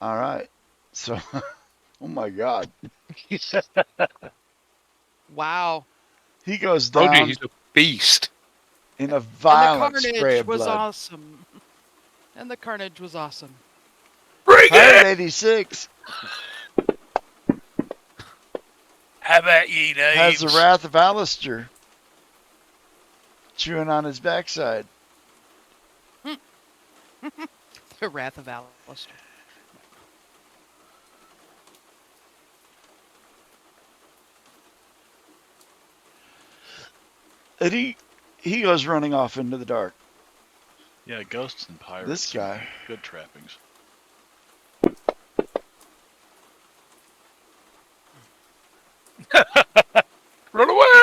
All right. So Oh my God. Wow. He goes Told you down he's a beast. in a And the violent spray carnage of was blood. awesome. And the carnage was awesome. Bring Pirate it! 86 How about ye has the names? wrath of Alistair chewing on his backside. The Wrath of Alistair. And he goes running off into the dark. Yeah, ghosts and This pirates. guy. Good trappings. Run away!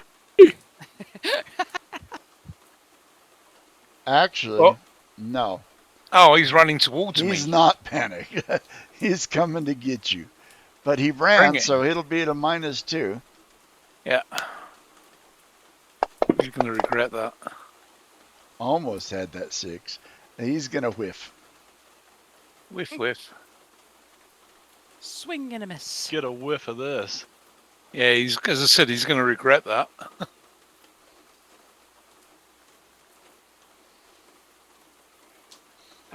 Actually, Oh, no. oh, he's running towards He's me. not panicked. He's coming to get you. But he Bring ran, it. so it'll be at a -2. Yeah. He's going to regret that. Almost had that 6. He's going to whiff. Whiff, whiff. Swing and a miss. Get a whiff of this. Yeah, he's, as I said, he's going to regret that.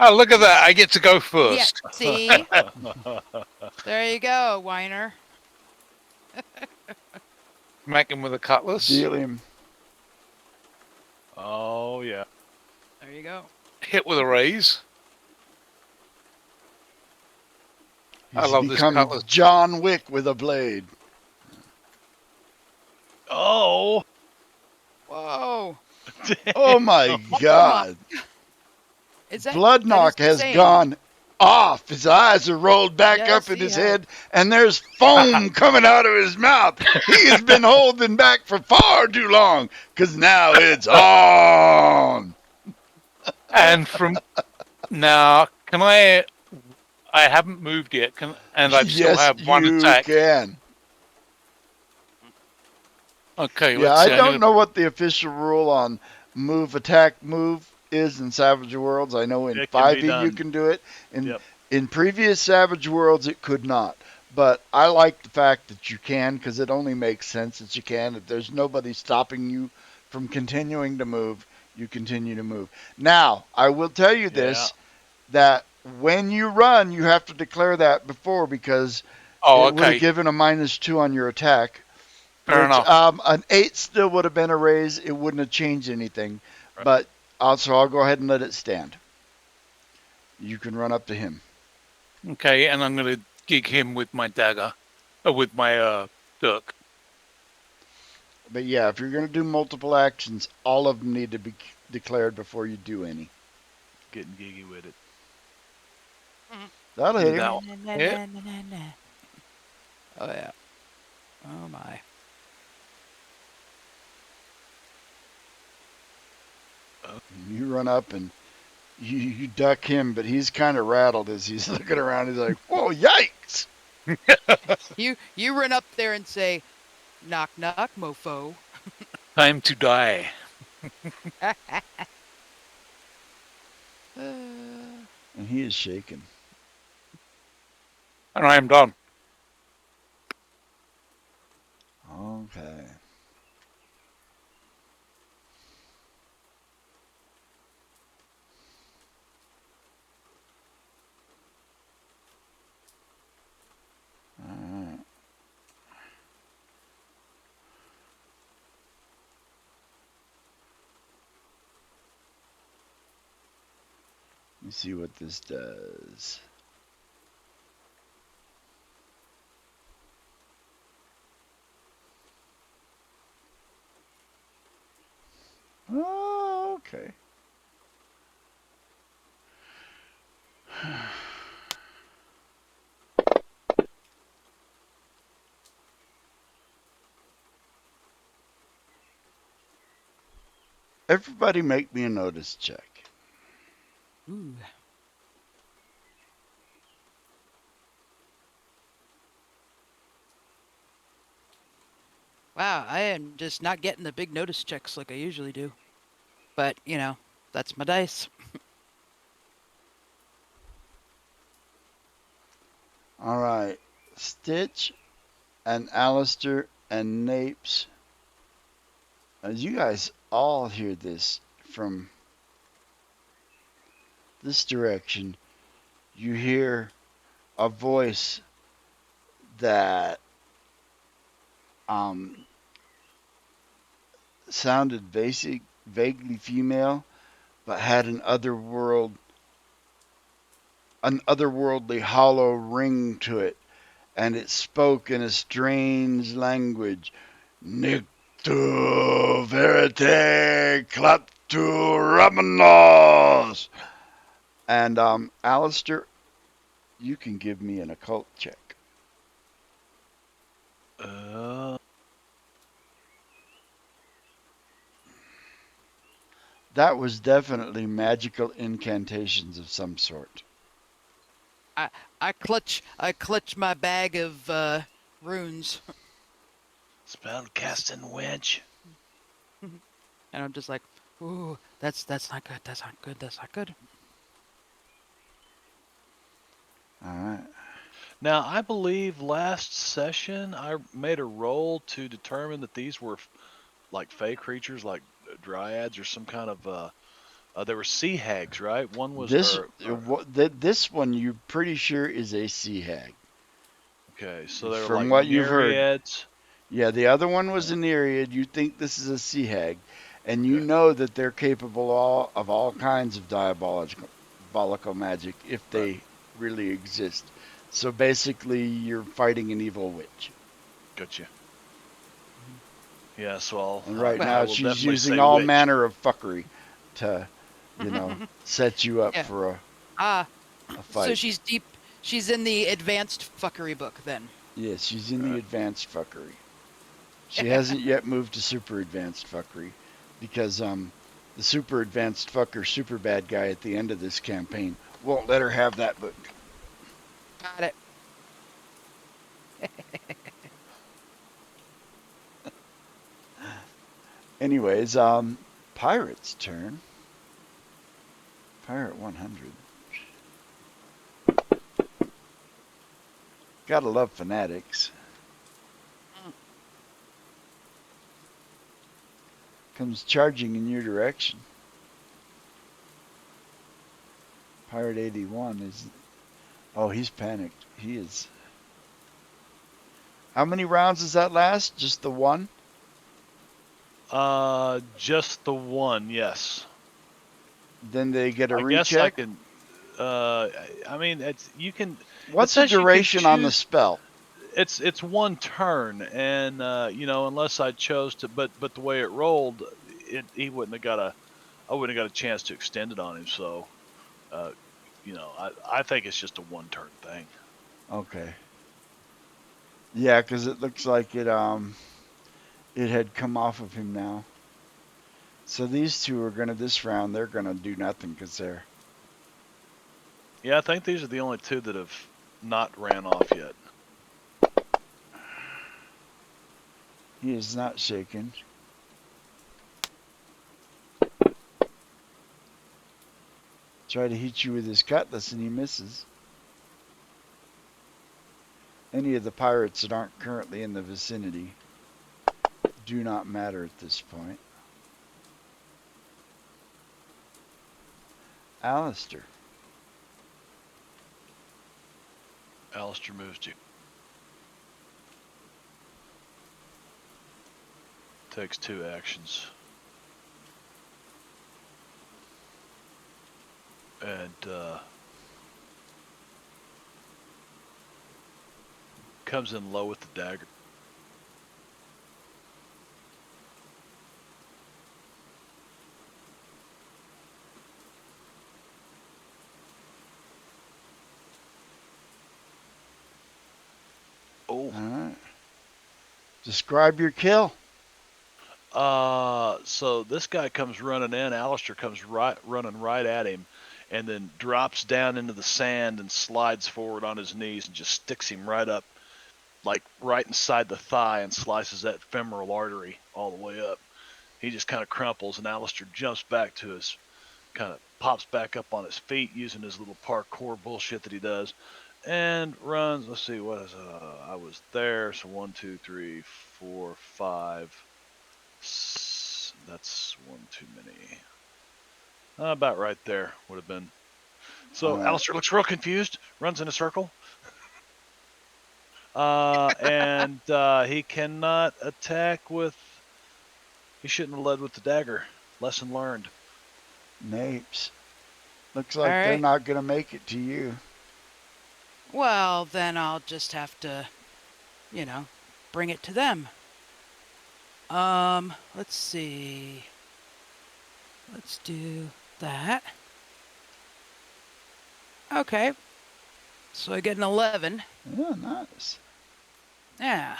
Oh, look at that. I get to go Yeah, first. see? There you go, whiner. Smack him with a cutlass. Deal him. Oh, yeah. There you go. Hit with a raise. I He's love this become cutlass. John Wick with a blade. Oh! Whoa. Oh my God. Is that Blood that is knock has insane. gone off. His eyes are rolled back Yes, up in he his has. head, and there's foam coming out of his mouth. He has been holding back for far too long, because now it's on. And from now, can I haven't moved yet, and I still Yes, have one you attack. can. Okay, Yeah, let's I see. don't know what the official rule on move, attack, move is in Savage Worlds. I know in It can be 5e you done. can do it. Yep. In previous Savage Worlds, it could not. But I like the fact that you can, because it only makes sense that you can. If there's nobody stopping you from continuing to move, you continue to move. Now, I will tell you this, that when you run, you have to declare that before, because Oh, it would have okay. given a -2 on your attack. Fair Which enough. an 8 still would have been a raise. It wouldn't have changed anything. Right. But also, I'll go ahead and let it stand. You can run up to him. Okay, and I'm going to gig him with my dagger, with my dirk. But yeah, if you're going to do multiple actions, all of them need to be declared before you do any. Getting giggy with it. That'll Do hit that him. one. Yeah. Oh yeah. Oh my. You run up and you duck him, but he's kind of rattled as he's looking around. He's like, "Whoa, yikes!" You run up there and say, "Knock knock, mofo." Time to die. And he is shaken. And I am done. Okay. Alright. Let me see what this does. Oh, okay. Everybody make me a notice check. Ooh. Wow, I am just not getting the big notice checks like I usually do. But, you know, that's my dice. All right. Stitch and Alistair and Napes, you guys all hear this from this direction. You hear a voice that um, sounded basic, vaguely female, but had an otherworldly hollow ring to it, and it spoke in a strange language. Nictu verite claptu ramenos. And Alistair, you can give me an occult check. Uh, That was definitely magical incantations of some sort. I clutch my bag of runes, spell casting wench. and I'm just like, ooh, that's not good. That's not good. That's not good. All right. Now, I believe last session I made a roll to determine that these were like fey creatures, like dryads or some kind of. There were sea hags, right? One was, This one you pretty sure is a sea hag. okay, so they were From like what you've heard. nereids. Yeah, the other one was Uh, an Nereid. You think this is a sea hag, and you okay, know that they're capable of all kinds of diabolical magic if right, they really exist. So basically, you're fighting an evil witch. gotcha. Mhm. Yeah, so And I'll, right Well, I now, will she's definitely using say all witch. manner of fuckery to, set you up yeah. for Ah, a so fight. she's deep. She's in the advanced fuckery book then. Yes, she's in All the right, advanced fuckery. She hasn't yet moved to super advanced fuckery because the super advanced fucker, super bad guy at the end of this campaign won't let her have that book. Got it. Anyways, Pirate's turn. Pirate 100. Gotta love fanatics. Mm. Comes charging in your direction. Pirate 81 is. Oh, he's panicked. He is. How many rounds does that last? Just the one? just the one, yes. Then they get a I guess I recheck? can. I mean, it's you can. It What's the says you can duration on the choose. spell? It's one turn, and unless I chose to, but the way it rolled, he wouldn't have got a. I wouldn't have got a chance to extend it on him. So, uh, I think it's just a one turn thing. Okay. Yeah, because it looks like it had come off of him now. So these two are gonna this round. They're gonna do nothing because they're. Yeah, I think these are the only two that have not ran off yet. He is not shaken. Try to hit you with his cutlass and he misses. Any of the pirates that aren't currently in the vicinity do not matter at this point. Alistair. Alistair moves to takes two actions, and comes in low with the dagger. Oh, All right. Describe your kill. so this guy comes running in. Alistair comes running right at him, and then drops down into the sand and slides forward on his knees and just sticks him right up, like right inside the thigh, and slices that femoral artery all the way up. He just kind of crumples, and Alistair jumps back to his, kind of pops back up on his feet using his little parkour bullshit that he does, and runs. Let's see, what is I was there, so 1, 2, 3, 4, 5. That's one too many. About right there would have been. So All right. Alistair looks real confused, runs in a circle. And he cannot attack with. He shouldn't have led with the dagger. Lesson learned. Napes. Looks All like they're right. not gonna make it to you. Well, then I'll just have to, you know, bring it to them. Let's see. Let's do that. Okay. So I get an 11. Yeah, nice. Yeah.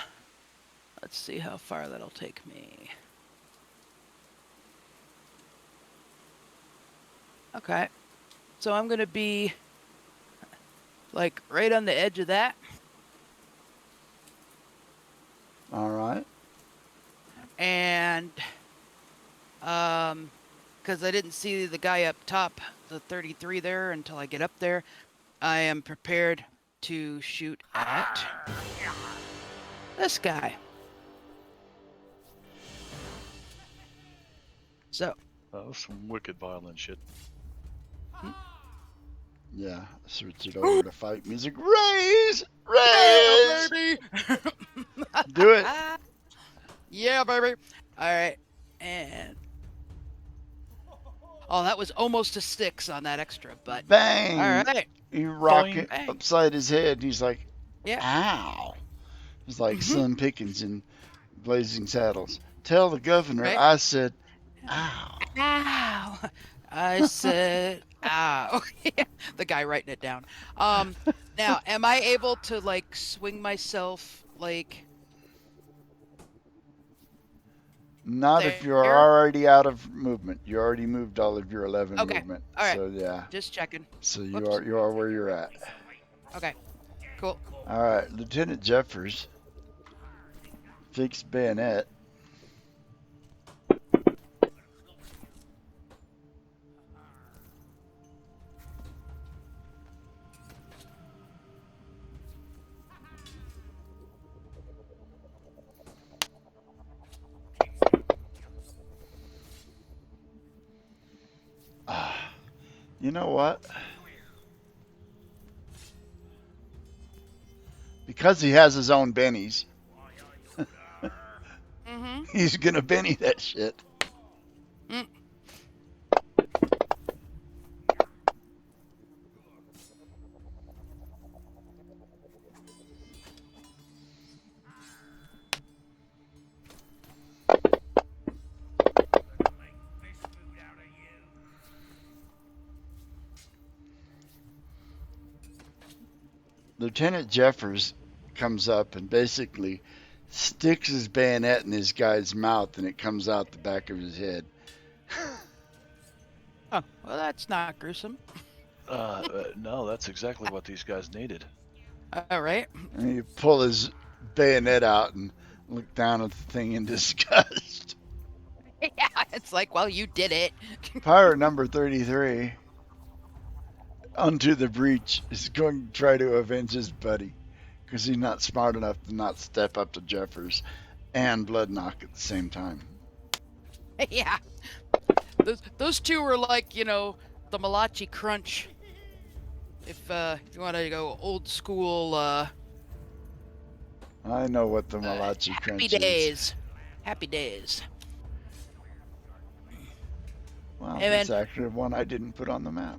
Let's see how far that'll take me. Okay. So I'm going to be like right on the edge of that. All right. And because I didn't see the guy up top, the 33 there, until I get up there, I am prepared to shoot at this guy. So, That was some wicked violent shit. Yeah, switch it over to fight music. Raise! yeah, Raise! baby! Do it. Yeah, baby. All right. And oh, that was almost a 6 on that extra, but Bang! all right. You rock Boing. it Bang. upside his head. He's like, Yeah. ow. He's like Mhm. Slim Pickens in Blazing Saddles. Tell the governor Right. I said, ow. Ow. I said, ow. The guy writing it down. Now, am I able to like swing myself like Not if you're there? already out of movement. You already moved all of your 11 Okay. movement. All right. So yeah. Just checking. So Whoops. you are where you're at. Okay. Cool. All right, Lieutenant Jeffers, fixed bayonet. You know what? Because he has his own bennies, Mm-hmm. he's gonna benny that shit. Mm. Lieutenant Jeffers comes up and basically sticks his bayonet in this guy's mouth, and it comes out the back of his head. Oh, well, that's not gruesome. No, that's exactly what these guys needed. All right. And you pull his bayonet out and look down at the thing in disgust. Yeah, it's like, well, you did it. Pirate number 33, onto the breach, is going to try to avenge his buddy because he's not smart enough to not step up to Jeffers and Blood Knock at the same time. Yeah. Those two were like, you know, the Malachi Crunch. If you want to go old school, I know what the Malachi happy Crunch days. Happy days. is. Well, Hey, it's man. actually one I didn't put on the map.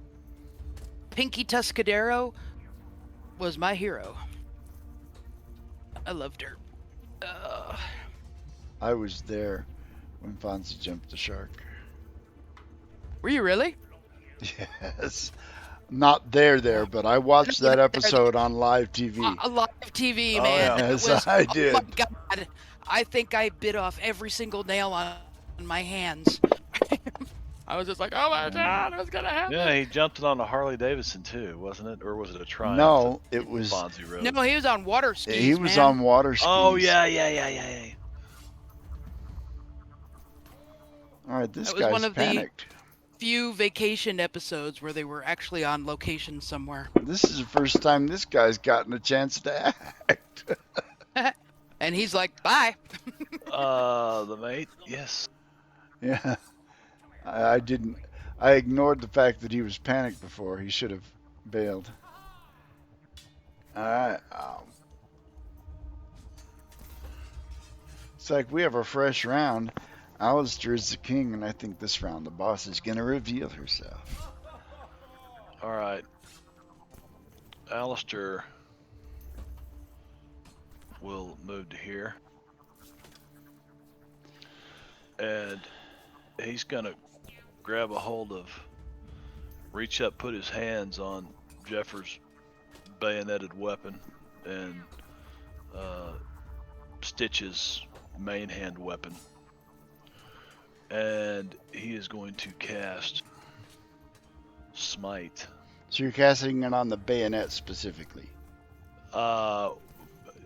Pinky Tuscadero was my hero. I loved her. I was there when Fonzie jumped the shark. Were you really? Yes. Not there, but I watched that episode on live TV. Live TV, Oh, man. yeah. It Yes, was, I oh did. my God. I think I bit off every single nail on my hands. I was just like, oh my God, what's going to happen? Yeah, he jumped it on a Harley Davidson too, wasn't it? Or was it a Triumph? No, that it was. Fonzie rode? No, he was on water skis, He was man. on water skis. Oh yeah. All right, this That was one guy's of the- panicked. few vacation episodes where they were actually on location somewhere. This is the first time this guy's gotten a chance to act. And he's like, bye. The mate, yes. Yeah. I didn't. I ignored the fact that he was panicked before. He should have bailed. All right. It's like we have a fresh round. Alistair is the king, and I think this round the boss is going to reveal herself. All right. Alistair will move to here. And he's going to grab a hold of, reach up, put his hands on Jeffers' bayoneted weapon, and Stitch's main hand weapon. And he is going to cast Smite. So you're casting it on the bayonet specifically, Uh,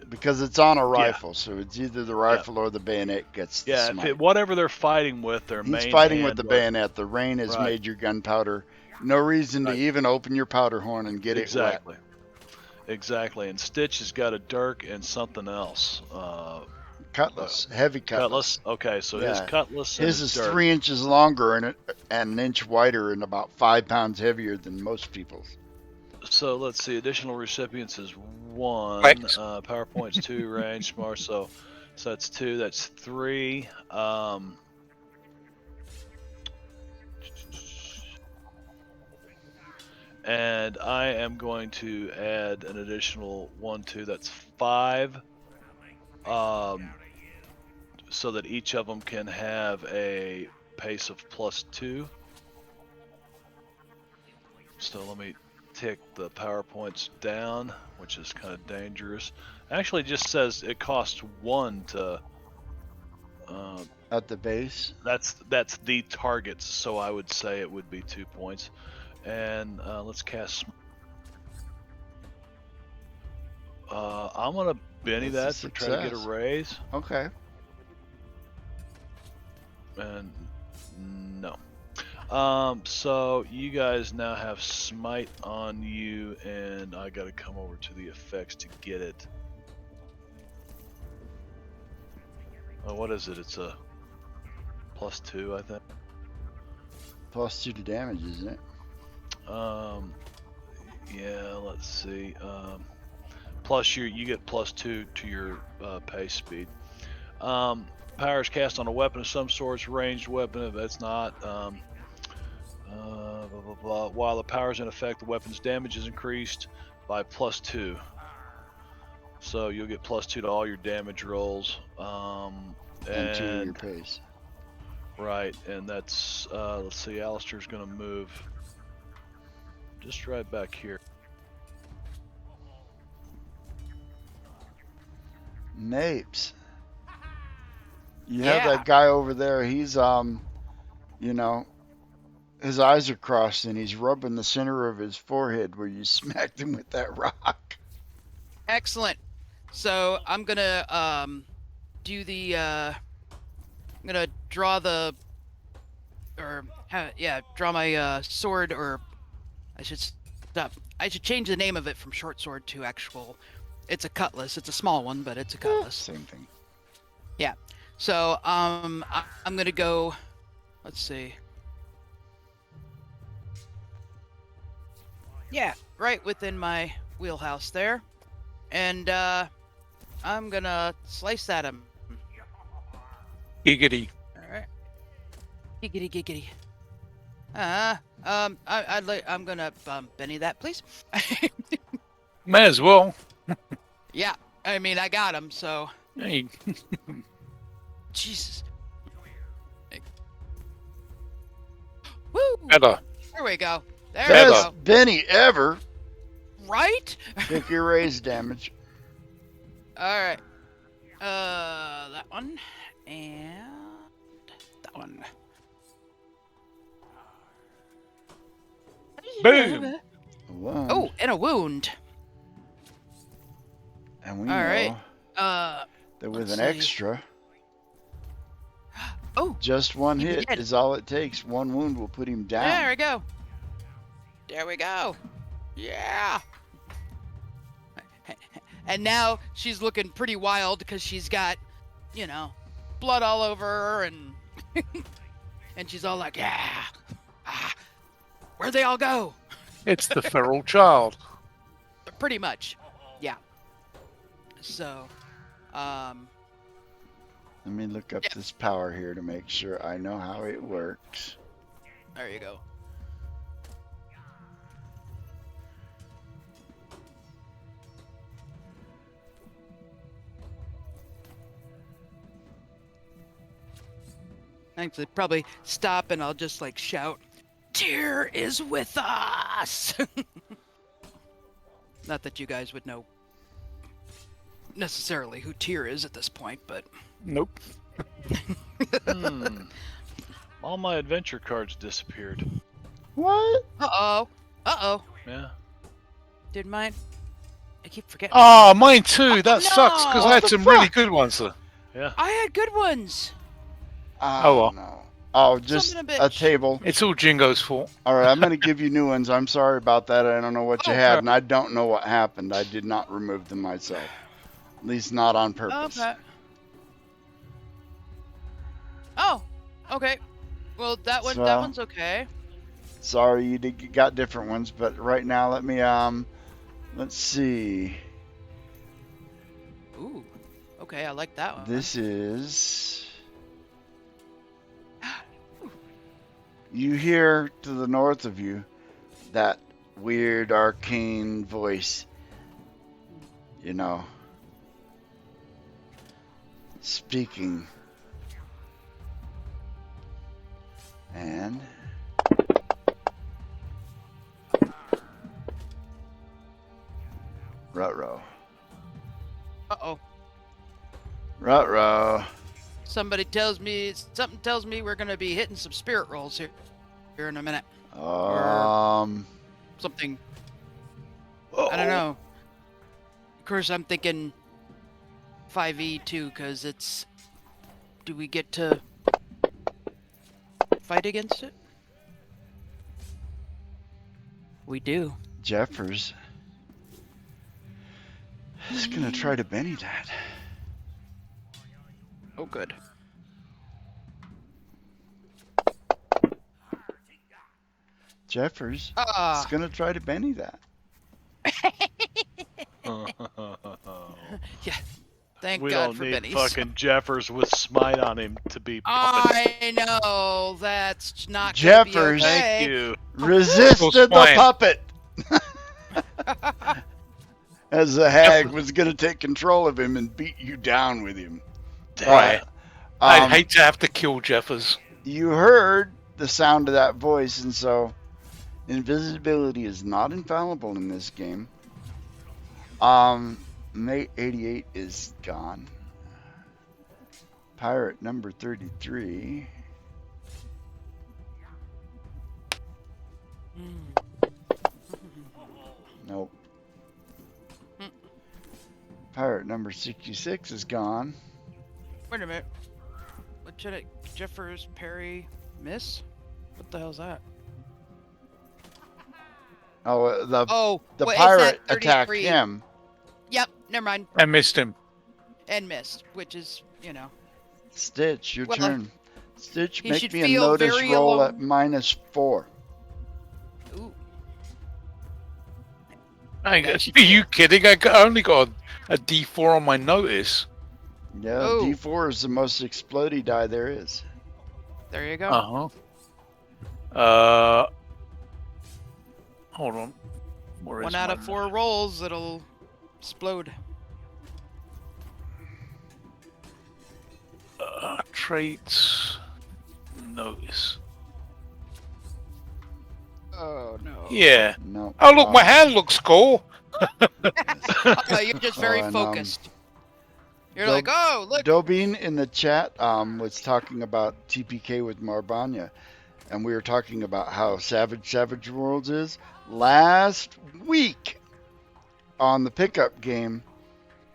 because it's on a rifle. So it's either the rifle or the bayonet gets the yeah, smite. whatever they're fighting with, their main He's fighting with hand the weapon. bayonet. The rain has Right. made your gunpowder. No reason Right. to even open your powder horn and get it wet. Exactly. And Stitch has got a dirk and something else. Cutlass, heavy cutlass. Okay, so Yeah. his cutlass and His his is dirk. 3 inches longer and an inch wider and about 5 pounds heavier than most people's. So let's see. Additional recipients is 1. Right. PowerPoint's 2. Range smart. So that's 2. That's 3. And I am going to add an additional 1, 2. That's 5. So that each of them can have a pace of +2. So let me tick the PowerPoints down, which is kind of dangerous. Actually, it just says it costs 1 to. At the base? That's the targets, so I would say it would be 2 points. And let's cast. I'm gonna Benny That's that a to try to get a success. raise. Okay. And no. So you guys now have smite on you, and I gotta come over to the effects to get it. What is it? It's a +2, I think. +2 to damage, isn't it? Yeah, let's see. Plus you get +2 to your pace speed. Power is cast on a weapon of some sort, ranged weapon. If it's not, blah, blah, blah. While the power is in effect, the weapon's damage is increased by +2. So you'll get +2 to all your damage rolls. And 2 to your pace. Right, and that's let's see. Alistair's gonna move just right back here. Napes. You have Yeah. that guy over there. He's you know, his eyes are crossed and he's rubbing the center of his forehead where you smacked him with that rock. Excellent. So I'm gonna do the I'm gonna draw the draw my sword, or I should stop. I should change the name of it from short sword to actual. It's a cutlass. It's a small one, but it's a cutlass. Same thing. So I'm gonna go. Let's see. Yeah, right within my wheelhouse there, and I'm gonna slice at him. Giggity. All right. Giggity giggity. I'm gonna Benny that, please. May as well. Yeah, I mean I got him, so Hey, Jesus. Woo! better. There we go. There Better. we Best go. Benny ever. Right? Pick your raise damage. All right. That one and that one. Boom. One. Oh, and a wound. And we All know right. that with let's an see. extra, Oh, Oh, Just one Keep it hit dead. is all it takes. One wound will put him down. there we go. There we go. Yeah. And now she's looking pretty wild because she's got, you know, blood all over her, and and she's all like, yeah. Where'd they all go? It's the feral child. Pretty much. Yeah. So, Let me look up this power here to make sure I know how it works. there you go. Actually, probably stop and I'll just like shout, Tyr is with us! Not that you guys would know necessarily who Tyr is at this point, but Nope. All my adventure cards disappeared. What? uh-oh. Yeah. Did mine? I keep forgetting. Ah, mine too. That no! sucks because I What had the some really fuck? good ones. Yeah. I had good ones. Oh, well. No. Oh, just Son of a a bitch. table. It's all Jingo's fault. All right, I'm going to give you new ones. I'm sorry about that. I don't know what you Oh, had, crap. and I don't know what happened. I did not remove them myself. At least not on purpose. Okay. Oh, okay. Well, that one, that So- one's okay. Sorry, you got different ones, but right now let me let's see. Ooh. Okay, I like that one. This is. You hear to the north of you that weird arcane voice, you know, speaking. And Ruh-roh. Uh-oh. Ruh-roh. Something tells me we're gonna be hitting some spirit rolls here in a minute. Something. I don't know. Of course, I'm thinking 5e too, because it's. Do we get to fight against it? We do. Jeffers is gonna try to Benny that. Oh, good. Jeffers Ah. is gonna try to Benny that. Yeah. Thank We God don't for need bennies. fucking Jeffers with smite on him to be pumping. I know that's not gonna be Jeffers. okay. Thank you. Resisted the fine. puppet as the hag was gonna take control of him and beat you down with him. Right. But, I'd hate to have to kill Jeffers. you heard the sound of that voice, and so invisibility is not infallible in this game. Mate 88 is gone. Pirate number 33. Nope. Pirate number 66 is gone. Wait a minute. Lieutenant Jeffers Perry miss? What the hell's that? Oh, Oh, the wait, pirate it's that attacked 33. him. Yep, never mind. I missed him. And missed, which is, you know. Stitch, your Well, turn. Stitch, he make should me a feel notice very roll at alone. -4. Ooh. Are you kidding? I only got a D4 on my notice. Yeah, Oh. D4 is the most explodey die there is. There you go. Hold on. Where is 1 out my- of 4 rolls, it'll explode. Traits. Notice. Oh, no. Yeah. No. Oh, look, my hand looks cool. Oh, you're just very and, focused. You're Dob- like, oh, look. Dobin in the chat was talking about TPK with Marbanya, and we were talking about how Savage Worlds is. Last week on the pickup game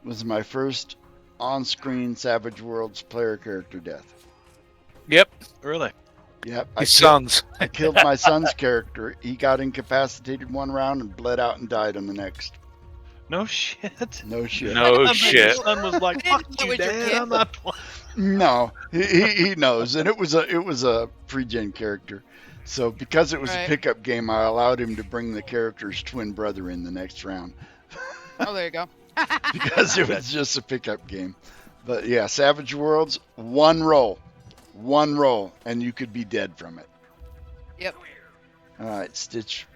was my first on-screen Savage Worlds player character death. Yep, Really? Yep. his sons. I killed my son's character. He got incapacitated one round and bled out and died on the next. No shit. No shit. No I bet your shit. son was like, I didn't "Fuck know you, it was your Dad. kid." I'm not playing." No, he knows, and it was a pre-gen character. So because it was a Right. pickup game, I allowed him to bring the character's twin brother in the next round Oh, there you go. because it was just a pickup game. But yeah, Savage Worlds, one roll, and you could be dead from it. Yep. All right, Stitch.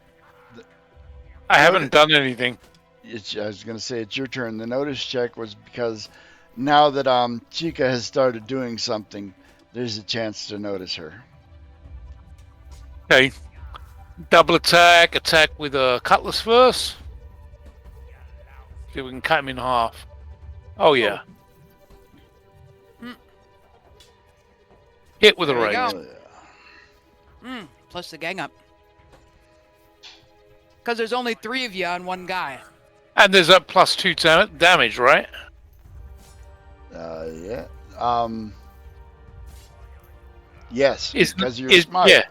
I haven't done anything. I was going to say it's your turn. The notice check was because now that Chica has started doing something, there's a chance to notice her. Okay. Double attack with a cutlass first. See if we can cut him in half. Oh yeah. Mm. Hit with a There we raise. go. Plus the gang up. Because there's only 3 of you on one guy. And there's a +2 damage, right? Yeah. Yes, because you're is smite. yeah.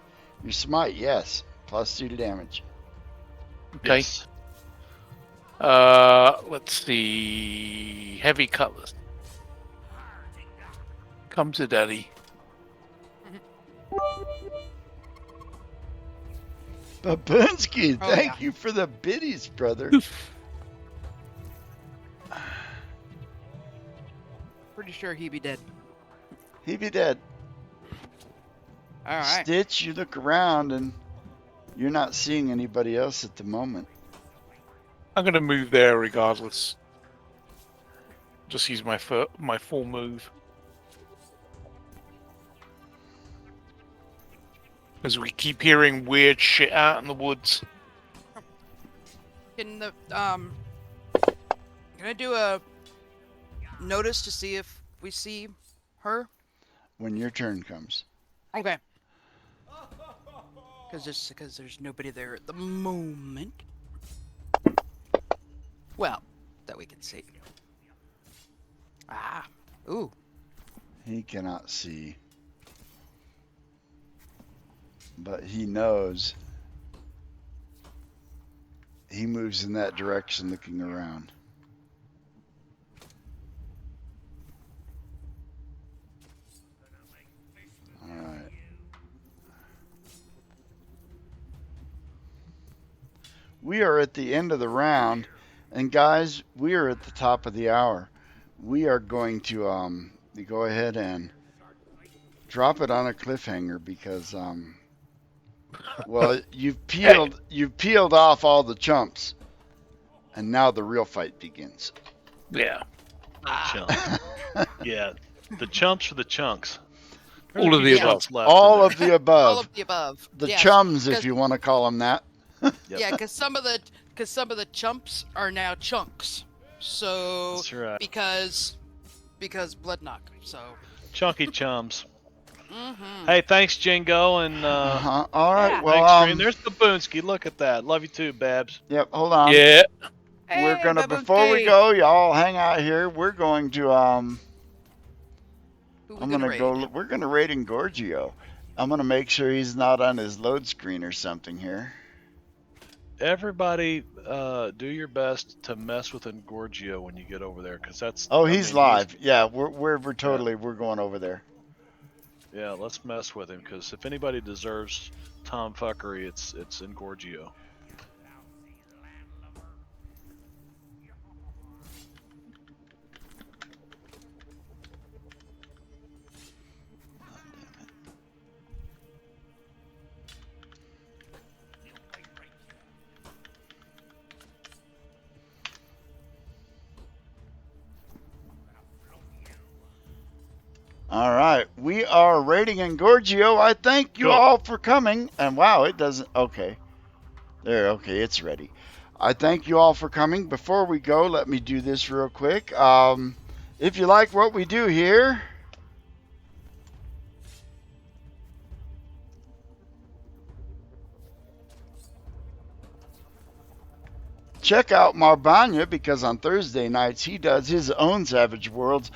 You're smite, yes. +2 to damage. Okay. Yes. Let's see. Heavy cutlass. Come to daddy. Babunsky, Oh, thank yeah. you for the biddies, brother. Pretty sure he'd be dead. He be dead. All right. Stitch, you look around and you're not seeing anybody else at the moment. I'm gonna move there regardless. Just use my full move. As we keep hearing weird shit out in the woods. Can the can I do a notice to see if we see her? When your turn comes. Okay. Because there's nobody there at the moment. Well, that we can see. Ah. Ooh. He cannot see. But he knows. He moves in that direction looking around. Alright. We are at the end of the round, and guys, we are at the top of the hour. We are going to go ahead and drop it on a cliffhanger because well, you've peeled off all the chumps, and now the real fight begins. Yeah. Chumps. Yeah. The chumps or the chunks? All of the above. All of the All above. of the above. The Yes, chums, if 'cause- you want to call them that. Yep. Yeah, because some of the chumps are now chunks. So That's right. because blood knock. So. Chunky chums. Mm-hmm. Hey, thanks, Jingo, and All right. Yeah. Well, thanks, Stream. There's Baboonsky. Look at that. Love you too, Babs. Yep. Hold on. Yeah. We're gonna before we go, y'all hang out here. We're going to We're gonna raid Engorgio. I'm gonna make sure he's not on his load screen or something here. Everybody, do your best to mess with Engorgio when you get over there, because that's. Oh, I he's mean, live. Yeah, we're totally we're going over there. Yeah, let's mess with him, because if anybody deserves tomfuckery, it's Engorgio. All right, we are raiding Engorgio. I thank you Cool. all for coming. And wow, it doesn't. Okay, there. Okay, it's ready. I thank you all for coming. Before we go, let me do this real quick. If you like what we do here, check out Marbanya, because on Thursday nights he does his own Savage Worlds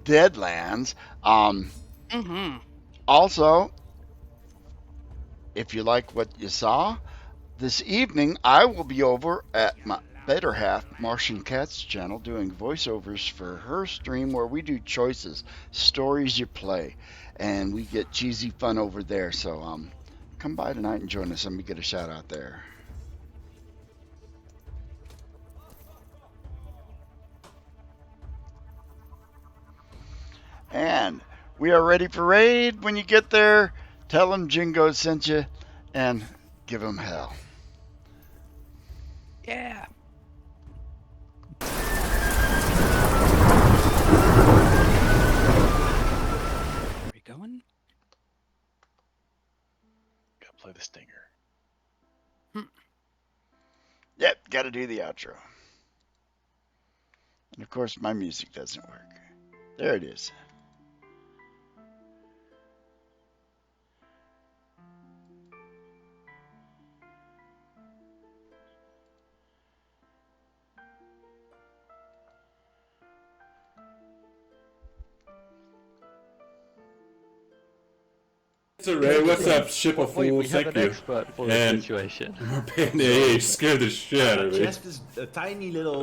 Deadlands. Mm-hmm. Also, if you like what you saw, this evening I will be over at my better half, Martian Cat's channel, doing voiceovers for her stream where we do choices, stories you play, and we get cheesy fun over there. So come by tonight and join us. Let me get a shout out there. And we are ready for raid. When you get there, tell them Jingo sent you and give them hell. Yeah. Are we going? Gotta play the stinger. Yep, got to do the outro. And of course, my music doesn't work. There it is. So Ray, what's up, ship of Wait, fools? we have Thank an you. expert for And this situation. we're paying the age, scared the shit out of me. Chest is a tiny little